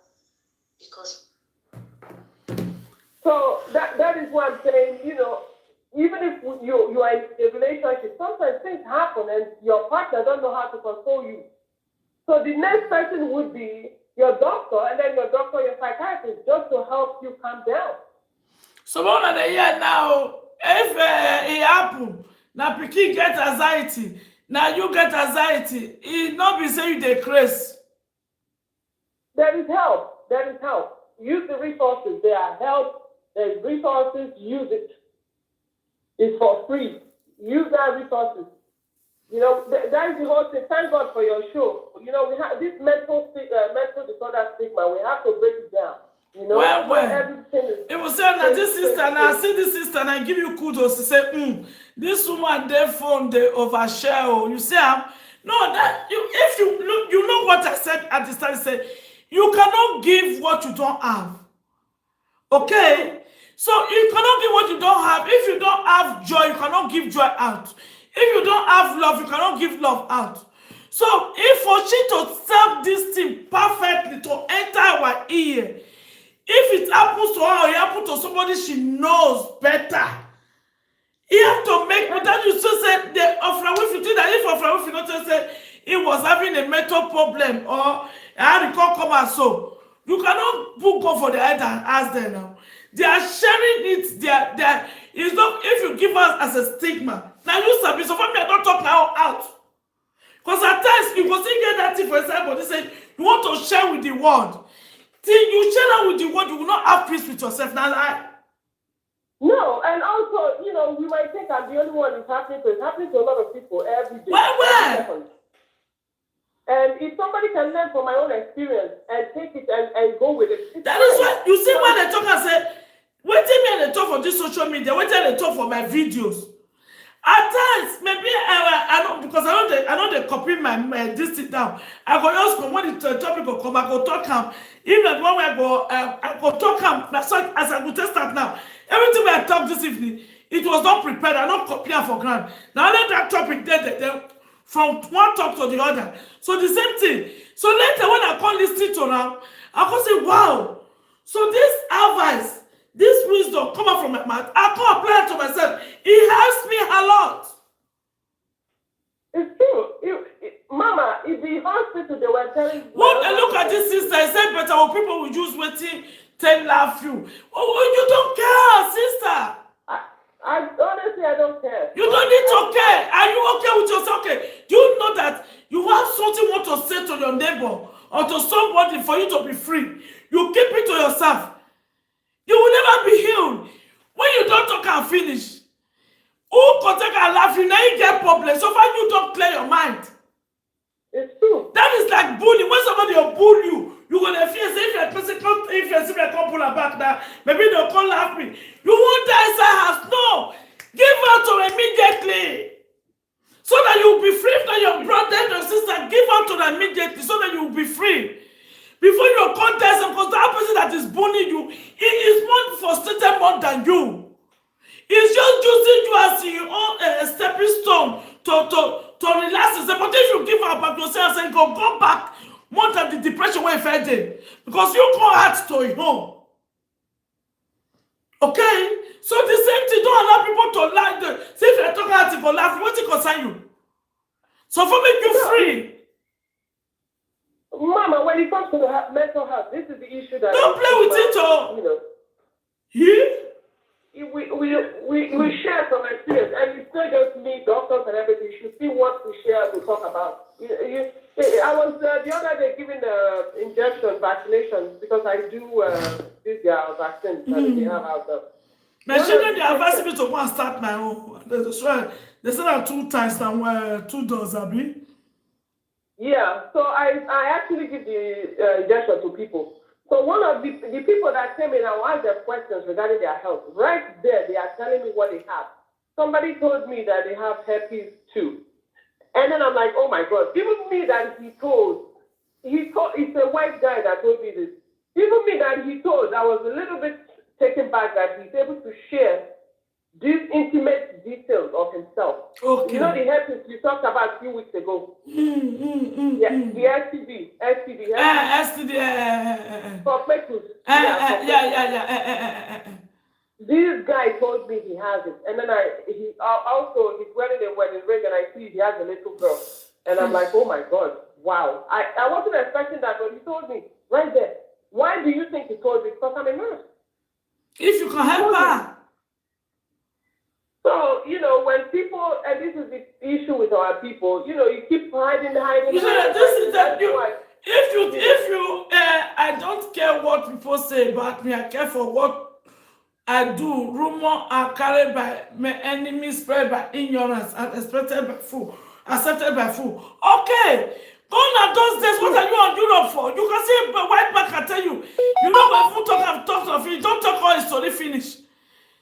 So that is what I'm saying, even if you are in a relationship, sometimes things happen and your partner don't know how to console you. So the next person would be your doctor, and then your doctor, your psychiatrist, just to help you calm down. So one of the year now, if it happen, now pikin get anxiety, now you get anxiety, it not be say you dey craze. There is help. There is help. Use the resources. There are help. There's resources. Use it. It's for free. Use that resources. That is the whole thing. Thank God for your show. We have this mental disorder stigma. We have to break it down. Well, everything is. It was saying that this sister, and I see this sister, and I give you kudos to say, this woman, their phone, they overshare. Oh, you see, no, that if you look, you know what I said at the start. I said, you cannot give what you don't have. Okay, so you cannot give what you don't have. If you don't have joy, you cannot give joy out. If you don't have love, you cannot give love out. So if for she to serve this thing perfectly to enter our ear, if it happens to her or it happens to somebody she knows better, you have to make that you still say the offering. If you do that, if offering, if you not say it was having a mental problem or I recall come and so, you cannot put God for the head and ask them now. They are sharing it. They are. It's not if you give us as a stigma. Now you sabi. So for me, I don't talk now out. Because at times you go see get that thing for example. They say you want to share with the world. Till you share that with the world, you will not have peace with yourself. Now lie. No, and also, we might think I'm the only one it's happening to. It's happening to a lot of people every day. Where? And if somebody can learn from my own experience and take it and go with it. That is why you see when they talk and say, wait till me and they talk for this social media, wait till they talk for my videos. At times, maybe I know because I know they copy my this thing down. I go just come when the topic will come, I go talk him. Even when I go talk him. That's why as I go test that now. Everything I talk this evening, it was not prepared. I not copy for granted. Now let that topic there from one talk to the other. So the same thing. So later when I call listen to now, I can say, wow. So this advice, this wisdom come out from my mouth. I can apply it to myself. It helps me a lot. It's true. Mama, if the hospital they were telling you. When I look at this sister, I said better when people will use waiting, tell laugh you. Oh, you don't care, sister. Honestly, I don't care. You don't need to care. Are you okay with yourself? Okay. Do you know that you have something you want to say to your neighbor or to somebody for you to be free? You keep it to yourself. You will never be healed. When you don't talk and finish, who can take and laugh you? Now you get problems. So far you don't clear your mind. It's true. That is like bullying. When somebody will bully you, you're going to feel say if a person come, if you see me come pull her back now, maybe they'll come laugh me. You won't die inside house. No. Give out to them immediately. So that you'll be free from your brother and your sister. Give out to them immediately so that you'll be free. Before you contest them, because that person that is bullying you, he is more frustrated more than you. He's just using you as your own stepping stone to relax himself. But if you give her back yourself and say, go back more than the depression where you felt it. Because you can't add to home. Okay? So the same thing, don't allow people to laugh. See if you're talking about it for laugh, what it concern you? So for make you free. when it comes to mental health, this is the issue that don't play with it, oh. We share some experience, and it's not just me, doctors and everything. You should see what we share, we talk about. I was the other day giving injection vaccinations because I do these vaccines that they have out there. My children, they are asking me to go and start my own. They said that 2 times now, 2 doses, Abi. Yeah, so I actually give the injection to people. So one of the people that came in, I asked them questions regarding their health. Right there, they are telling me what they have. Somebody told me that they have herpes too. And then I'm like, oh my God. Even me that he told, it's a white guy that told me this. Even me that he told, I was a little bit taken back that he's able to share these intimate details of himself. Okay. You know the herpes we talked about a few weeks ago. Yeah, the STD. For pregnant. This guy told me he has it, and then he's wearing a wedding ring, and I see he has a little girl, and I'm like, oh my God, wow! I wasn't expecting that, but he told me right there. Why do you think he told me? Because I'm a nurse. If you can help her. So, when people, and this is the issue with our people, you keep hiding. You know, this is that if you, I don't care what people say about me, I care for what I do. Rumor are carried by my enemies, spread by ignorance, and accepted by fool. Okay, gone are those days. What are you on Europe for? You can see a white man can tell you. You know when fool talk of it, don't talk all his story finish.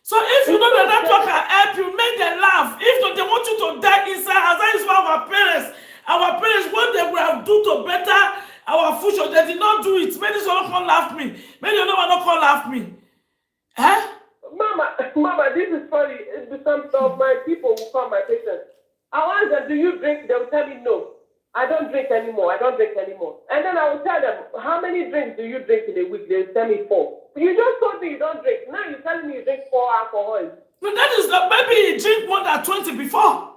So if you know that network can help you, make them laugh. If not, they want you to die inside, as that is why our parents, what they will have do to better our future, they did not do it. Many someone can't laugh me. Many of them are not can't laugh me. Huh? Mama, this is funny. Some of my people will call my patients. I ask them, do you drink? They will tell me no. I don't drink anymore. And then I will tell them, how many drinks do you drink in a week? They will tell me 4. You just told me you don't drink. Now you're telling me you drink 4 alcohol. But that is maybe you drink more than 20 before.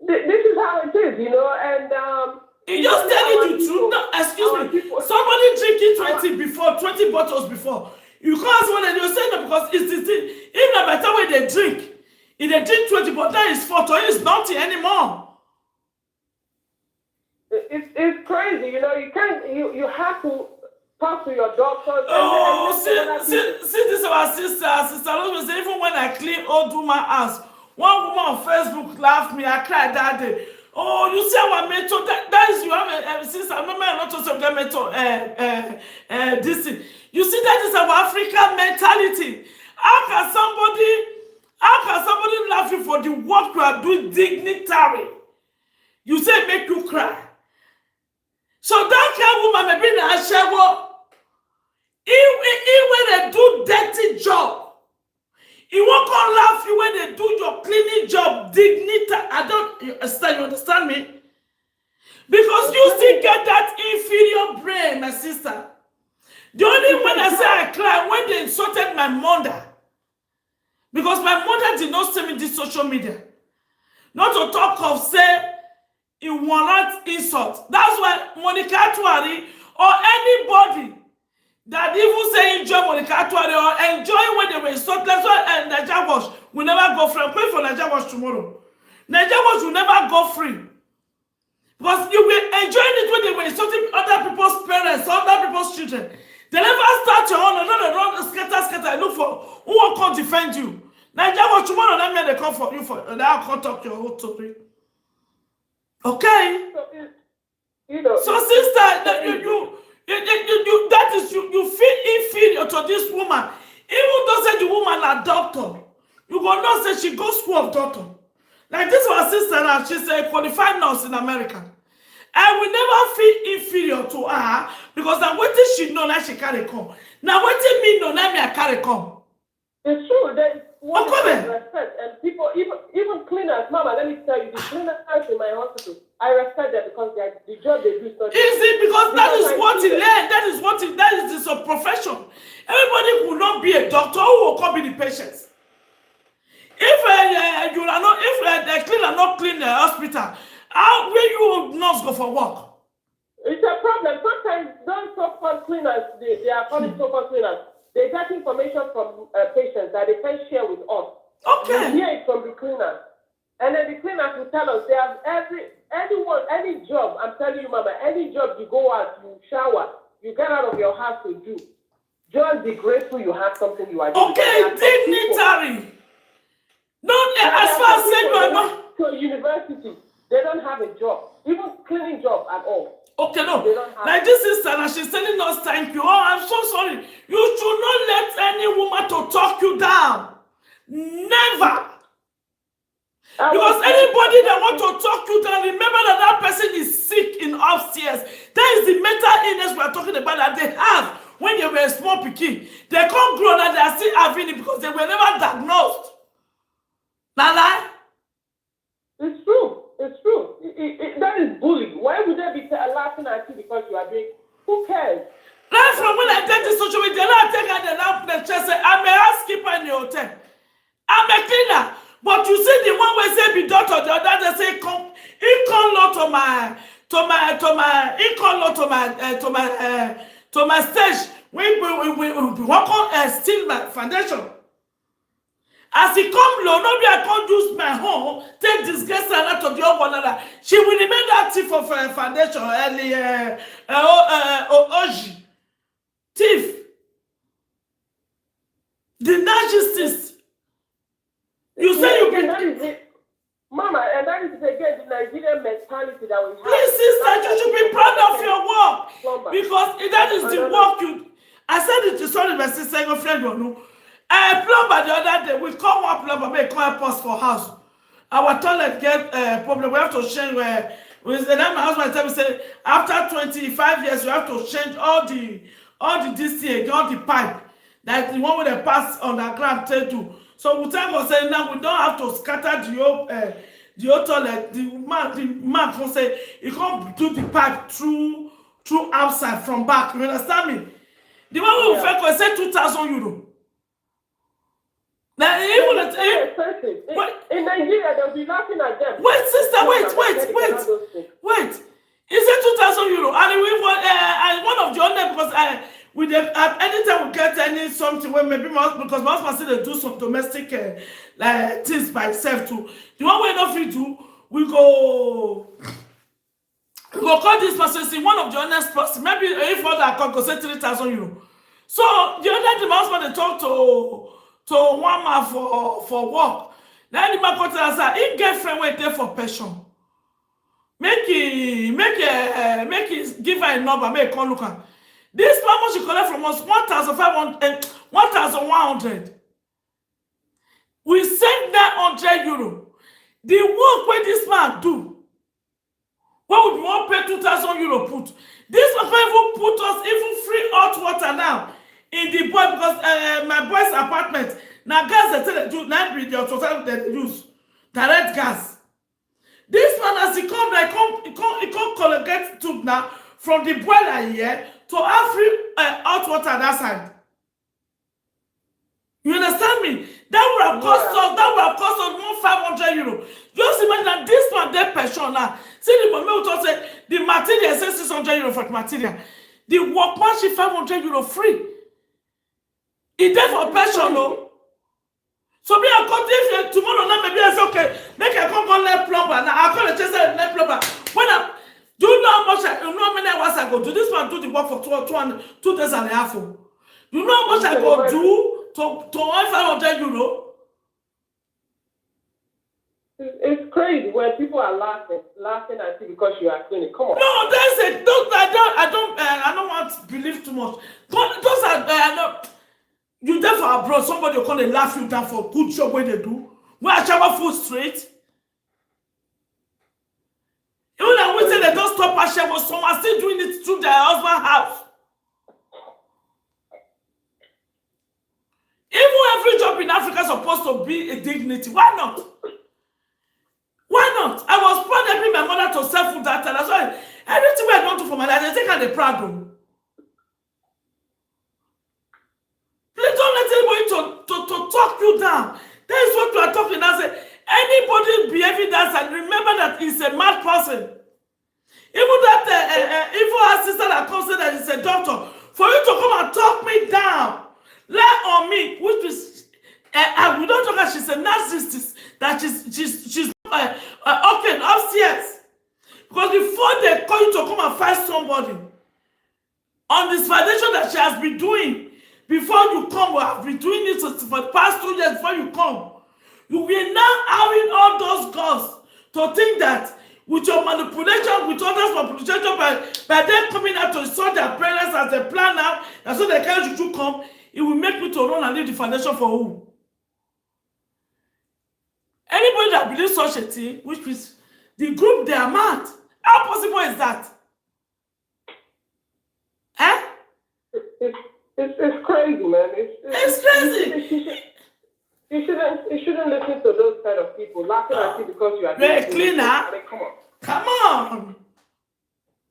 This is how it is, and he just telling you truth. No, excuse me. Somebody drinking 20 bottles before. You can't ask when you say that because it's the thing. Even by the time when they drink, if they drink 20, but that is 4, it's nothing anymore. It's crazy, you can't, you have to talk to your doctors. See, this is our sister Rose say, even when I clean or do my house, one woman on Facebook laughed me, I cried that day. Oh, you see our method, that is, you have a sister, I'm not to say that method, this thing. You see, that is our African mentality. How can somebody laugh you for the work you are doing dignitary? You say make you cry. So that kind of woman may be in a shower. When they do dirty job, he won't come laugh you when they do your cleaning job dignitary. You understand me? Because you still get that inferior brain, my sister. The only when I say I cry when they insulted my mother. Because my mother did not send me this social media. Not to talk of say it warrant insult. That's why Monica Tuari or anybody that even say enjoy Monica Tuari or enjoy when they were insulted. That's why Nigeria Wash will never go free. I'm praying for Nigeria Wash tomorrow. Nigeria Wash will never go free. Because you will enjoy it when they were insulting other people's parents, other people's children. They never start your own, another run, scatter, look for who will come defend you. Nigeria Wash tomorrow, let me they come for you for and I'll come talk your whole story. Okay. So sister, you feel inferior to this woman. Even though say the woman a doctor, you go not say she goes school of doctor. Like this was sister now, she's a qualified nurse in America. I will never feel inferior to her because now what did she know that she carry come? Now what did me know that me I carry come? It's true. There's one respect, and people, even cleaners, Mama, let me tell you, the cleaners in my hospital, I respect them because the job they do is not easy because that is what he learned. That is his profession. Everybody will not be a doctor who will come be the patients. If the cleaner not clean the hospital, how will you nurse go for work? It's a problem. Sometimes so-called cleaners, they are calling so-called cleaners. They get information from patients that they can share with us. Okay. We hear it from the cleaners. And then the cleaners will tell us they have any job, I'm telling you, Mama, any job you go out, you shower, you get out of your house to do. Just be grateful you have something you are doing. Okay, dignitary. No, as far as saying you are not to a university, they don't have a job, even cleaning job at all. okay, no. Like this sister, and she's telling us thank you. Oh, I'm so sorry. You should not let any woman to talk you down. Never. Because anybody that want to talk you down, remember that person is sick in upstairs. That is the mental illness we are talking about that they have when they were a small pikin. They can't grow that they are still having it because they were never diagnosed. Nala? It's true. It's true. That is bullying. Why would they be laughing at you because you are doing? Who cares? Right from when I take the social media, I take out the lamp the chest, say, I'm a housekeeper in the hotel. I'm a cleaner. But you see the one where say be daughter, the other they say come, he come lot to my stage. We work on steal my foundation. As he come low, nobody I can't use my home, take disgrace and out of the other one another. She will remain that thief of foundation, Oji. Thief. The narcissist. You say you can. That is it. Mama, and that is again the Nigerian mentality that we have. Please, sister, you should be proud of your work. Because that is the work you. I said it to sorry, my sister, your friend, you know. Plumber the other day, we call one plumber, make call us for house. Our toilet get problem. We have to change where. And then my husband tell me say after 25 years, you have to change all the this thing, all the pipe. Like the one with the pass on the ground tell do. So we tell us say now we don't have to scatter the whole toilet. The man can say he can't do the pipe through outside from back. You understand me? The one we will fake say 2,000 euro. Now even in Nigeria they'll be laughing at them. Wait, sister, wait. He said 2,000 euro, and we want and one of the other because we at any time we get any something where maybe because most person they do some domestic like things by itself too. The one we don't fit do, we go call this person. See one of the honest person. Maybe if other call go say 3,000 euro. So the other the husband they talk to one man for work. Then the man come tell us he get friend wait there for pension. Make he give her a number. Make call look at. This man she collect from us 1,500, 1,100. We send that 100 euro. The work where this man do, what would we want pay 2,000 euro put? This man can even put us even free hot water now in the boy because my boy's apartment now gas they tell they do now be the total they use direct gas. This man as he come like he come collect tube now from the boiler here to have free hot water that side. You understand me? That would have cost us. That would have cost us 1,500 euro. Just imagine that this man they pension now. See the moment we talk say the material say 600 euro for the material. The workmanship 500 euro free. It there for pension, no. So me I come if tomorrow now maybe I say okay, make I come let plumber now. I call the chase let plumber. When I do you know how much you know how many hours I go do? This man do the work for 2 days and a half. You know how much I go do to 1,500 euro? It's crazy when people are laughing at you because you are cleaning. Come on. No, I don't want to believe too much. But those are you there for abroad, somebody will come and laugh you down for good job where they do. Where I shower food straight. Even when we say they don't stop a shower, some are still doing it through their husband's house. Even every job in Africa is supposed to be a dignity. Why not? Why not? I was proud to bring my mother to sell food that time. That's why everything we are going to for my dad, they think I'm proud of. Please don't let anybody to talk you down. That is what we are talking about. Anybody behaving that side, remember that he's a mad person. Even that evil sister that comes in that is a doctor, that she's a narcissist, that she's okay upstairs. Because before they call you to come and find somebody on this foundation that she has been doing, before you come, we have been doing it for the past 2 years before you come. You will now having all those girls to think that with your manipulation, with others' manipulation, by them coming out to insult their parents as they plan now, and so they can't you come, it will make me to run and leave the foundation for who? Anybody that believes such a thing, which is the group, they are mad. How possible is that? Eh? It's crazy, man. It's crazy. You shouldn't listen to those kind of people laughing at you because you are You're a cleaner. I mean, come on. Come on.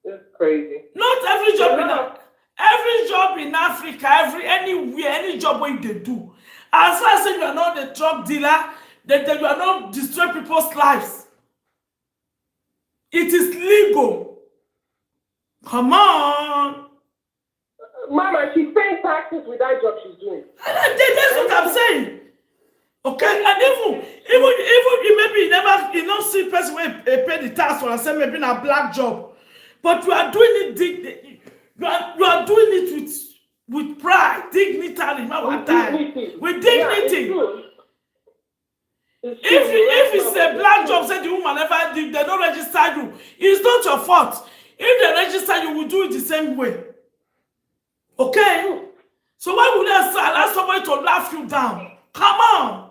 It's crazy. Not every job in Africa, anywhere, any job where they do. As far as you are not a drug dealer, that you are not destroying people's lives. It is legal. Come on. Mama, she's paying taxes with that job she's doing. That's what I'm saying. Okay, and even maybe you don't see person where pay the tax for say maybe a black job, but you are doing it. You are doing it with pride, dignity, with dignity. Yeah, if it's a black job, say the woman never they don't register you, it's not your fault. If they register you, will do it the same way. Okay, so why would they allow somebody to laugh you down? Come on.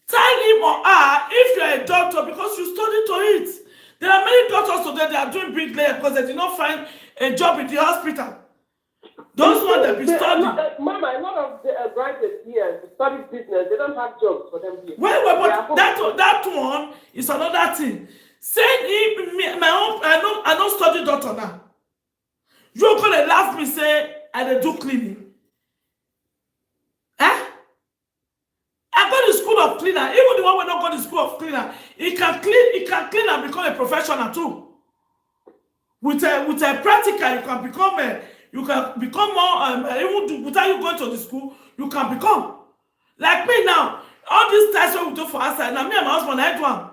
Tell him or her if you're a doctor because you studied to it. There are many doctors today that are doing big layers because they did not find a job in the hospital. Those ones that be studying. Mama, a lot of the graduates here study business. They don't have jobs for them here. Well, but that one is another thing. Send him my own. I don't study doctor now. You gonna laugh me say I dey do cleaning. Eh? I go to school of cleaner. Even the one who don't go to school of cleaner, he can clean and become a professional too. With a practical, you can become more. Even without you going to the school, you can become. Like me now, all these ties we do for outside. Now me and my husband, I do one.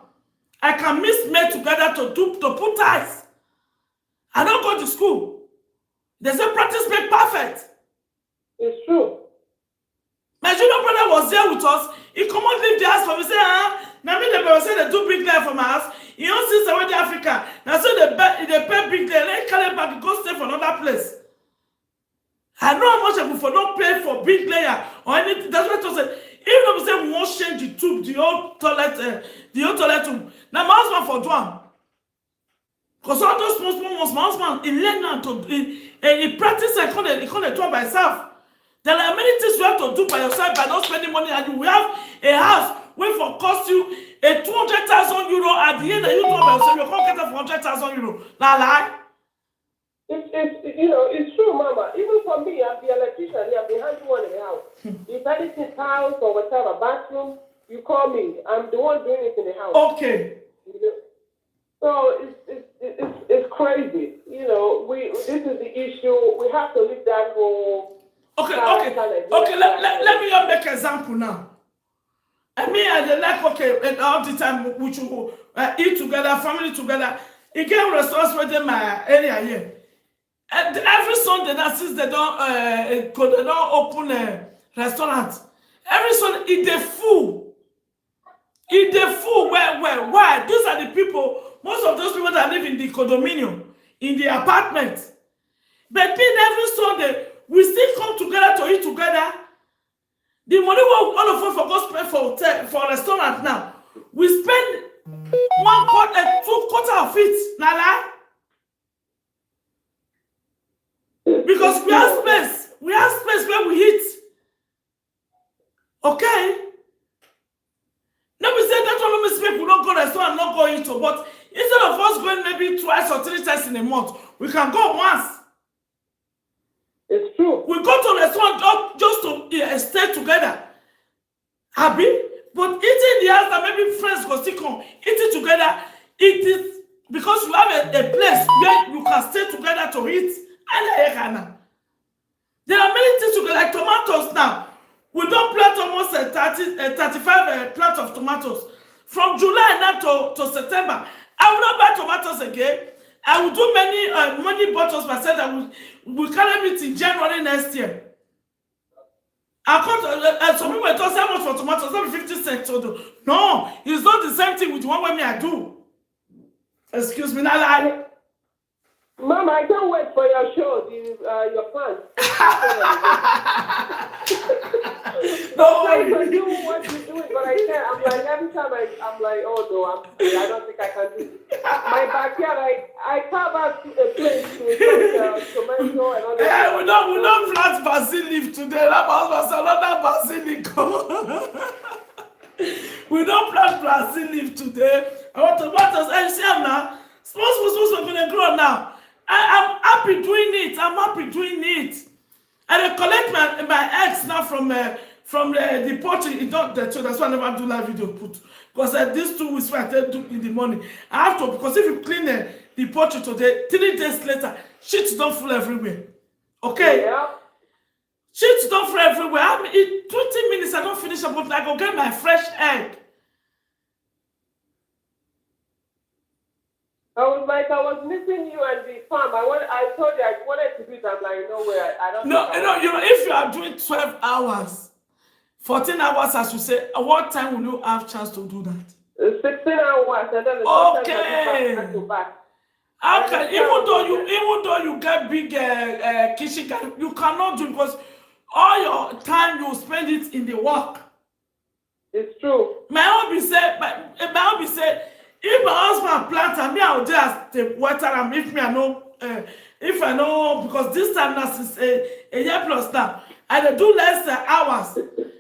I can mix men together to put ties. I don't go to school. They say practice make perfect. It's true. My junior brother was there with us. He come out leave the house for me. Say, now me they say they do big life for my house. He don't see Saudi Africa. Now so they pay big day. They carry back go stay for another place. I know how much I will not pay for big layer or anything. That's what I said. Even if we say we won't change the tube, the old toilet room. Now my husband for one. Because all those small ones, my husband he learn how to he practice and he can't do it by himself. There are many things you have to do by yourself by not spending money, and you will have a house where for cost you a 200,000 euro at the end that you do by yourself. You can't get it for 100,000 euro. Now lie. It's true, Mama. Even for me, I'm the electrician. I've been handling one in the house. If anything's house or whatever, bathroom, you call me. I'm the one doing it in the house. Okay. So it's crazy. This is the issue. We have to leave that whole. Okay. Let me just make an example now. I mean, I like and all the time we should eat together, family together. You get restaurants within my area here. And every Sunday, now since they don't open a restaurant, every Sunday it's the full. It's the full. Why? These are the people. Most of those people that live in the condominium, in the apartment. But then every Sunday, we still come together to eat together. The money we all of us for go spend for restaurant now. We spend 2/4 of it. Nala. Because we have space. We have space where we eat. Okay? Now we say that all of us people don't go restaurant, not go into, but instead of us going maybe 2 or 3 times in a month, we can go once. It's true. We go to restaurant just to stay together. Happy? But eating in the house that maybe friends go still come, eating together, it is because you have a place where you can stay together to eat. There are many things you can, like tomatoes now. We don't plant almost 35 plants of tomatoes. From July now to September, I will not buy tomatoes again. I will do many bottles myself that will carry me till January next year. I can't, some people talk how much for tomatoes, not 50 cents. No, it's not the same thing with the one way me I do. Excuse me, not lie. Mama, I can't wait for your show, your plans. No, I can do what you're doing, but I can't. I'm like, every time I'm like, oh no, I don't think I can do it. My backyard, I carve out a place to tomato and all that. Yeah, we don't plant basil leaf today. That was another basilico. We don't plant basil leaf today. Our tomatoes, and see them now. Small, going to grow now. I'm happy doing it. I'm happy doing it. And I collect my eggs now from the poultry. So that's why I never do live video put. Because these 2 weeks I do in the morning. I have to, because if you clean the poultry today, 3 days later, shit don't fall everywhere. Okay? Yeah. Shit don't fall everywhere. In 20 minutes I don't finish up, but I go get my fresh egg. I was missing you and the farm. I told you I wanted to do it. I'm like, no way. I don't. No, if you are doing 12 hours, 14 hours, as you say, at what time will you have chance to do that? 16 hours, and then okay. back to back. Okay, even though you get big kitchen, you cannot do it because all your time you spend it in the work. It's true. My husband said, if my husband plant and me, I will just the water and if I know because this time now since a year plus now, I do less hours.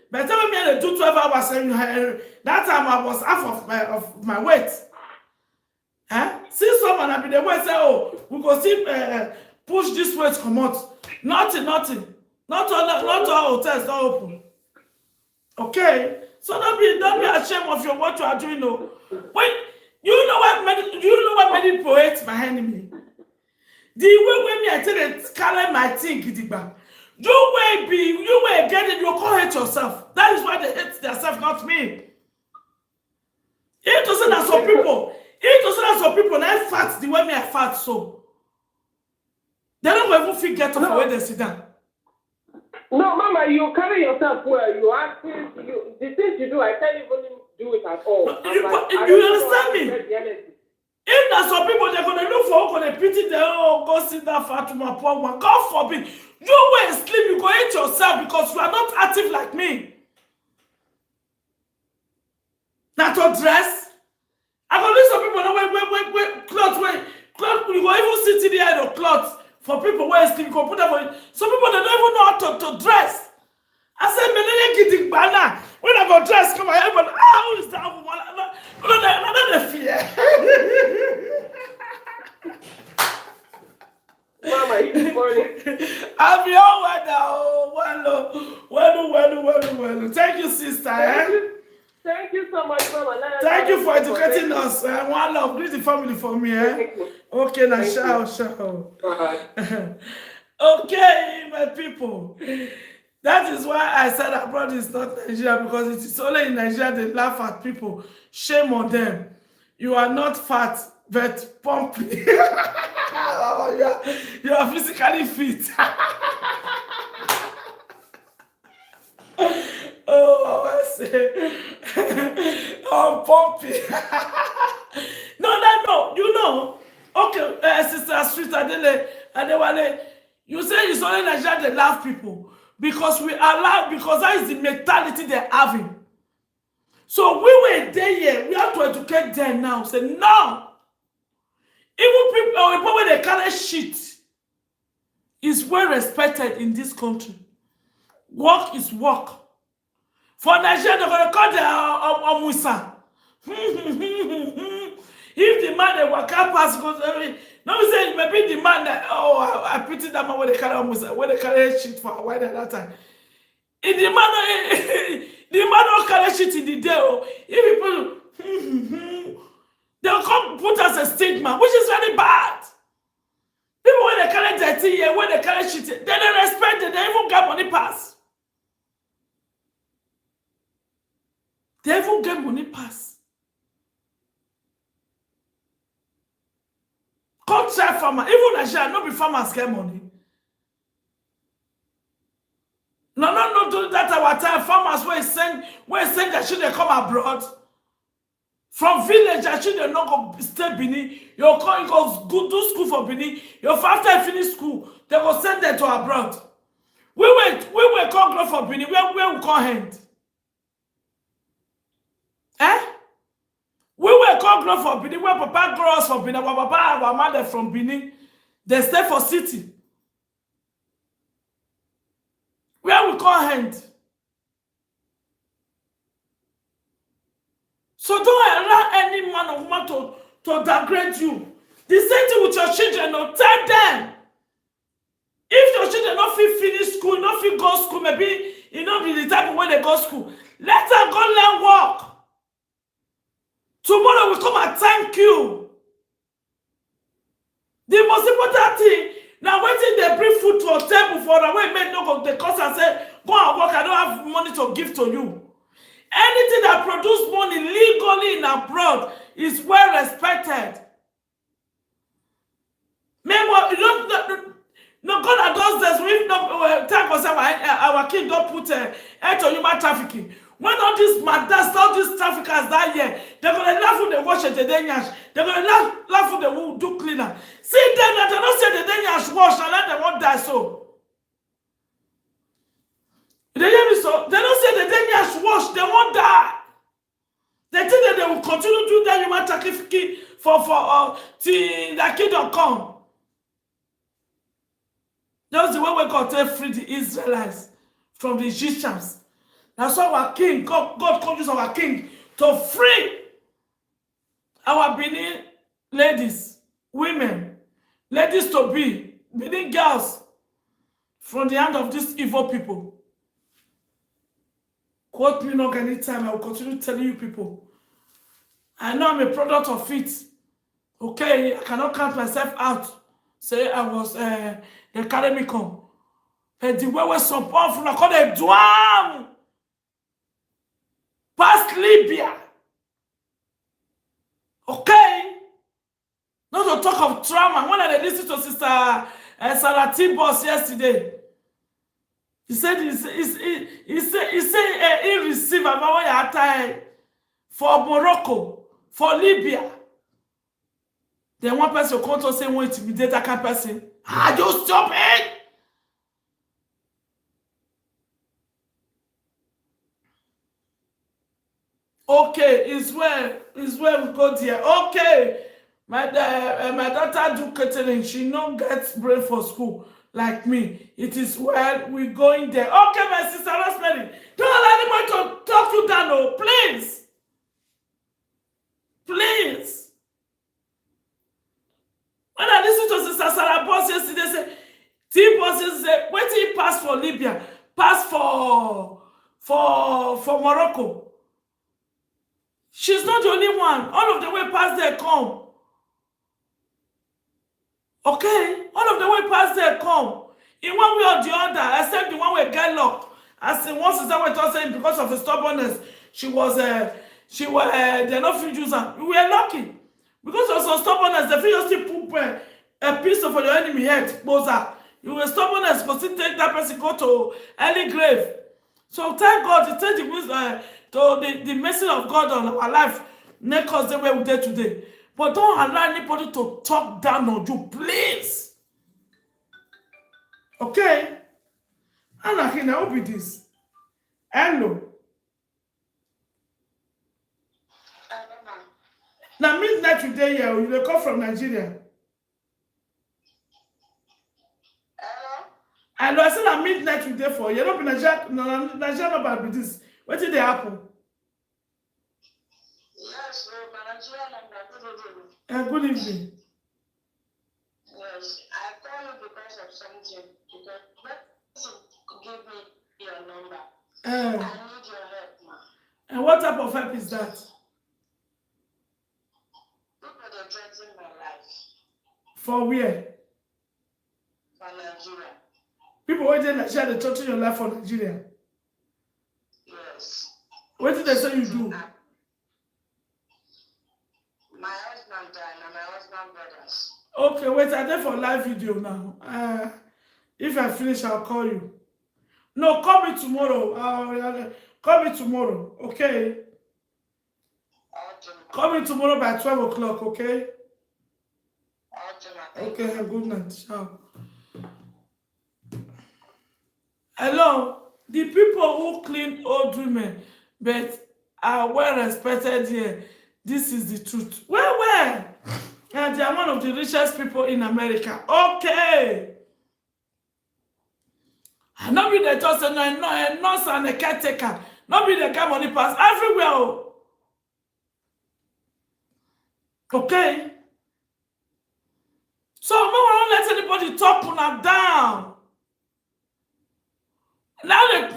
By the time I do 12 hours, that time I was half of my weight. Huh? See someone I be the way say, oh, we go see push this weight come out. Nothing. Not all hotels not open. Okay, so don't be ashamed of what you are doing. No, wait. You know what many poets my enemy. The way when me I tell it, carry my thing, gidigba. You will get it. You can't hate yourself. That is why they hate themselves, not me. It doesn't have some people. Now fat the way me I fat so. They don't even feel get up the way they sit down. No, Mama, you carry yourself well. You ask the things you do. I can't even do it at all. You understand me? If there's some people they're gonna look for, gonna pity them, oh, go sit down fat to my poor one. God forbid. You will sleep, you go eat yourself because you are not active like me. Not to dress. I go leave some people now wear clothes, you go even sit in the head of clothes for people where sleep, you go put them on. Some people they don't even know how to dress. I said, me getting banana. When I go dress, come on, everybody, how is that one? Not fear. Mama, it's funny. I'll be all right now. Well. Thank you, sister. Thank you so much, Mama. Thank you for educating us. One love. Greet the family for me. Okay, now shout. Okay, my people. That is why I said abroad is not Nigeria, because it is only in Nigeria they laugh at people. Shame on them. You are not fat, but pumpy. You are physically fit. Oh, I say, I'm pumpy. No. You know, okay, Sister Sweet Adewale, you say it's only Nigeria they laugh people. Because we allow, because that is the mentality they're having. So we were there here, we have to educate them now. Say no. Even people when they carry shit is well respected in this country. Work is work. For Nigeria, they're gonna call their Musa. If the man they work out past goes, no, we say maybe the man that I pity that man when they carry shit for a while at that time. In the man don't carry shit in the day. If people they'll come put us a stigma, which is very bad. People when they carry dirty, when they carry shit, they don't respect it, they even get money pass. They even get money pass. Come try farmer. Even Nigeria, not be farmers get money. No, do that our time. Farmers where send their children come abroad. From village, their children not go stay Benin. You go do school for Benin. After you finish school, they go send them to abroad. We will come grow for Benin. Where we come hand? We will come grow for Benin. Where Papa grows for Benin. Where Papa our mother from Benin. They stay for city. Where we come hand? So don't allow any man or woman to degrade you. The same thing with your children. No, tell them. If your children not fit finish school, not fit go school, maybe you know be the type of way they go school. Let them go learn work. Tomorrow we come and thank you. The most important thing now, waiting they bring food to a table for the way men no go the cost and say go and work. I don't have money to give to you. Anything that produces money legally in abroad is well respected. Meanwhile, no God does this. We no time for our king don't put end to human trafficking. When all these madness, all these traffickers that year, they're gonna laugh when they wash the Danish. They're gonna laugh when they do cleaner. See them that they don't say the Danish wash and let them won't die so. They hear me so? They don't say the Danish wash, they won't die. They think that they will continue to do that human trafficking for till the kingdom come. That's the way we got to free the Israelites from the Egyptians. That's why our king, God called us our king to free our Benin ladies, women, ladies to be, Benin girls from the hand of these evil people. Quote me not anytime, I will continue telling you people. I know I'm a product of it. Okay, I cannot count myself out. Say I was, they carry me come. And the way we're so powerful, I call them Dwam. Past Libya. Okay? Not to talk of trauma. When I listened to Sister Sarah T-Boss yesterday, he said he received a time for Morocco, for Libya. Then one person come to say one intimidate that kind of person. Ah, you stop it! Okay, it's where we go there. Okay, my daughter do catering. She no gets bread for school like me. It is well we going there. Okay, my sister Rosemary, don't allow anybody to talk you down, no, please, please. When I listen to Sister Sarah Boss yesterday, say T-Boss say wait till he pass for Libya, pass for Morocco. She's not the only one. All of the way past there come. Okay? All of the way past there come. In one way or the other, except the one way get locked. As in one sister was saying because of the stubbornness, they're not free user. We were lucky. Because of some stubbornness, the free just poop a piece of your enemy head, closer. You were stubbornness, but still take that person go to early grave. So thank God, to take the wisdom. The message of God on our life make us the way we did today. But don't allow anybody to talk down on you, please. Okay? And I can help with this. Hello. Now midnight today, yeah, you will come from Nigeria. Hello, I said at midnight today for you. Don't be Nigeria, no, Nigeria not bad with this. What did they happen? Yes, Nigeria. Good evening. Yes, I call you because of something. Because give me your number. I need your help, ma. And what type of help is that? People are threatening my life. For where? For Nigeria. People waiting in Nigeria, they threaten your life for Nigeria. Yes. What did they say you do? My husband and my husband brothers. Okay, wait, I'm there for live video now. If I finish, I'll call you. No, call me tomorrow. Call me tomorrow, okay? Call me tomorrow by 12 o'clock, okay? Okay, good night. Ciao. Hello, the people who clean old women but are well respected here. This is the truth. Where? And they are one of the richest people in America. Okay. And not be the just a nurse and a caretaker. Not be the guy money pass everywhere. Okay. So no one let anybody talk on down. Now let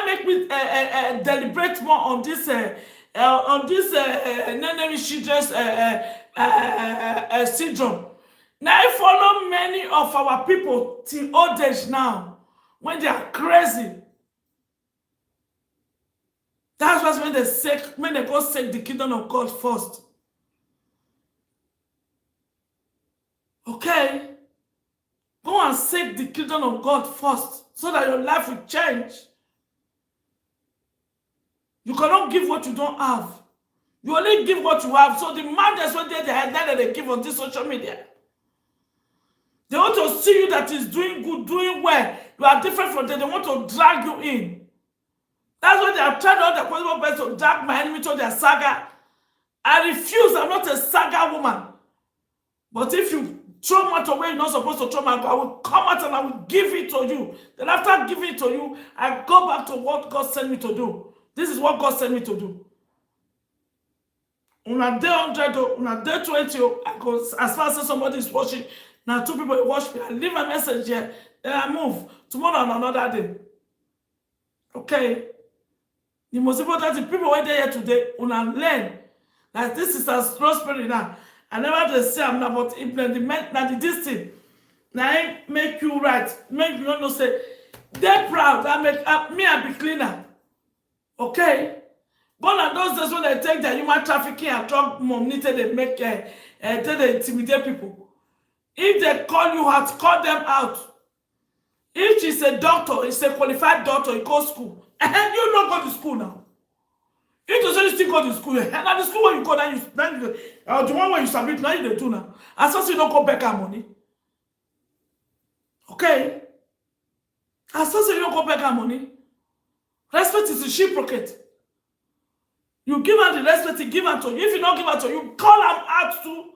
make me deliberate more on this children's syndrome. Now I follow many of our people till old age now when they are crazy. That's why when they go seek the kingdom of God first. Okay? Go and seek the kingdom of God first so that your life will change. You cannot give what you don't have. You only give what you have. So the man that's what they give on this social media. They want to see you that is doing good, doing well. You are different from them. They want to drag you in. That's why they have tried all the possible best to drag my enemy to their saga. I refuse. I'm not a saga woman. But if you throw much away, you're not supposed to throw my God, I will come out and I will give it to you. Then after giving it to you, I go back to what God sent me to do. This is what God sent me to do. On a day 100, on a day 20, I go, as far as somebody is watching, now 2 people watch me, I leave a message here, then I move. Tomorrow on another day. Okay? The most important thing, people were there today, una learn. Like this is a prosperity now. I never to say I'm not about implement now this thing. Now I make you right. Make you not say they're proud. I make me I be cleaner. Okay? But on those days when they take the human trafficking and drug money, they make they intimidate people. If they call you out, call them out. If she's a doctor, it's a qualified doctor, you go to school. And you don't go to school now. If you say you still go to school, and at the school where you go, then you the one where you submit, now you do now. As long as you don't go back our money. Okay? As long as you don't go back our money. Respect is reciprocate. You give her the respect, you give her to you. If you don't give her to you, call them out to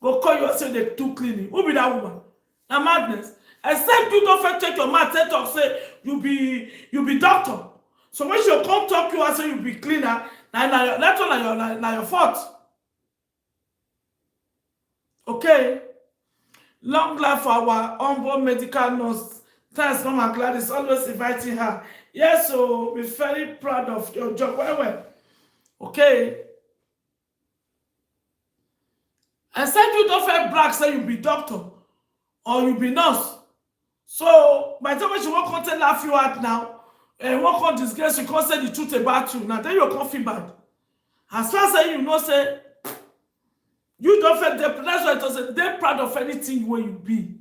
go call you and say they too cleaning. Who be that woman? Now madness. Except you don't first take your mouth, talk, say you be doctor. So when she come talk you and say you be cleaner, that's one your fault. Okay? Long life for our humble medical nurse. Thanks, Mama Gladys, always inviting her. Yes, so we're very proud of your job. Well. Okay? Except you don't feel brag, say you be doctor or you be nurse. So by the time she won't come to laugh you out now, and won't come disgrace, you can't say the truth about you. Now then you can't feel bad. As far as you know, say you don't feel that's why it was they're proud of anything where you be.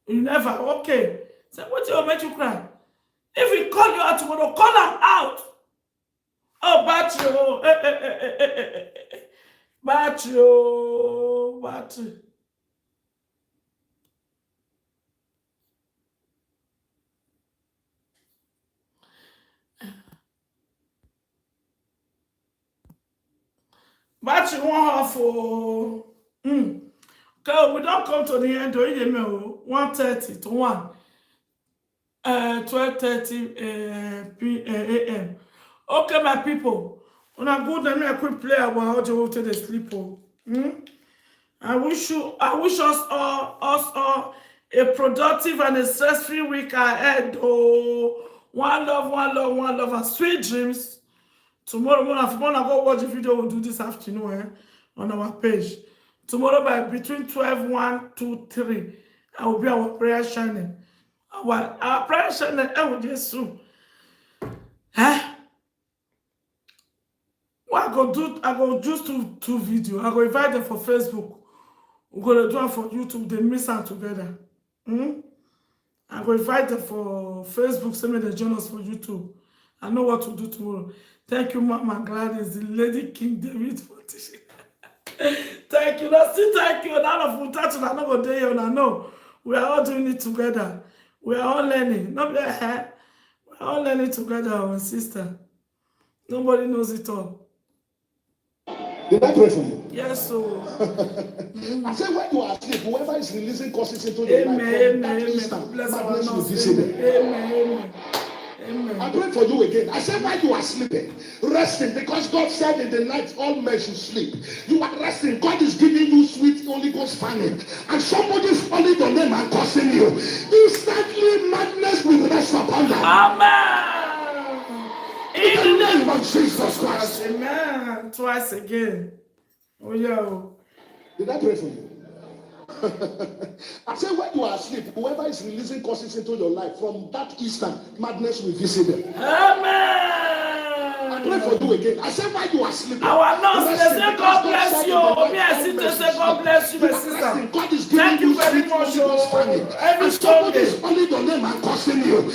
You never okay. Say what will make you cry? If we call you out tomorrow, call them out. Oh, battery. Battery one half for Okay, we don't come to the end of the email 1:30 to 1. 12:30 a.m. Okay, my people. When I go then I quick play about how to go to the sleep. I wish us all a productive and a stress-free week ahead. Oh, one love, and sweet dreams. Tomorrow morning, if you want to go watch the video, we'll do this afternoon on our page. Tomorrow by between 12, 1, 2, 3, I will be our prayer channel. Our prayer channel, I will just soon. Huh? What I go just two video. I go invite them for Facebook. We're gonna do it for YouTube. They miss out together. I go invite them for Facebook. Send me the join us for YouTube. I know what to do tomorrow. Thank you, Mama Gladys, the Lady King David for teaching. Thank you. No, still thank you. None of you touch. I'm not gonna tell you. I know we are all doing it together. We are all learning. Not we are all learning together, our sister. Nobody knows it all. Did I pray for you? Yes, so. I said, when you are asleep, whoever is releasing curses into your life, from that instant, madness will visit them. Amen. I pray for you again. I said, while you are sleeping, resting, because God said in the night all men should sleep. You are resting. God is giving you sweet Holy Ghost panic, and somebody is calling your name and cursing you. Instantly, madness will rest upon them. Amen. In the name of Jesus Christ. Amen. Twice again. Oh yeah. Did I pray for you? I said, when you are asleep, whoever is releasing curses into your life, from that instant, madness will visit them. Amen. I pray for you again. I said, while you are sleeping, our nurse, they say God bless you. Me, I see they say God bless you, my sister. God is Thank giving you very much. Every Every somebody is Sunday. calling your name and cursing you.